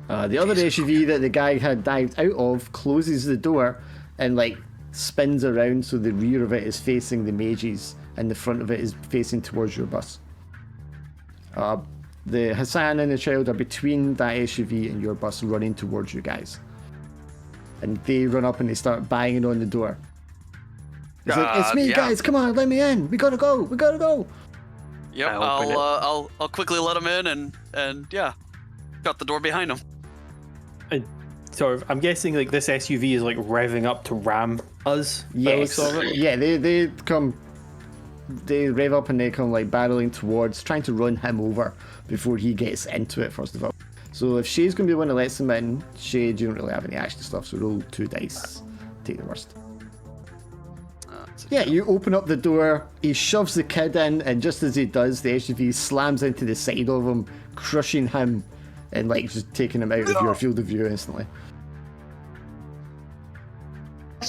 The other SUV that the guy had dived out of closes the door and like spins around, so the rear of it is facing the mages and the front of it is facing towards your bus. The Hassan and the child are between that SUV and your bus, running towards you guys. And they run up and they start banging on the door. It's like, "It's me, yeah. guys! Come on, let me in! We gotta go! We gotta go!" Yep, I open it. I'll quickly let him in and yeah, shut the door behind him. Sort of, I'm guessing like this SUV is like revving up to ram us. by the Yes. looks of it. Yeah, they rev up and they come like barreling towards, trying to run him over before he gets into it, first of all. So if Shay's going to be the one that lets him in, Shay, you don't really have any action stuff, so roll 2 dice. Take the worst. Yeah, you open up the door, he shoves the kid in, and just as he does, the SUV slams into the side of him, crushing him, and like just taking him out of your field of view instantly.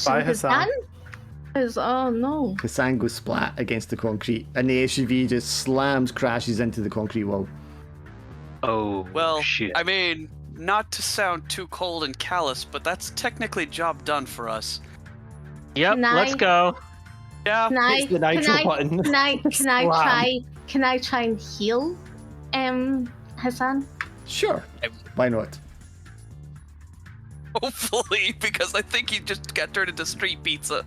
Bye, Hassan. Oh no. Hassan goes splat against the concrete, and the SUV just slams, crashes into the concrete wall. Oh, Well, shit. I mean, not to sound too cold and callous, but that's technically job done for us. Yep, Can let's I- go. Yeah. Can I, Hits the can nitro I, button. can I Slam. try and heal Hassan? Sure, why not? Hopefully, because I think he just got turned into street pizza.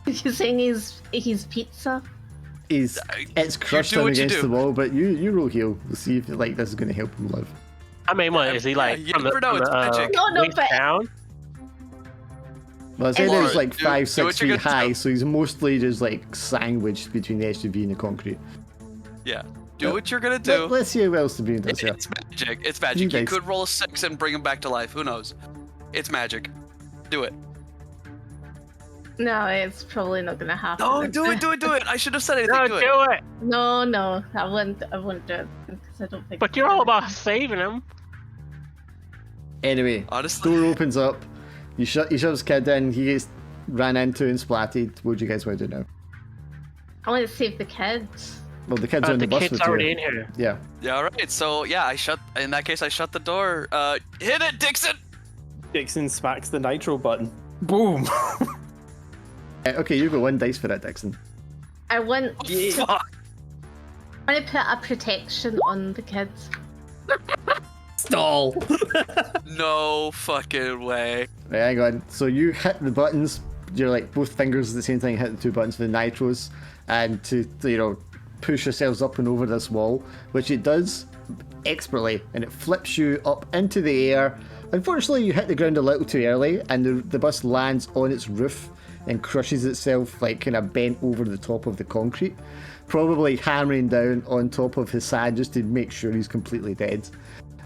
You're saying he's pizza? It's crushed do him what you against do. the wall, but you roll heal. We'll see if like this is going to help him live. I mean, what is he like? you from never know, it's magic. No, waist but- down? Well, I said it was Laura, like do- 5, do 6 what you're feet gonna high, do. so he's mostly just like sandwiched between the SUV and the concrete. Yeah. Do what you're gonna do. Let's see how else the being does here. It's magic. It's magic. You dice. could roll a 6 and bring him back to life. Who knows? It's magic. Do it. No, it's probably not gonna happen. No, do it. I should have said anything. No, Do it. do it. No, I wouldn't do it because I don't think. But you're all about saving him. Anyway, Honestly. door opens up. You shove his kid in. He gets ran into and splatted. What do you guys want to do now? I want to save the kids. Well, the kid's on the bus kid's with already you. in here. Yeah. Yeah, all right. So yeah, in that case, I shut the door. Hit it, Dixon. Dixon smacks the nitro button. Boom. Okay, you got 1 dice for that, Dixon. I want. Fuck. I want to put a protection on the kids. Stall. No fucking way. Right, hang on. So you hit the buttons. You're like both fingers at the same time. Hit the 2 buttons for the nitros, and to push yourselves up and over this wall, which it does expertly, and it flips you up into the air. Unfortunately, you hit the ground a little too early, and the bus lands on its roof and crushes itself, like kind of bent over the top of the concrete, probably hammering down on top of Hassan just to make sure he's completely dead.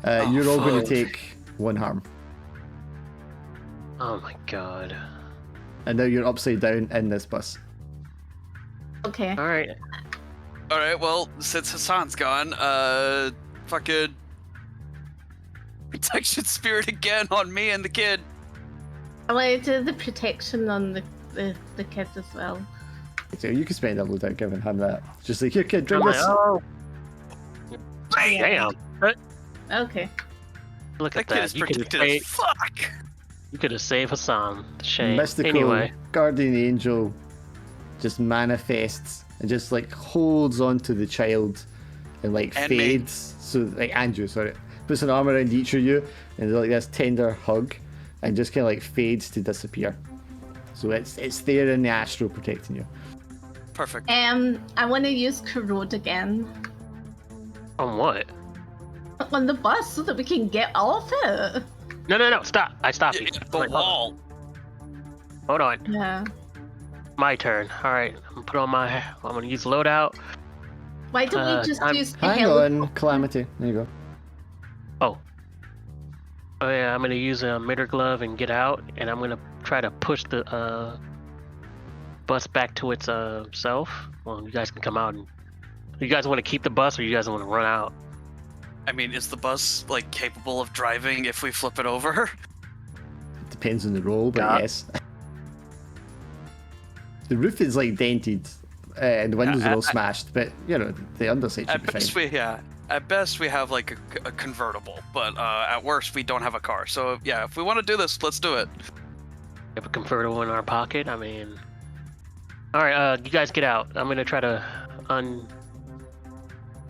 You're all going to take 1 harm. Oh my god. And now you're upside down in this bus. Okay. All right. All right. Well, since Hassan's gone, fucking protection spirit again on me and the kid. I want to do the protection on the kids as well. So you can spend a loadout giving him that. Just like, here, kid, drink I'm like, this. oh. Damn. Okay. Look That at kid that. is protected as fuck. You could have saved Hassan. Shame. Mysticore Anyway. guardian angel just manifests and just like holds onto the child and like And me. fades. So like Andrew, sorry, puts an arm around each of you and like this tender hug, and just kind of like fades to disappear. So it's there in the astral protecting you. Perfect. I want to use corrode again On what? on the bus so that we can get off it. No. Stop. I stopped you. The Like, wall. Hold on. Yeah. My turn. All right. I'm gonna put on my. I'm gonna use loadout. Why don't we just I'm- use the Hang on, Calamity. There you go. Oh yeah. I'm gonna use a mitter glove and get out, and I'm gonna try to push the bus back to its self. Well, you guys can come out and. You guys want to keep the bus, or you guys want to run out? I mean, is the bus like capable of driving if we flip it over? Depends on the roll, but Yeah. yes. The roof is like dented, and the windows are all smashed, but the underside should At be best, fine. At best, we have like a convertible, but at worst, we don't have a car. So yeah, if we want to do this, let's do it. We have a convertible in our pocket. I mean. All right. You guys get out. I'm gonna try to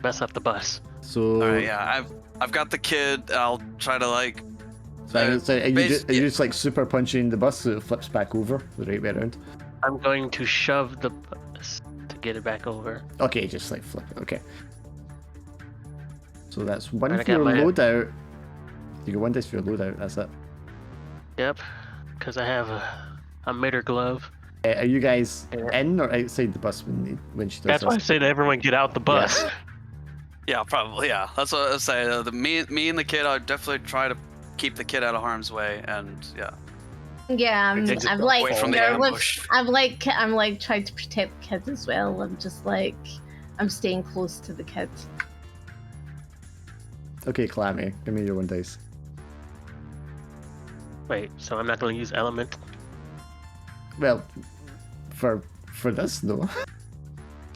mess up the bus. So, All right, yeah, I've got the kid. I'll try to like. so are you bas- are you just like super punching the bus so it flips back over the right way around? I'm going to shove the bus to get it back over. Okay, just like flip it. Okay. So that's 1 Alright, I for your got my- loadout. You got 1 dice for your loadout. That's it. Yep. Because I have a mitter glove. Are you guys Yeah. in or outside the bus when she does That's why I this? say to everyone get out the bus. Yeah, probably. Yeah, that's what I was saying. Me and the kid. I'd definitely try to keep the kid out of harm's way, and yeah. Yeah, I'm Just like away from the nervous. ambush. I'm like trying to protect the kids as well. I'm just like I'm staying close to the kids. Okay, Clammy, give me your 1 dice. Wait, so I'm not going to use element? Well, for this, no.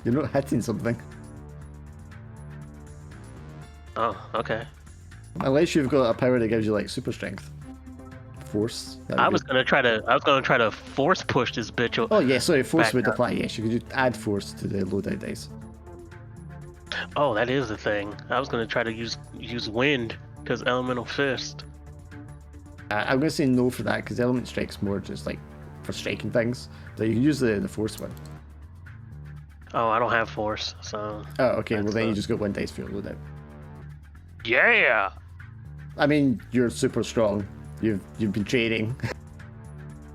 You're not hitting something. Oh, okay. Unless you've got a power that gives you like super strength. Force. that'd I be was good. gonna try to force push this bitch. Oh yeah, sorry, force back would up. apply, yes. You could just add force to the loadout dice. Oh, that is the thing. I was gonna try to use wind because elemental fist. I'm gonna say no for that because element strike's more just like for striking things. So you can use the force one. Oh, I don't have force, so Oh, okay, well That's then you the- just got 1 dice for your loadout. yeah. I mean, you're super strong. You've been training.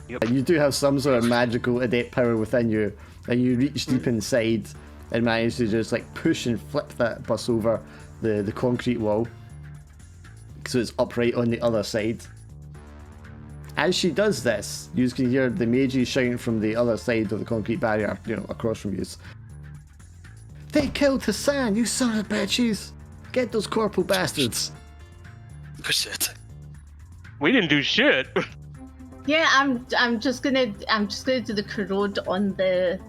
Yep. And you do have some sort of magical adept power within you, and you reach deep inside and manage to just like push and flip that bus over the concrete wall, so it's upright on the other side. As she does this, you can hear the mages shouting from the other side of the concrete barrier, across from you. They killed Hassan, you son of bitches! Get those corporal bastards! Oh, shit. We didn't do shit. Yeah, I'm just gonna do the corrode on the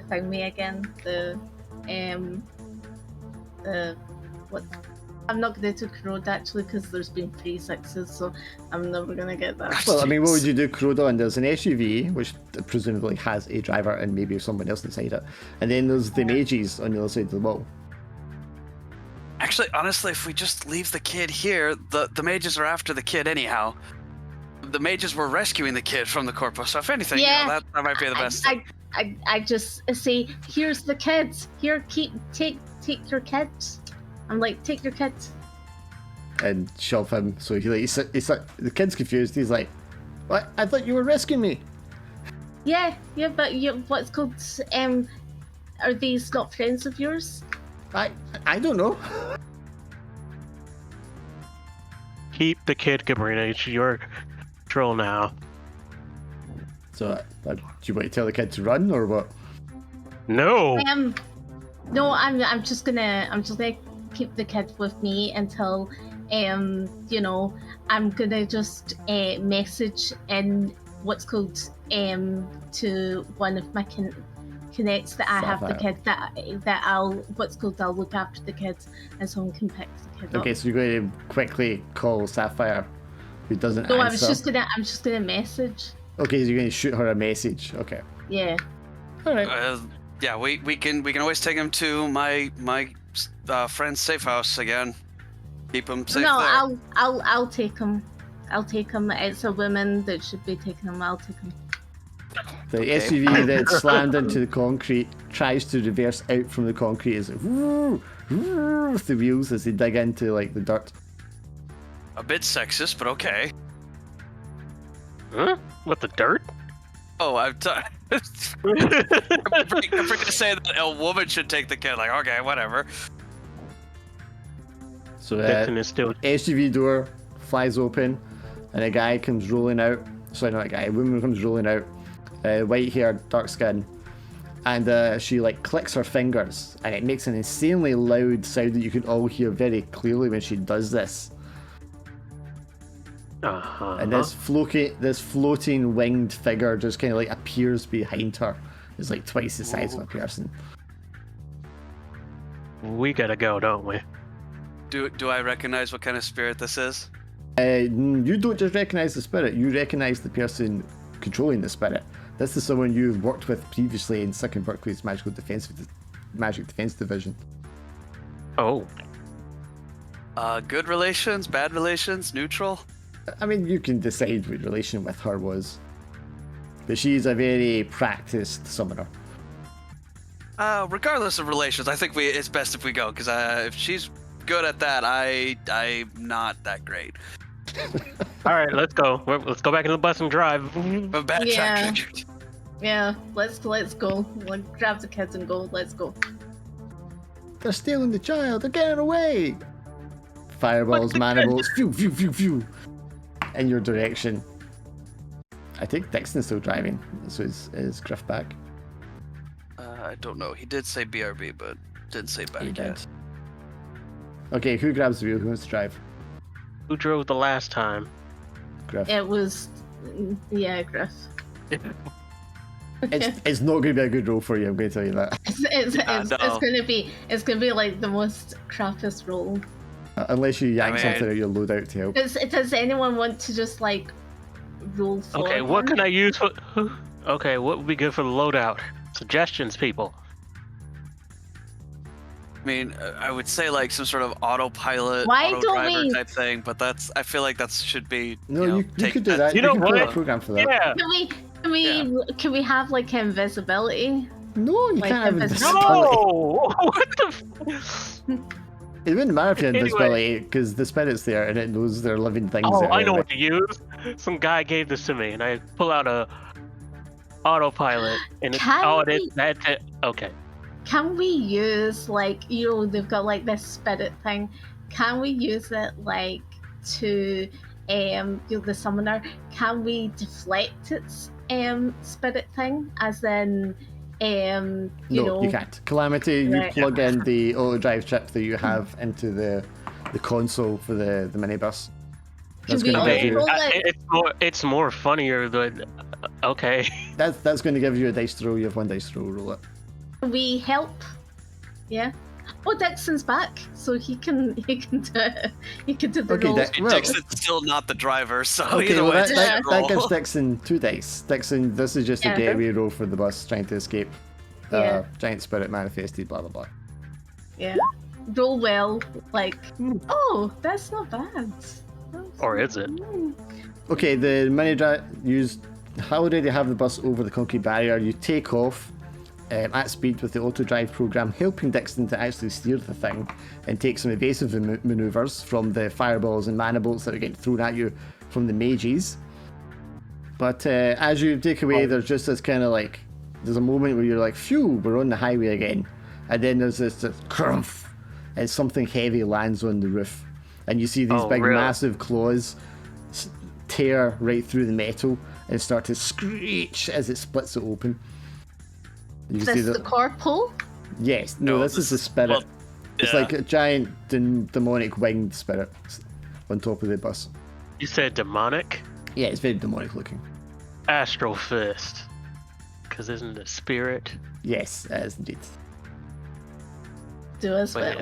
thingy again. What? I'm not gonna do corrode actually because there's been 3 6s, so I'm never gonna get that. Well, I mean, what would you do corrode on? There's an SUV, which presumably has a driver and maybe someone else inside it. And then there's the mages on the other side of the wall. Actually, honestly, if we just leave the kid here, the mages are after the kid anyhow. The mages were rescuing the kid from the corpo, so if anything, Yeah. that might be the best. I just say, here's the kids. Here, take your kids. I'm like, take your kids. And shove him. So he's like, the kid's confused. He's like, "What? I thought you were rescuing me." Yeah, but what's called? Are these not friends of yours? I don't know. Keep the kid, Gabrina. It's your control now. So, do you want to tell the kid to run or what? No. No, I'm just gonna keep the kid with me until I'm gonna just message in what's called to one of my connects that I have the kid that I'll look after the kids and someone can pick the kid up. Okay, so you're going to quickly call Sapphire, who doesn't answer. No, I'm just gonna message. Okay, so you're going to shoot her a message. Okay. Yeah. All right. Yeah, we can always take him to my friend's safe house again. Keep him safe No, there. I'll take him. I'll take him. It's a woman that should be taking him. I'll take him. The Okay. SUV that slammed into the concrete tries to reverse out from the concrete as it with the wheels as they dig into like the dirt. A bit sexist, but okay. Huh? What, the dirt? Oh, I'm afraid to say that a woman should take the kid. Like, okay, whatever. So Dixon is still. SUV door flies open, and a guy comes rolling out. Sorry, not a guy. A woman comes rolling out, white hair, dark skin, and she like clicks her fingers, and it makes an insanely loud sound that you can all hear very clearly when she does this. Uh-huh. And this floating winged figure just kind of like appears behind her. It's like twice the size of a person. We gotta go, don't we? Do I recognize what kind of spirit this is? You don't just recognize the spirit, you recognize the person controlling the spirit. This is someone you've worked with previously in Second Berkeley's Magic Defense Division. Oh. Good relations, bad relations, neutral? I mean, you can decide what relation with her was. But she's a very practiced summoner. Regardless of relations, I think it's best if we go, because if she's good at that, I'm not that great. All right, let's go. Let's go back in the bus and drive. But backtrack. Yeah. Let's go. Let's grab the kids and go. Let's go. They're stealing the child, they're getting away! Fireballs, maniballs, phew, phew, phew, phew. In your direction. I think Dixon's still driving, so is Griff back? I don't know. He did say BRB, but didn't say back He yet. did. Okay, who grabs the wheel? Who wants to drive? Who drove the last time? Griff. It was, Griff. It's not going to be a good role for you, I'm going to tell you that. It's gonna be like the most crappiest role. Unless you yank mean- something out your loadout to help. Does anyone want to just like roll for Okay, what him? can I use for... Okay, what would be good for the loadout? Suggestions, people. I mean, I would say like some sort of autopilot, Why auto don't driver we- type thing, but I feel like that should be. No, you take could do that. You know can put what? a program for that. Yeah. Can we have like invisibility? No, you Like can't have invisibility. invisibility. No! What the... It wouldn't matter if you had Anyway. invisibility, because the spirit's there and it knows they're living things. Oh, that I are know like- what to use. Some guy gave this to me, and I pull out a autopilot, and it's okay. Can we use like they've got like this spirit thing? Can we use it like to the summoner, can we deflect its spirit thing? As in, you No, know, you can't. Calamity, you Right. plug in the auto drive chip that you have into the console for the minibus. That's we going to give you roll it? It's more funnier than okay. that's going to give you a dice throw. You have one dice throw. Roll it. We help. Yeah. Oh, Dixon's back, so he can do it. He can do the Okay, roll. well, Dixon's still not the driver, so Okay, either well way, that, it's a that, shit that roll. gives Dixon 2 dice. Dixon, this is just a Yeah. getaway roll for the bus trying to escape. Yeah. Giant spirit manifested, blah blah blah. Yeah. Roll well. Like, oh, that's not bad. Or is it? Okay, the mini drive already have the bus over the concrete barrier. You take off at speed with the auto drive program, helping Dixon to actually steer the thing and take some evasive maneuvers from the fireballs and mana bolts that are getting thrown at you from the mages. But as you take away, there's just this kind of like, there's a moment where you're like, phew, we're on the highway again. And then there's this crump, and something heavy lands on the roof. And you see these big, really? massive claws tear right through the metal and start to screech as it splits it open. You Is can see this the corporal? Yes, no, this is the spirit. well, It's yeah. like a giant demonic winged spirit on top of the bus. You said demonic? Yeah, it's very demonic looking. Astral fist. Because isn't it spirit? Yes, it is indeed. Do as well.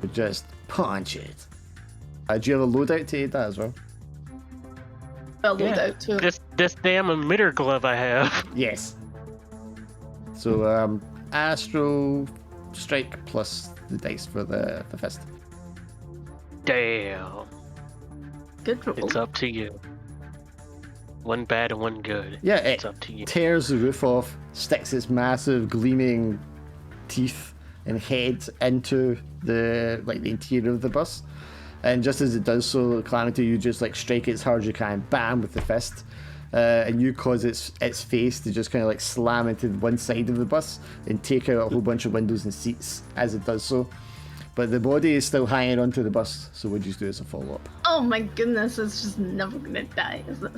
Well, Just punch it. Do you have a loadout to aid that as well? Well, load out too. this damn emitter glove I have. Yes. So, Astro Strike plus the dice for the fist. Damn. Good roll. It's up to you. One bad and one good. Yeah, It's it up to you. tears the roof off, sticks its massive gleaming teeth and head into the interior of the bus. And just as it does so, Calamity, you just like strike it as hard as you can, bam, with the fist. And you cause its face to just kind of like slam into one side of the bus and take out a whole bunch of windows and seats as it does so. But the body is still hanging onto the bus, so what do you do as a follow-up? Oh my goodness, it's just never gonna die, is it?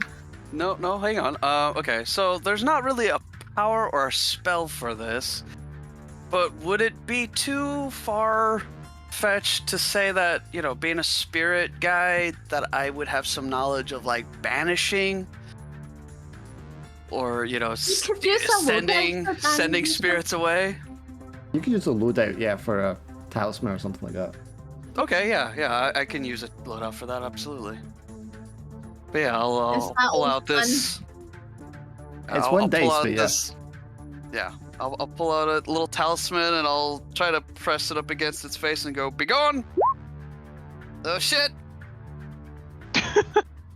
No, hang on. Okay, so there's not really a power or a spell for this, but would it be too far-fetched to say that, you know, being a spirit guy, that I would have some knowledge of, like, banishing? Or, you know, could use a sending loadout for banishing. spirits away? You can use a loadout, yeah, for a talisman or something like that. Okay, yeah, I can use a loadout for that, absolutely. But yeah, I'll Is that pull all out this. It's I'll one pull dice, out but yeah. this. Yeah, I'll pull out a little talisman and I'll try to press it up against its face and go, "Be gone!" Oh shit!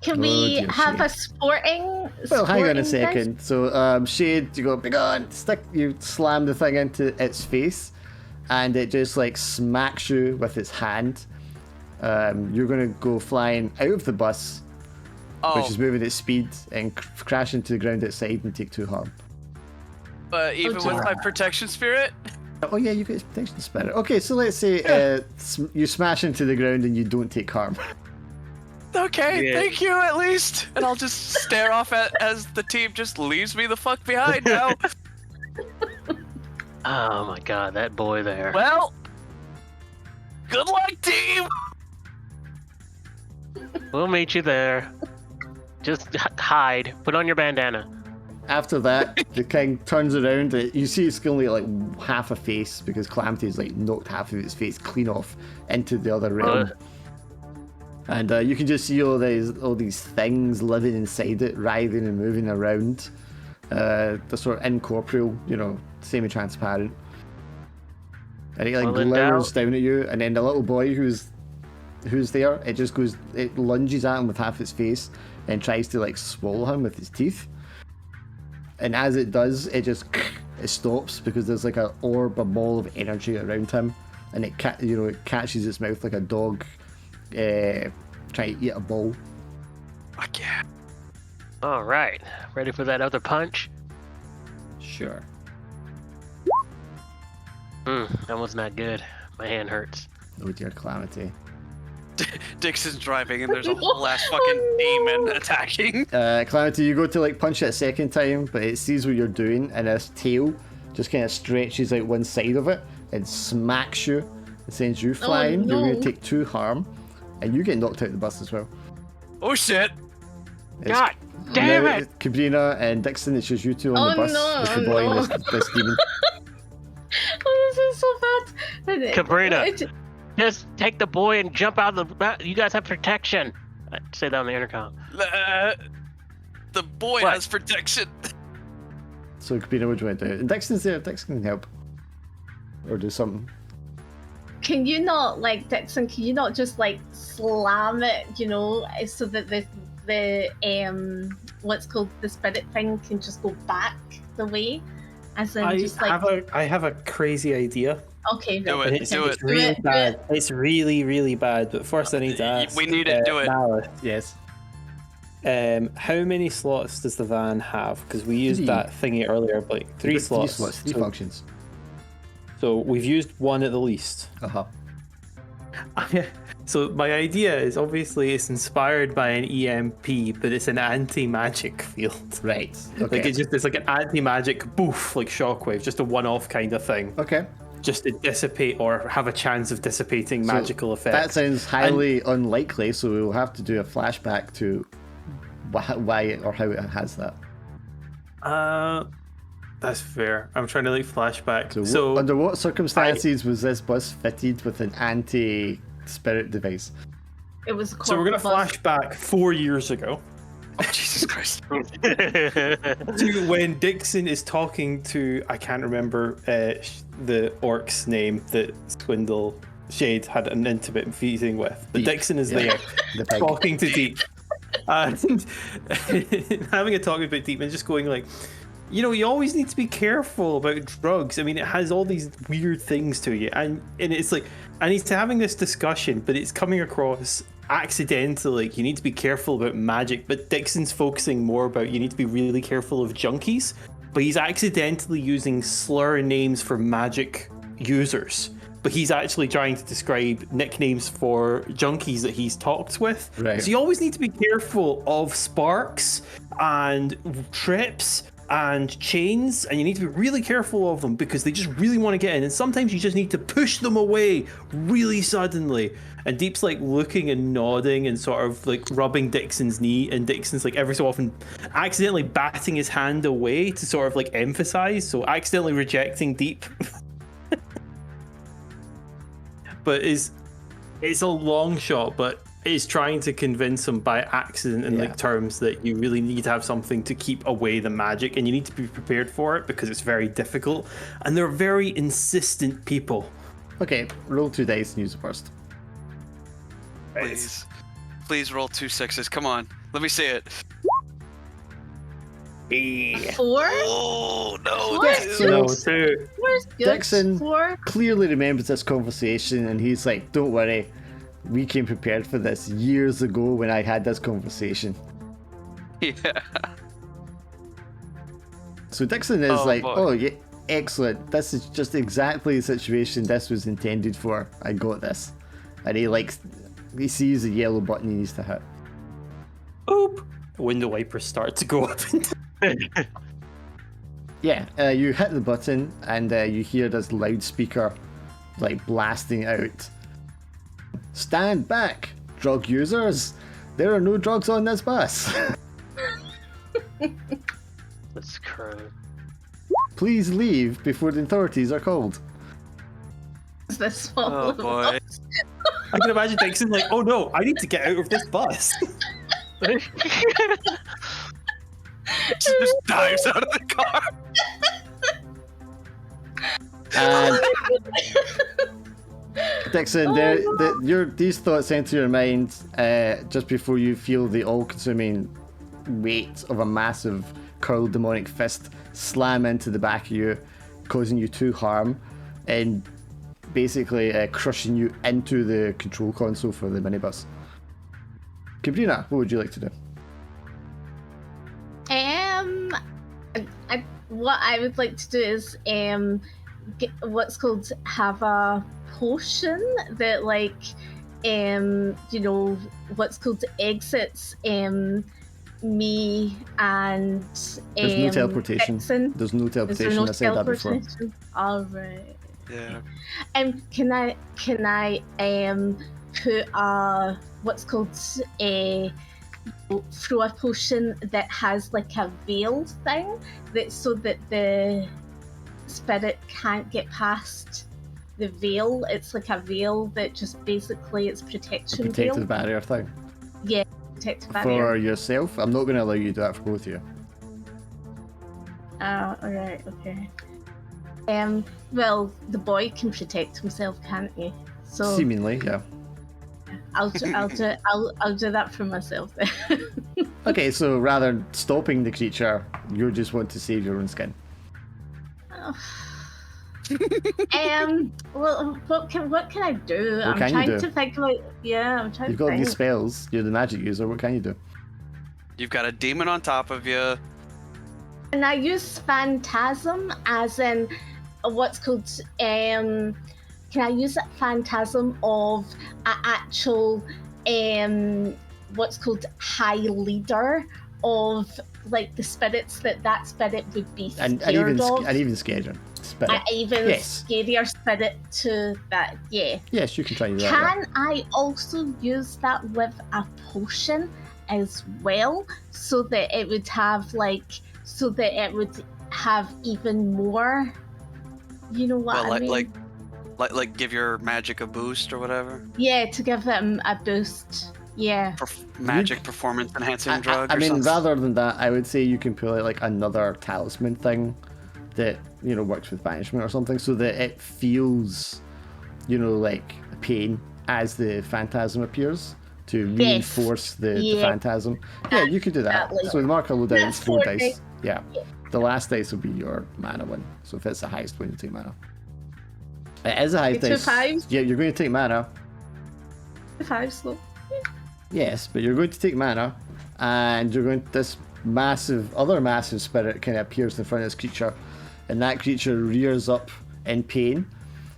Can Oh, we dear have Shade. a sporting? Well, hang on a sporting second. So, Shade, you go, "Be gone!" You slam the thing into its face, and it just like smacks you with its hand. You're gonna go flying out of the bus, Oh, which is moving at speed, and crash into the ground outside and take 2 harm. but even with dear. my protection spirit, Oh yeah, you get protection spirit. Okay, so let's say you smash into the ground and you don't take harm. okay, Yeah. thank you at least. And I'll just stare off as the team just leaves me the fuck behind now. Oh my god, that boy there. Well, good luck, team. We'll meet you there. Just hide. Put on your bandana. After that, the king turns around. You see it's only like half a face because Calamity's like knocked half of its face clean off into the other realm. And you can just see all these things living inside it, writhing and moving around. They're sort of incorporeal, you know, semi-transparent. And it like Well, in glowers doubt- down at you, and then the little boy who's there, it lunges at him with half its face and tries to like swallow him with its teeth. And as it does, it stops because there's like a ball of energy around him, and it catches its mouth like a dog trying to eat a ball. Fuck yeah. All right. Ready for that other punch? Sure. That was not good. My hand hurts. Oh dear, Calamity. Dixon's driving and there's a whole ass fucking demon attacking. Calamity, you go to like punch it a second time, but it sees what you're doing, and its tail just kind of stretches out one side of it and smacks you and sends you flying. no. You're going to take 2 harm, and you get knocked out of the bus as well. Oh shit! God damn Now, it! Cabrina and Dixon, it's just you two on the bus with the boy and this demon. Oh, this is so bad. Cabrina. Just take the boy and jump out of the. You guys have protection. I say that on the intercom. The boy What? has protection. So Cabrina, what do you want to do? And Dixon's there. Dixon can help. Or do something. Can you not, like, Dixon, can you not just, like, slam it, you know, so that the what's called the spirit thing can just go back the way? As in, I have a crazy idea. Okay, Do right. it. It's, Do it's it. really Do it. bad. It's really, really bad. But first, I need to ask. We need it. Do it. Malice, Yes. how many slots does the van have? Because we used 3. that thingy earlier, like 3 slots. 3 so, functions. so we've used 1 at the least. Uh-huh. So my idea is obviously it's inspired by an EMP, but it's an anti-magic field. Right. Okay. Like it's like an anti-magic boof, like shockwave, just a one-off kind of thing, Okay. just to dissipate or have a chance of dissipating So magical That effects. sounds highly unlikely, so we'll have to do a flashback to why or how it has that. That's fair. I'm trying to like flashback. So, So, under what circumstances was this bus fitted with an anti-spirit device? It was a so we're gonna corporate bus. flash back 4 years ago Oh Jesus Christ! to when Dixon is talking to, I can't remember the orc's name that Swindle Shade had an intimate meeting with, but Deep. Dixon is Yeah. there The pig. talking to Deep and having a talk about Deep and just going like, you know, you always need to be careful about drugs. I mean, it has all these weird things to you, and it's like, and he's having this discussion, but it's coming across accidentally. Like, you need to be careful about magic, but Dixon's focusing more about you need to be really careful of junkies, but he's accidentally using slur names for magic users. But he's actually trying to describe nicknames for junkies that he's talked with. Right. So you always need to be careful of sparks and trips and chains, and you need to be really careful of them because they just really want to get in, and sometimes you just need to push them away really suddenly. And Deep's like looking and nodding and sort of like rubbing Dixon's knee, and Dixon's like every so often accidentally batting his hand away to sort of like emphasize, so accidentally rejecting Deep. But it's a long shot, but it's trying to convince him by accident in like terms that you really need to have something to keep away the magic, and you need to be prepared for it because it's very difficult, and they're very insistent people. Okay, roll 2 dice and use the first. Please roll 2 6s. Come on, let me see it. 4? Oh no! What? dude. So- Where's good? Dixon- 4? Clearly remembers this conversation, and he's like, don't worry, we came prepared for this years ago when I had this conversation. Yeah. So Dixon is Oh, like, boy. oh yeah, excellent, this is just exactly the situation this was intended for, I got this. And he sees the yellow button he needs to hit. Boop. Window wipers start to go up. Yeah, you hit the button, and you hear this loudspeaker like blasting out. Stand back, drug users! There are no drugs on this bus. That's crude. Please leave before the authorities are called. Is this one? Oh boy. I can imagine Dixon like, oh no, I need to get out of this bus. Just dives out of the car. And Dixon, these thoughts enter your mind just before you feel the all-consuming weight of a massive curled demonic fist slam into the back of you, causing you 2 harm, and basically crushing you into the control console for the minibus. Cabrina, what would you like to do? What I would like to do is get what's called have a potion that like you know, what's called exits me and There's no teleportation. Dixon. There's no Is there teleportation. no I said that before. teleportation? All right. Yeah. Can I put a what's called a throw a potion that has like a veil thing that so that the spirit can't get past the veil. It's like a veil that just basically it's A protection protective veil. barrier thing. Yeah, protective For barrier. yourself, I'm not going to allow you to do that for both of you. Alright, okay. Well, the boy can protect himself, can't he? So Seemingly, yeah. I'll do that for myself then. Okay, so rather than stopping the creature, you just want to save your own skin. Well, what can I do? What can you I'm trying do? to think about. Yeah, I'm trying You've to got think. these spells. You're the magic user. What can you do? You've got a demon on top of you. And I use phantasm as in what's called can I use that phantasm of an actual what's called high leader of like the spirits that spirit would be scared And even of? and even scarier. Spirit. An even Yes. scarier spirit to that, yeah. Yes, you can try and do that. yeah. Can I also use that with a potion as well, so that it would have even more? You know what Well, I mean? like give your magic a boost or whatever. Yeah, to give them a boost. Yeah. Magic performance enhancing drug. I or mean, something. rather than that, I would say you can pull out like another talisman thing that, you know, works with banishment or something, so that it feels, you know, like pain as the phantasm appears to reinforce the phantasm. Yeah, you could do that. Exactly. So the marker loadout That's is 4 4 dice. Yeah. The last dice will be your mana one. So if it's the highest one, you take mana. It is a high Two dice. fives? Yeah, you're going to take mana. 5 slow. Yes, but you're going to take mana, and you're going. This other massive spirit kind of appears in front of this creature, and that creature rears up in pain,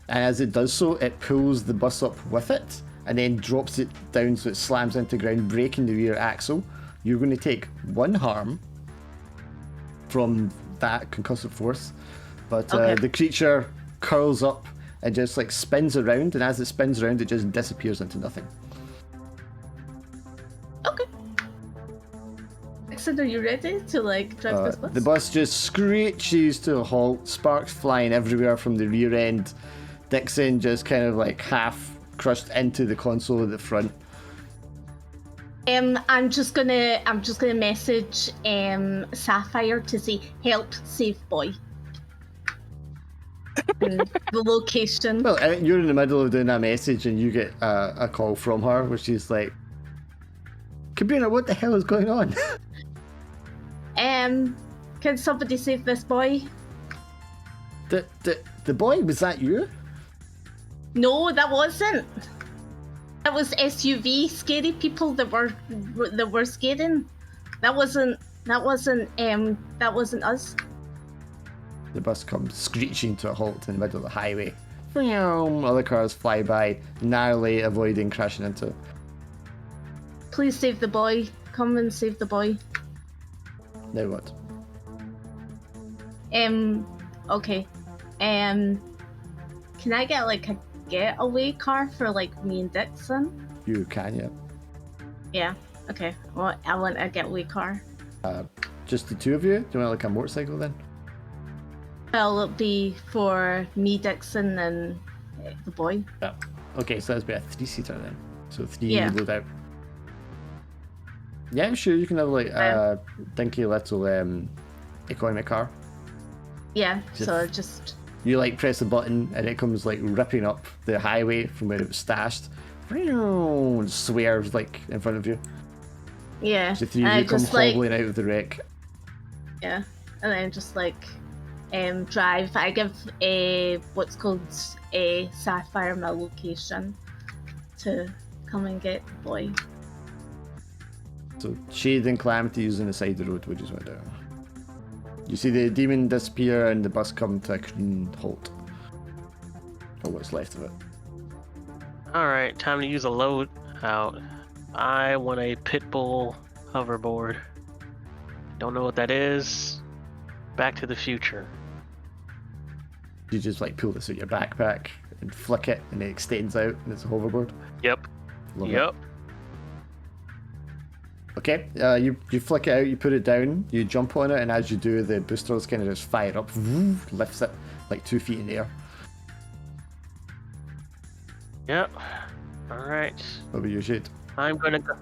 and as it does so, it pulls the bus up with it, and then drops it down so it slams into the ground, breaking the rear axle. You're going to take 1 harm from that concussive force, but the creature curls up and just like spins around, and as it spins around, it just disappears into nothing. Okay. So are you ready to like drive this bus? The bus just screeches to a halt, sparks flying everywhere from the rear end. Dixon just kind of like half crushed into the console at the front. I'm just gonna message Sapphire to say help save boy. And the location. Well, you're in the middle of doing that message and you get a call from her where she's like, Cabrina, what the hell is going on? Can somebody save this boy? The boy, was that you? No, that wasn't. That was SUV scary people that were scaring. That wasn't us. The bus comes screeching to a halt in the middle of the highway. Other cars fly by, narrowly avoiding crashing into it. Please save the boy. Come and save the boy. Now what? Okay. Can I get like a getaway car for like me and Dixon? You can, yeah. Yeah. Okay. Well, I want a getaway car. Just the two of you? Do you want like a motorcycle then? Well, it'll be for me, Dixon, and the boy. Yeah. Okay, so that's be a 3-seater then. So 3 Yeah. load out. Yeah, sure, you can have like a dinky little economy car. Yeah. So just. You like press the button and it comes like ripping up the highway from where it was stashed. And swears like in front of you. Yeah. The three of you come hobbling out of the wreck. Yeah. And then just like drive. I give a what's called a Sapphire my location to come and get the boy. So Shade and Calamity using the side of the road, which is what I do. You see the demon disappear and the bus come to a clean halt. Or what's left of it. Alright, time to use a load out. I want a Pitbull hoverboard. Don't know what that is. Back to the Future. You just like pull this out your backpack and flick it, and it extends out, and it's a hoverboard. Yep. Love it. Yep. Okay, you flick it out, you put it down, you jump on it, and as you do, the boosters kind of just fire up, lifts it like 2 feet in the air. Yep. Alright. What about you, Shade? I'm gonna go.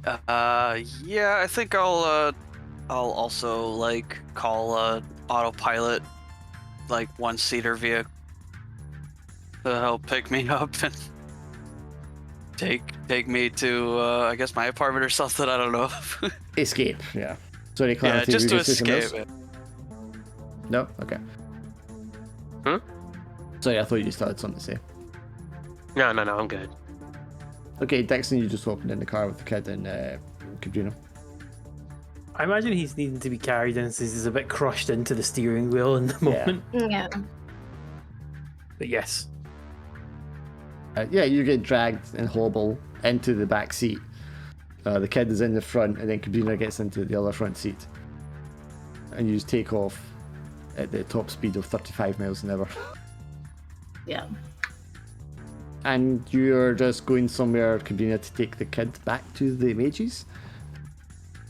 Yeah, I think I'll also like call a autopilot, like one-seater vehicle to help pick me up and take me to I guess my apartment or something. I don't know. Escape, yeah. Sorry, Yeah, Clancy, just were to you gonna say escape something it. else? No? Okay. Hmm? Sorry, I thought you still had something to say. No, I'm good. Okay, Dixon, you just hopping in the car with the kid and Cabrino. I imagine he's needing to be carried in since he's a bit crushed into the steering wheel in the moment. Yeah. But yes. Yeah, you get dragged and hobble into the back seat. The kid is in the front, and then Cabrino gets into the other front seat. And you just take off at the top speed of 35 miles an hour. Yeah. And you're just going somewhere, Cabrino, to take the kid back to the mages?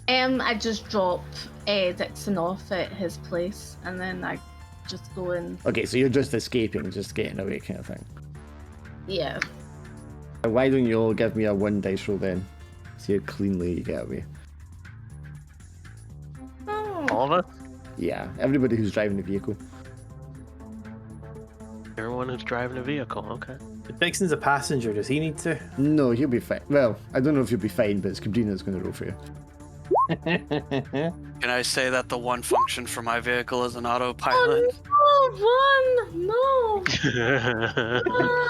I just drop Dixon off at his place, and then I just go in. Okay, so you're just escaping, just getting away kind of thing. Yeah. Why don't you all give me a 1 dice roll then? See how cleanly you get away. Oh. All of us? Yeah, everybody who's driving the vehicle. Everyone who's driving a vehicle, okay. If Dixon's a passenger, does he need to? No, he'll be fine. Well, I don't know if he'll be fine, but it's Cabrino's going to roll for you. Can I say that the one function for my vehicle is an autopilot? Oh, no!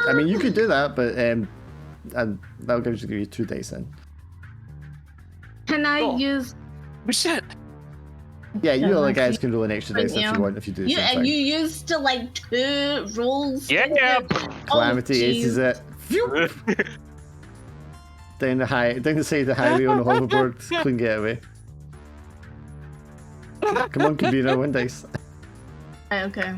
I mean, you could do that, but and that'll give you 2 dice then. Can I Cool. use Oh, shit! Yeah, you Yeah, other like guys can roll an extra dice if yeah. you want, if you do the you? same And thing. you used to like 2 rolls. Yeah. Calamity aces it. Phew! Down the side of the highway on a hoverboard, clean getaway. Come on, Cabrino, 1 dice. Okay.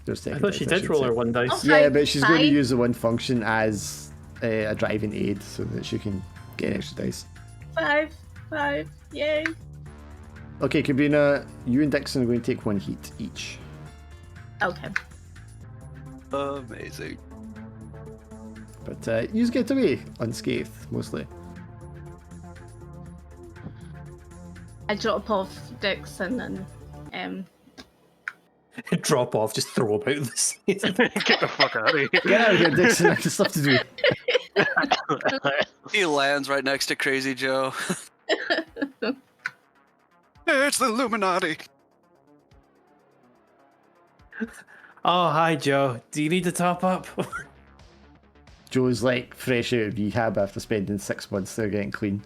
There's I second thought dice, she I did should roll say. her 1 dice. Oh. Yeah, but she's going to Five. use the one function as a driving aid so that she can get extra dice. 5. Yay. Okay, Cabrina, you and Dixon are going to take 1 heat each. Okay. Amazing. But you get away unscathed, mostly. I drop off Dixon and Drop off, just throw him out of the seat. Get the fuck out of here. Get out of here, Dixon, I have stuff to do. He lands right next to Crazy Joe. It's the Illuminati. Oh, hi, Joe. Do you need to top up? Joe's like fresh out of rehab after spending 6 months there getting clean.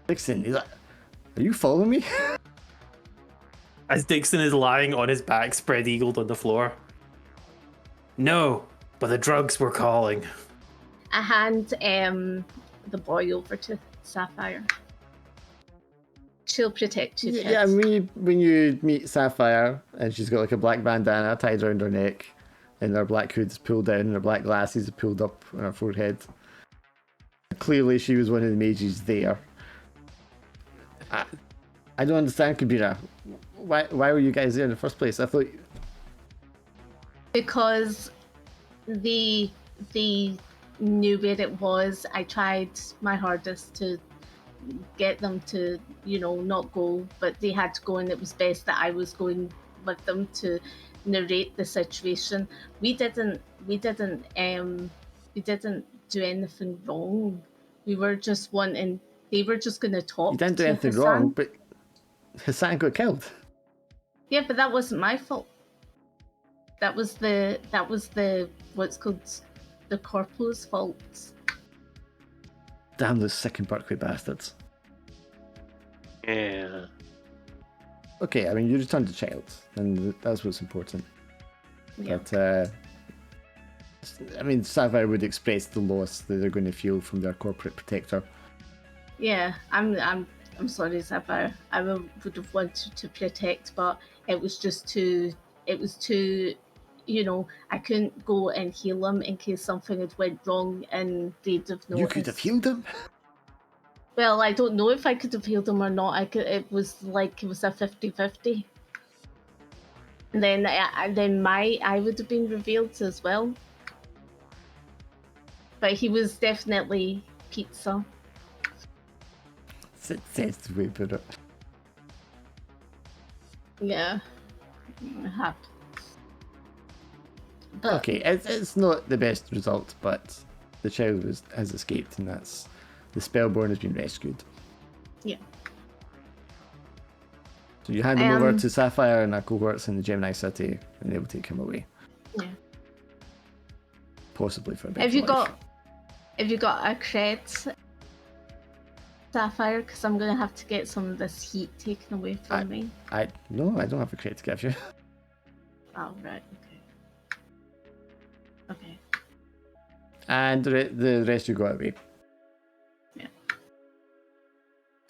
Dixon, he's like, are you following me? As Dixon is lying on his back, spread eagled on the floor. No, but the drugs were calling. I hand the boy over to Sapphire. She'll protect you, kids. Yeah, when you meet Sapphire, and she's got like a black bandana tied around her neck, and her black hood's pulled down, and her black glasses are pulled up on her forehead. Clearly, she was one of the mages there. I don't understand, Kabira. Why were you guys there in the first place? I thought... Because they knew where it was. I tried my hardest to get them to, not go, but they had to go, and it was best that I was going with them to narrate the situation. We didn't do anything wrong. We were just wanting. They were just going to talk. You didn't do to anything Hassan. wrong, but Hassan got killed. Yeah, but that wasn't my fault. That was the what's called the corporal's fault. Damn those sick and Berkeley bastards. Yeah. Okay, I mean, you returned the child, and that's what's important. Yeah. But, I mean, Sapphire would express the loss that they're going to feel from their corporate protector. Yeah, I'm sorry, Sapphire. I would have wanted to protect, but it was just too. It was too. You know, I couldn't go and heal him in case something had went wrong and they'd have noticed. You could have healed him? Well, I don't know if I could have healed him or not. It was like it was a 50-50. And then my eye would have been revealed as well. But he was definitely pizza. That's the way to put it. Yeah. It happened. But Okay, it's not the best result, but the child has escaped, and that's the Spellborn has been rescued. yeah. So you hand him over to Sapphire and our cohorts in the Gemini City, and they will take him away. Yeah. Possibly for a better Have you life. got a cred, Sapphire? Because I'm gonna have to get some of this heat taken away from me. No, I don't have a crate to give you. Oh right, okay. And the rest you got away. Yeah.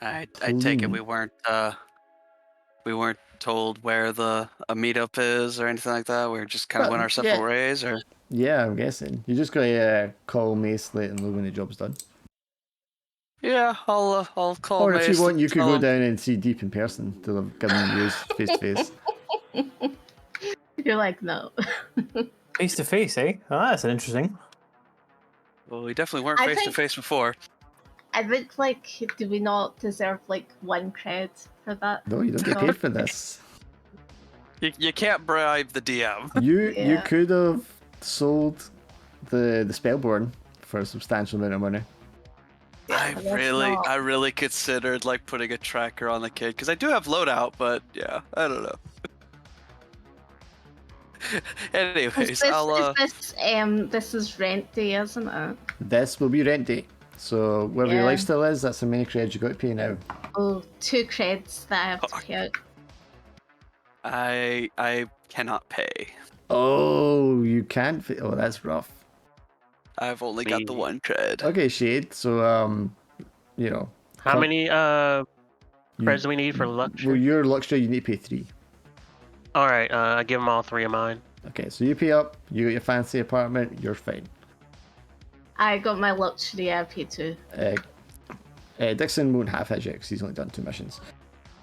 I take it we weren't told where a meetup is or anything like that. We just kind of went our separate ways, or Yeah, I'm guessing. You just gotta call Mace, let him know when the job's done. yeah, I'll call. Or if you Mace want, and you could tell go him- down and see Deep in person to give him news face to face. You're like no. Face to face, eh? Oh, that's interesting. Well, we definitely weren't I face to think- face before. I think like, do we not deserve like 1 cred for that? No, you don't get paid for this. You can't bribe the DM. You Yeah. could have sold the Spellborn for a substantial amount of money. I but that's not- really considered like putting a tracker on the kid because I do have loadout, but yeah, I don't know. Anyways, This is rent day, isn't it? This will be rent day. So wherever your Yeah. lifestyle is, that's how many creds you got to pay now. Oh, 2 creds that I have to pay out. I cannot pay. Oh, you can't. Oh, that's rough. I've only got the 1 cred. Okay, Shade. So you know. How many creds you- do we need for luxury? Well, your luxury, you need to pay 3. All right, I give them all 3 of mine. Okay, so you pay up. You got your fancy apartment. You're fine. I got my luxury, I pay 2. Dixon won't have his yet because he's only done 2 missions.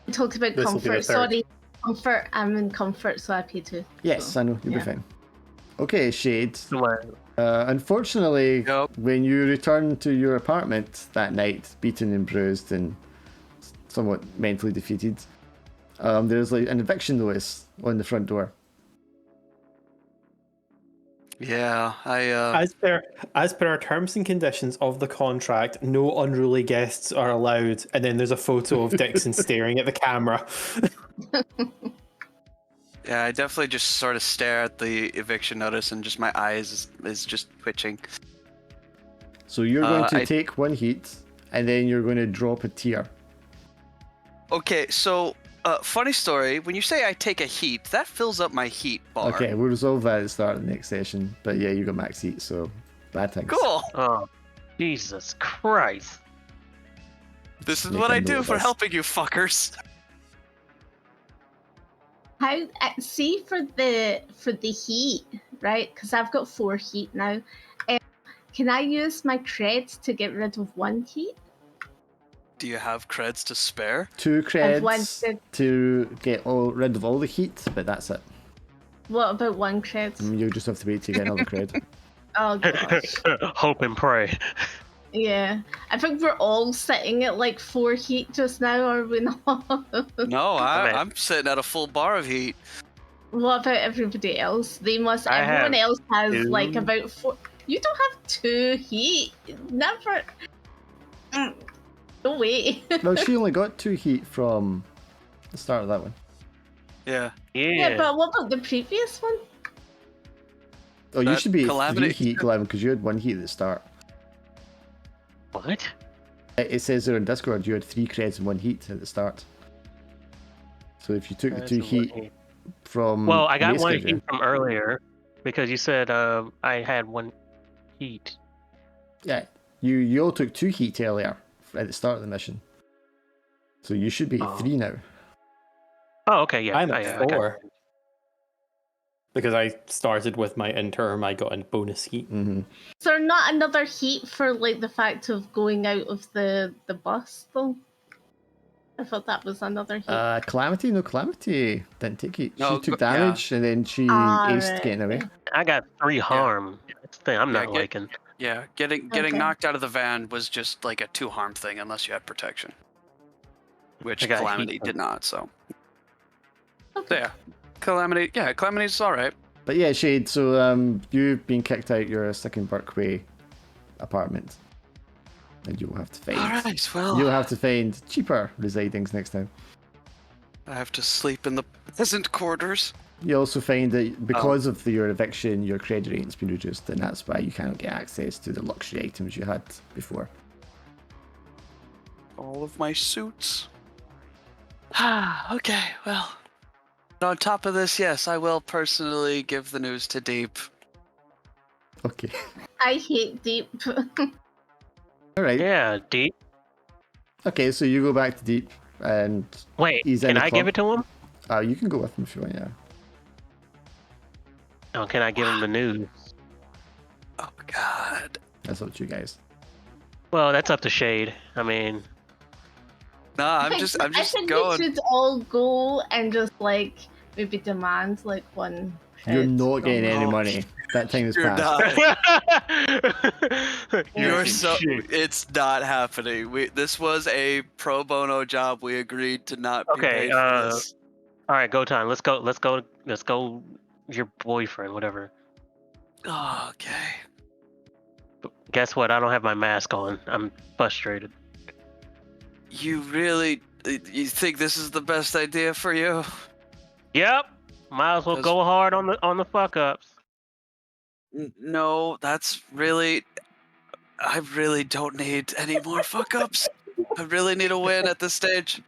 We talked about This will be the comfort, third. sorry. Comfort, I'm in comfort, so I pay 2. Yes, So, I know. You'll yeah. be fine. Okay, Shade. What? Unfortunately, Yep. when you return to your apartment that night, beaten and bruised and somewhat mentally defeated, there's like an eviction notice on the front door. Yeah, I As per our terms and conditions of the contract, no unruly guests are allowed. And then there's a photo of Dixon staring at the camera. I definitely just sort of stare at the eviction notice and just my eyes is just twitching. So you're going to I- take 1 heat, and then you're going to drop a tier. Okay, so funny story. When you say I take a heat, that fills up my heat bar. Okay, we'll resolve that at the start of the next session. But yeah, you got max heat, so bad things. Cool. Oh, Jesus Christ! This is Make what a I note do of for this. helping you fuckers. How see for the heat, right? Because I've got 4 heat now. Can I use my creds to get rid of 1 heat? Do you have creds to spare? 2 I've one creds cred. to get rid of all the heat, but that's it. What about 1 cred? You'll just have to wait to get another cred. Oh gosh. Hope and pray. Yeah. I think we're all sitting at like 4 heat just now, are we not? No, Okay. I'm sitting at a full bar of heat. What about everybody else? They must. I Everyone have else has 2. like about 4. You don't have 2 heat. Never. No way. Well, she only got 2 heat from the start of that one. Yeah. Yeah, but what about the previous one? Oh, you That should be Calamity- 3 heat, Glavin, because you had 1 heat at the start. What? It says there on Discord you had 3 creds and 1 heat at the start. So if you took the That's 2 a heat one. from Well, I got one Mystecore, heat from earlier because you said I had 1 heat. yeah, you all took 2 heat earlier at the start of the mission. So you should be at 3 now. Oh, okay, yeah. I'm I at got 4. Because I started with my interim, I got a bonus heat. Mm-hmm. Is there not another heat for like the fact of going out of the bus though? I thought that was another heat. Calamity? No, Calamity didn't take heat. No, She took yeah. damage and then she Ah, aced right. getting away. I got 3 harm. That's the thing I'm not Yeah, liking. Yeah, getting Okay. knocked out of the van was just like a 2 harm thing unless you had protection, which I got Calamity heat. did not. So Okay. yeah, Calamity's all right. But yeah, Shade, so you've been kicked out your Second Birkway apartment. And you'll have to find All right, well, you'll have to find cheaper residings next time. I have to sleep in the peasant quarters. You also find that because of your eviction, your credit rating's been reduced, and that's why you cannot get access to the luxury items you had before. All of my suits. Okay, well. And on top of this, yes, I will personally give the news to Deep. Okay. I hate Deep. All right. Yeah, deep. Okay, so you go back to Deep, and Wait, he's in can the I club. give it to him? You can go with him if you want, yeah. Oh, can I give him the news? Oh God. That's up to you guys. Well, that's up to Shade. I mean, Nah, I'm I just think going. we should all go and just like maybe demand like 1. You're head not getting from- any Oh, money. That time has You're passed. not. You're You're so. shit. It's not happening. This was a pro bono job. We agreed to not be Okay, paid for this. All right, go time. Let's go. Your boyfriend, whatever. Oh, okay. But guess what? I don't have my mask on. I'm frustrated. You think this is the best idea for you? Yep. Might as well That's- go hard on the fuck ups. No, that's really. I really don't need any more fuck ups. I really need a win at this stage.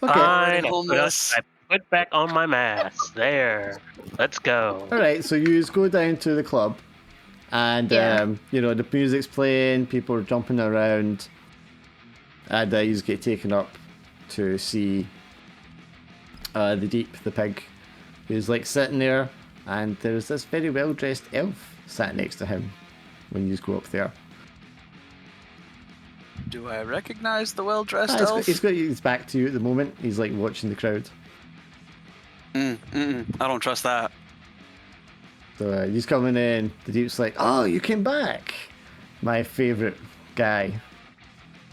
Okay. Fine. homeless. I put back on my mask. There. Let's go. All right, so you just go down to the club, and Yeah. the music's playing, people are jumping around, and you just get taken up to see the Deep, the pig, who's like sitting there, and there's this very well dressed elf sat next to him when you just go up there. Do I recognize the well-dressed He's elf? got his back to you at the moment. He's like watching the crowd. I don't trust that. So he's coming in. The Deep's like, "Oh, you came back, my favorite guy."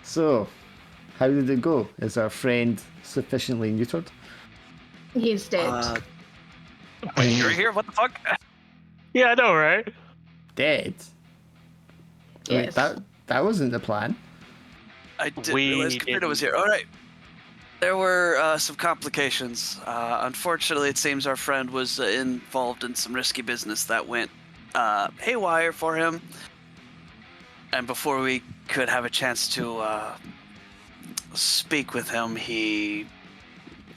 So, how did it go? Is our friend sufficiently neutered? He's dead. Wait, you're here? What the fuck? Yeah, I know, right? Dead. Wait, Yes. that wasn't the plan. I didn't We realize Katrina was here. All right. There were some complications. Unfortunately, it seems our friend was involved in some risky business that went haywire for him. And before we could have a chance to speak with him, he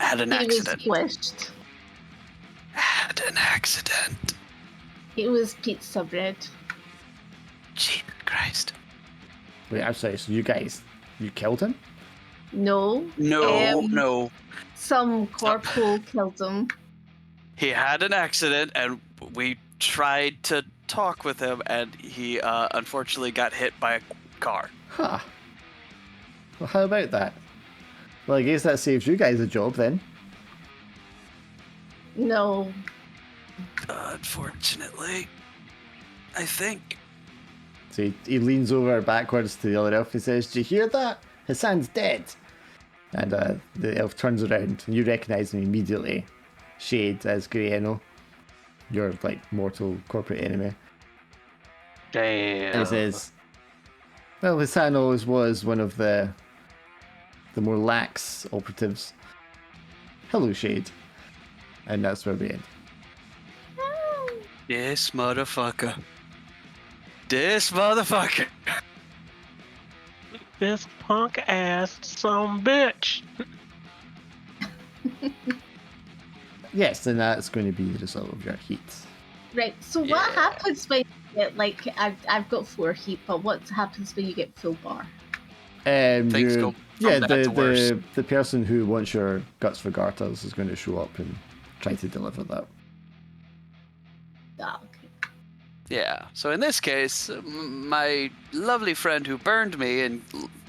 had an He was accident. squished. Had an accident. It was pizza bread. Jesus Christ. Wait, I'm sorry. So you killed him? No. No, Um, no. Some corporal killed him. He had an accident, and we tried to talk with him, and he unfortunately got hit by a car. Huh. Well, how about that? Well, I guess that saves you guys a job then. No. Unfortunately, I think. So he leans over backwards to the other elf and says, "Do you hear that? Hassan's dead." And the elf turns around and you recognise him immediately. Shade as Grieno, your like mortal corporate enemy. Damn. And he says, "Well, Hassan always was one of the more lax operatives. Hello, Shade." And that's where we end. This motherfucker. This motherfucker. This punk ass some bitch. Yes, then that's going to be the result of your heat. Right. So what Yeah. happens when you get like I've got 4 heat, but what happens when you get full bar? Things go from bad to worse. The person who wants your guts for garters is going to show up and try to deliver that. Ah, okay. Yeah. So in this case, my lovely friend who burned me and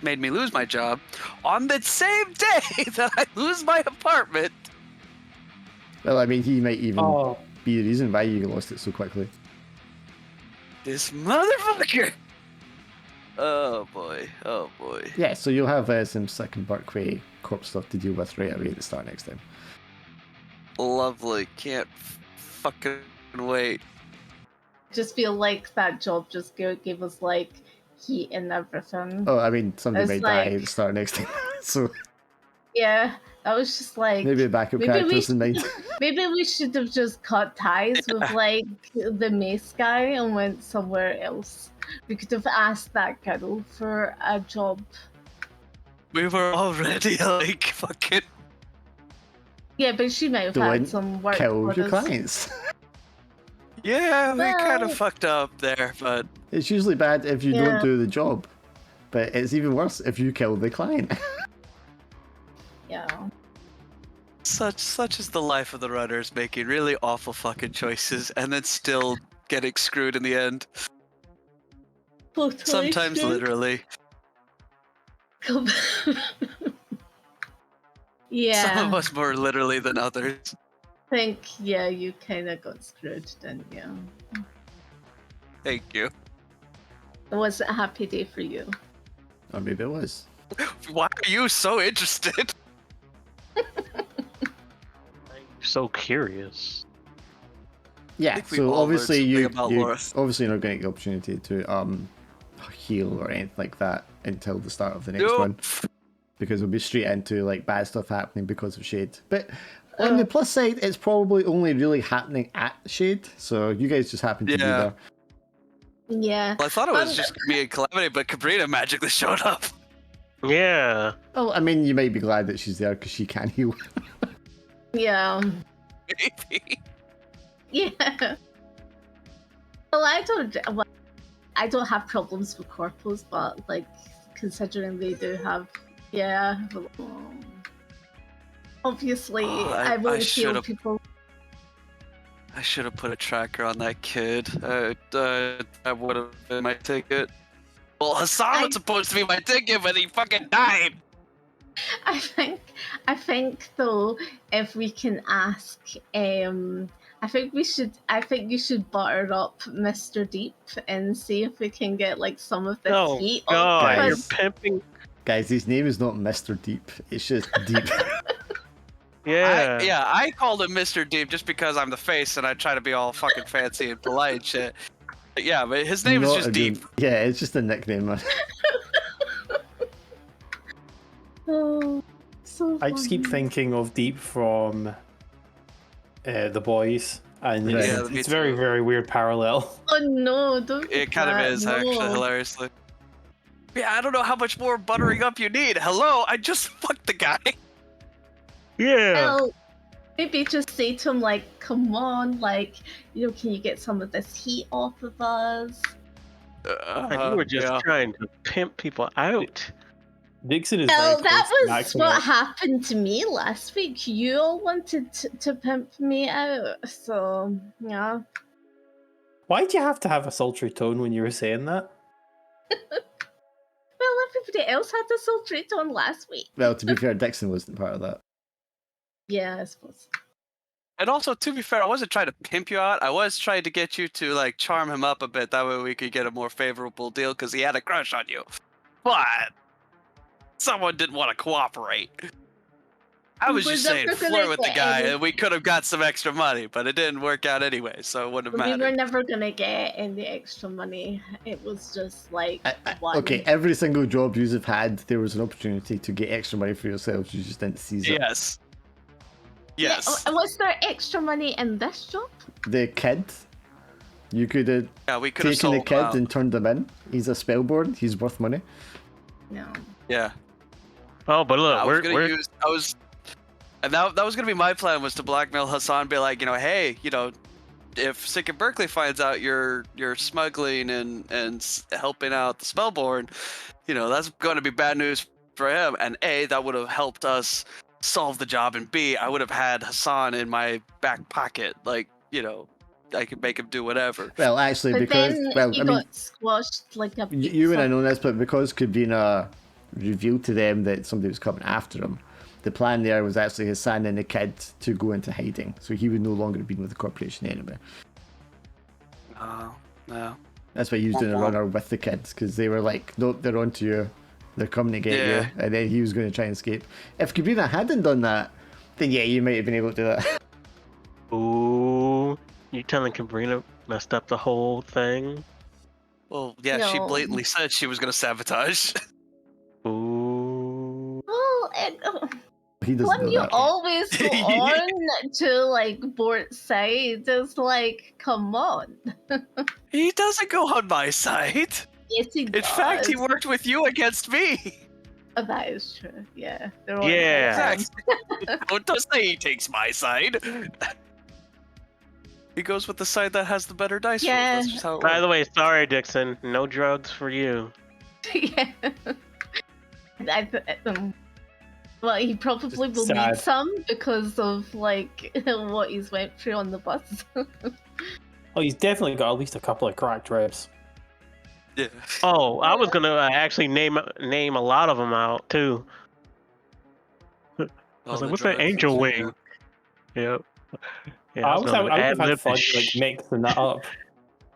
made me lose my job, on the same day that I lose my apartment. Well, I mean, he might even Oh, be the reason why you lost it so quickly. This motherfucker. Oh boy. Oh boy. Yeah, so you'll have some second Barkway corpse stuff to deal with right away at the start next time. Lovely. Can't fucking wait. Just feel like that job just gave us like heat and everything. Oh, I mean, somebody It's might die like- at the start next time. So Yeah, that was just like maybe a backup maybe we characters in mind. maybe we should have just cut ties with like the mace guy and went somewhere else. We could have asked that girl for a job. We were already like fucking. Yeah, but she might have had Don't some work Kill your orders. clients. Yeah, we kind Well- of fucked up there, but It's usually bad if you Yeah. don't do the job, but it's even worse if you kill the client. Yeah. such is the life of the runners, making really awful fucking choices and then still getting screwed in the end. Totally Sometimes true. literally. Yeah. Some of us more literally than others. I think, yeah, you kind of got screwed, didn't you? Thank you. It was a happy day for you. Or maybe it was. Why are you so interested? So curious. Yeah, think we so all learned obviously something you about Loris. obviously not going to get the opportunity to heal or anything like that until the start of the next Nope. one, because we'll be straight into like bad stuff happening because of Shade. But on the plus side, it's probably only really happening at Shade, so you guys just happen to be Yeah. there. Yeah. Well, I thought it was just me and Calamity, but Cabrina magically showed up. Yeah. Well, I mean, you might be glad that she's there because she can heal. Yeah. Maybe. Yeah. Well, I don't have problems with corpos, but like considering they do have, yeah. Obviously, Oh, I I won't heal should've- people. I should have put a tracker on that kid. That would have been my ticket. Well, Hassan was supposed to be my ticket, but he fucking died. I think though, if we can ask, I think you should butter up Mr. Deep and see if we can get like some of this Oh heat God, off. Guys. you're Because pimping. Guys, his name is not Mr. Deep. It's just Deep. Yeah. I called him Mr. Deep just because I'm the face and I try to be all fucking fancy and polite and shit. But yeah, but his name is Not just a Deep. good- Yeah, it's just a nickname, man. oh, so I just keep funny. thinking of Deep from The Boys, and Right. it's, Yeah, me it's very, too. very weird parallel. Oh no, don't. It do kind of that, is no. actually hilariously. Yeah, I don't know how much more buttering up you need. Hello, I just fucked the guy. Yeah. Well, maybe just say to him like, "Come on, like, can you get some of this heat off of us?" And you were just trying to pimp people out. Dixon is Well, very that close to was maxing what out. happened to me last week. You all wanted to pimp me out, so yeah. Why'd you have to have a sultry tone when you were saying that? Well, everybody else had the sultry tone last week. Well, to be fair, Dixon wasn't part of that. Yeah, I suppose. And also, to be fair, I wasn't trying to pimp you out. I was trying to get you to like charm him up a bit. That way we could get a more favorable deal because he had a crush on you. But someone didn't want to cooperate. I was We're just saying, never gonna flirt with the get guy, any- and we could have got some extra money, but it didn't work out anyway, so it wouldn't have We were mattered. never gonna get any extra money. It was just like one. Okay, every single job you have had, there was an opportunity to get extra money for yourselves. You just didn't seize it. Yes. Yes. Yeah, was there extra money in this job? The kid, you could have Yeah, we could have taken the sold kid out. and turned him in. He's a spellboard. He's worth money. No. Yeah. Oh, but look, I was gonna use. And that was gonna be my plan, was to blackmail Hassan, be like, hey, if Sick in Berkeley finds out you're smuggling and helping out the Spellborn, that's going to be bad news for him. And A, that would have helped us solve the job, and B, I would have had Hassan in my back pocket, I could make him do whatever. Well, actually, But because then he got squashed like a you and I pizza. know this, but because Kabrina revealed to them that somebody was coming after him, the plan there was actually Hassan and the kid to go into hiding, so he would no longer be with the corporation anyway. Oh, no. That's why he was doing a runner with the kids, because they were like, nope, they're onto you, they're coming to get you, and then he was going to try and escape. If Kabrina hadn't done that, then yeah, you might have been able to do that. Ooh, you telling Kabrina messed up the whole thing? Well, yeah, she No. blatantly said she was going to sabotage. Ooh. Well, He doesn't when know you that. always go on to like board side, just like come on. He doesn't go on my side. Yes, he does. In fact, he worked with you against me. Oh, that is true. Yeah. They're all Yeah. Don't say he takes my side. He goes with the side that has the better dice roll. Yeah. That's just how it By works. the way, sorry, Dixon. No drugs for you. Yeah. Well, he probably Just will sad. need some because of like what he's went through on the bus. Oh, he's definitely got at least a couple of cracked ribs. Yeah. Oh, I was gonna actually name a lot of them out too. I was like, "What's that angel wing?" Yep. Yeah, I was would gonna have had ad-lib fun the like mixing that up.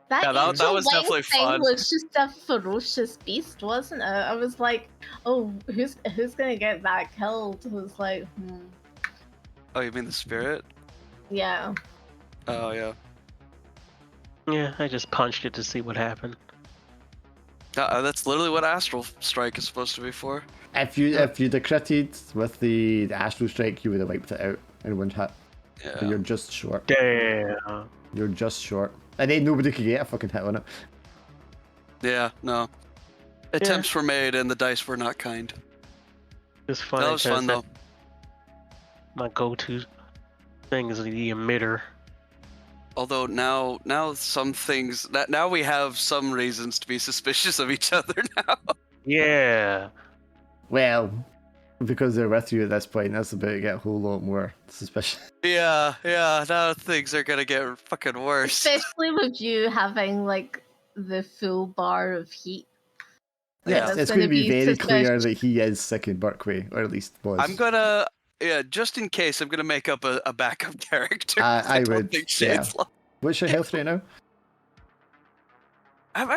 That Yeah, that angel was wing definitely thing fun. was just a ferocious beast, wasn't it? I was like, oh, who's gonna get that killed? I was like, Oh, you mean the spirit? yeah. Oh, yeah. Yeah, I just punched it to see what happened. That's literally what Astral Strike is supposed to be for. If you'd have critted with the Astro Strike, you would have wiped it out in one hit. But Yeah. you're just short. Damn. You're just short. And then nobody could get a fucking hit on it. Yeah, no. Attempts were made and the dice were not kind. It's funny. That was fun, though. My go-to thing is the emitter. Although now some things... Now we have some reasons to be suspicious of each other now. Yeah. Well, because they're with you at this point, that's about to get a whole lot more suspicious. Yeah, now things are gonna get fucking worse. Especially with you having like the full bar of heat. Yes, that's it's going to gonna be be very clear suspicious. that he is sick in Berkeley, or at least was. I'm gonna... Yeah, just in case, I'm gonna make up a backup character. I don't would, think yeah. Shade's lo- What's your health right now? I'm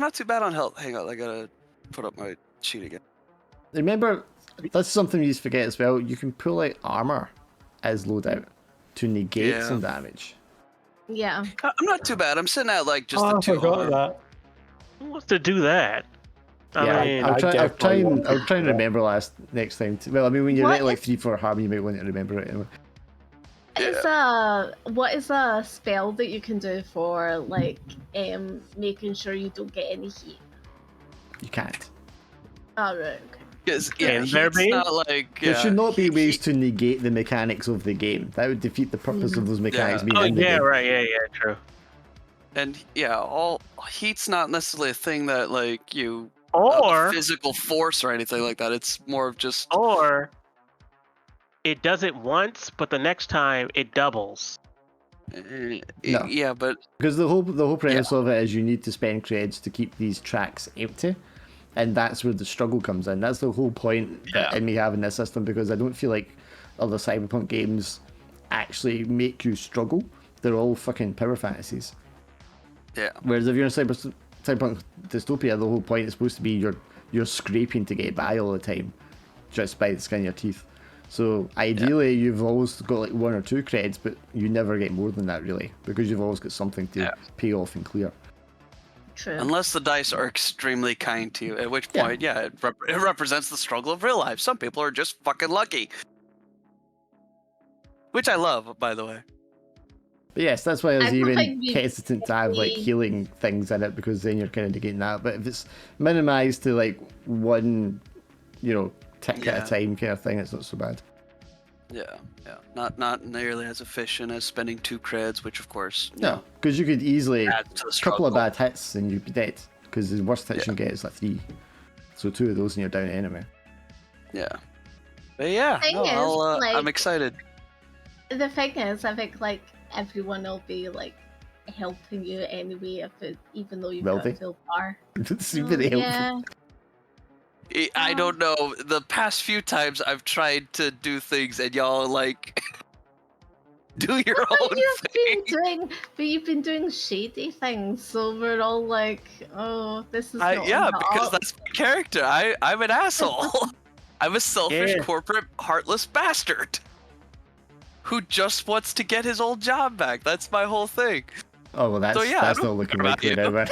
not too bad on health. Hang on, I gotta put up my sheet again. Remember, that's something you forget as well. You can pull out armor as loadout to negate Yeah. some damage. Yeah. I'm not too bad. I'm sitting at like just Oh, the I 2 forgot harm. that. Who wants to do that? Yeah, I mean, I'll try definitely and won't. I'll try and remember next time. Well, I mean, when you're What at like if- 3-4 harm, you might want to remember it anyway. What is a spell that you can do for like making sure you don't get any heat? You can't. Oh right, okay. Because Can there heat's be? not like There should not be he- ways to negate the mechanics of the game. That would defeat the purpose of those mechanics being oh in the yeah, game. right, yeah, true. And yeah, all heat's not necessarily a thing that like you Or physical force or anything like that. It's more of just or it does it once, but the next time it doubles. No. yeah, but Because the whole premise of it is you need to spend creds to keep these tracks empty, and that's where the struggle comes in. That's the whole point in me having this system, because I don't feel like other Cyberpunk games actually make you struggle. They're all fucking power fantasies. yeah, Whereas if you're in Cyberpunk Dystopia, the whole point is supposed to be you're scraping to get by all the time, just by the skin of your teeth. So ideally, you've always got like 1 or 2 creds, but you never get more than that really, because you've always got something to pay off and clear. True. unless the dice are extremely kind to you, at which point, it represents the struggle of real life. Some people are just fucking lucky, which I love, by the way. But yes, that's why I was I feel even like we hesitant to have like definitely- healing things in it, because then you're kind of negating that. But if it's minimized to like 1, tick at a time kind of thing, it's not so bad. Yeah, not nearly as efficient as spending 2 creds, which of course No, because you could easily adds to the couple struggle. of bad hits and you'd be dead. Because the worst hits Yeah. you get is like 3. So 2 of those and you're down anyway. Yeah, but yeah, Thing no, is, I'm like- excited. The thing is, I think like everyone will be like helping you anyway, even though you've Will got they? a full bar. It's very helpful. Yeah. I don't know. The past few times I've tried to do things and y'all like do your own thing. But you've been doing shady things, so we're all like, oh, this is not Yeah, on the because up. that's my character. I'm an asshole. I'm a selfish, Yeah. corporate, heartless bastard who just wants to get his old job back. That's my whole thing. Oh, well, that's, So, yeah, I that's don't not looking care about likely you. now, man.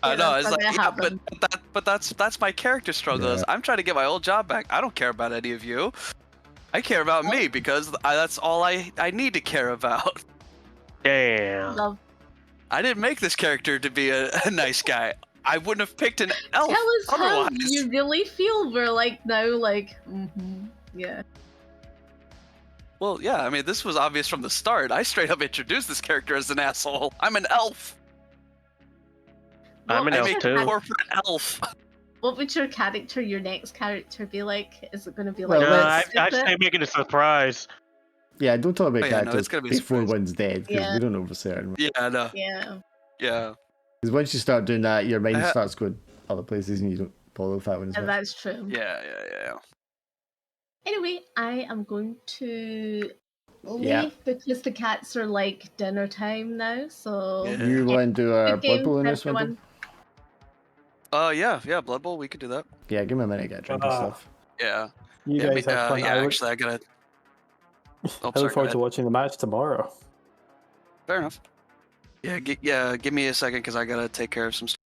I know. that's It's not like, gonna yeah, but happen. that's my character struggle. Is Yeah. I'm trying to get my old job back. I don't care about any of you. I care about me because that's all I need to care about. Damn. Love. I didn't make this character to be a nice guy. I wouldn't have picked an elf Tell us how otherwise. you really feel. We're like now, like, yeah. Well, yeah, I mean, this was obvious from the start. I straight up introduced this character as an asshole. I'm an elf. I'm an I elf make too. a corporate elf. What would your next character be like? Is it going to be Well, like? No, let's- I say make it a surprise. Yeah, don't talk about Oh, yeah, no, characters it's gonna be a before surprise. one's dead, because Yeah. we don't know for certain. Yeah, no. Yeah. Yeah. Because once you start doing that, your mind I ha- starts going other places and you don't follow that one as Yeah, much. that's true. Yeah. Anyway, I am going to leave Yeah. because the cats are like dinner time now. So Yeah. You want to do a good Blood game, Bowl in this window? everyone. Yeah, Blood Bowl, we could do that. Yeah, give me a minute to get a drink and stuff. Yeah. You Yeah, guys have fun. I look, actually, I gotta. Oh, I sorry, look go forward ahead. to watching the match tomorrow. Fair enough. Yeah, give me a second because I gotta take care of some stuff.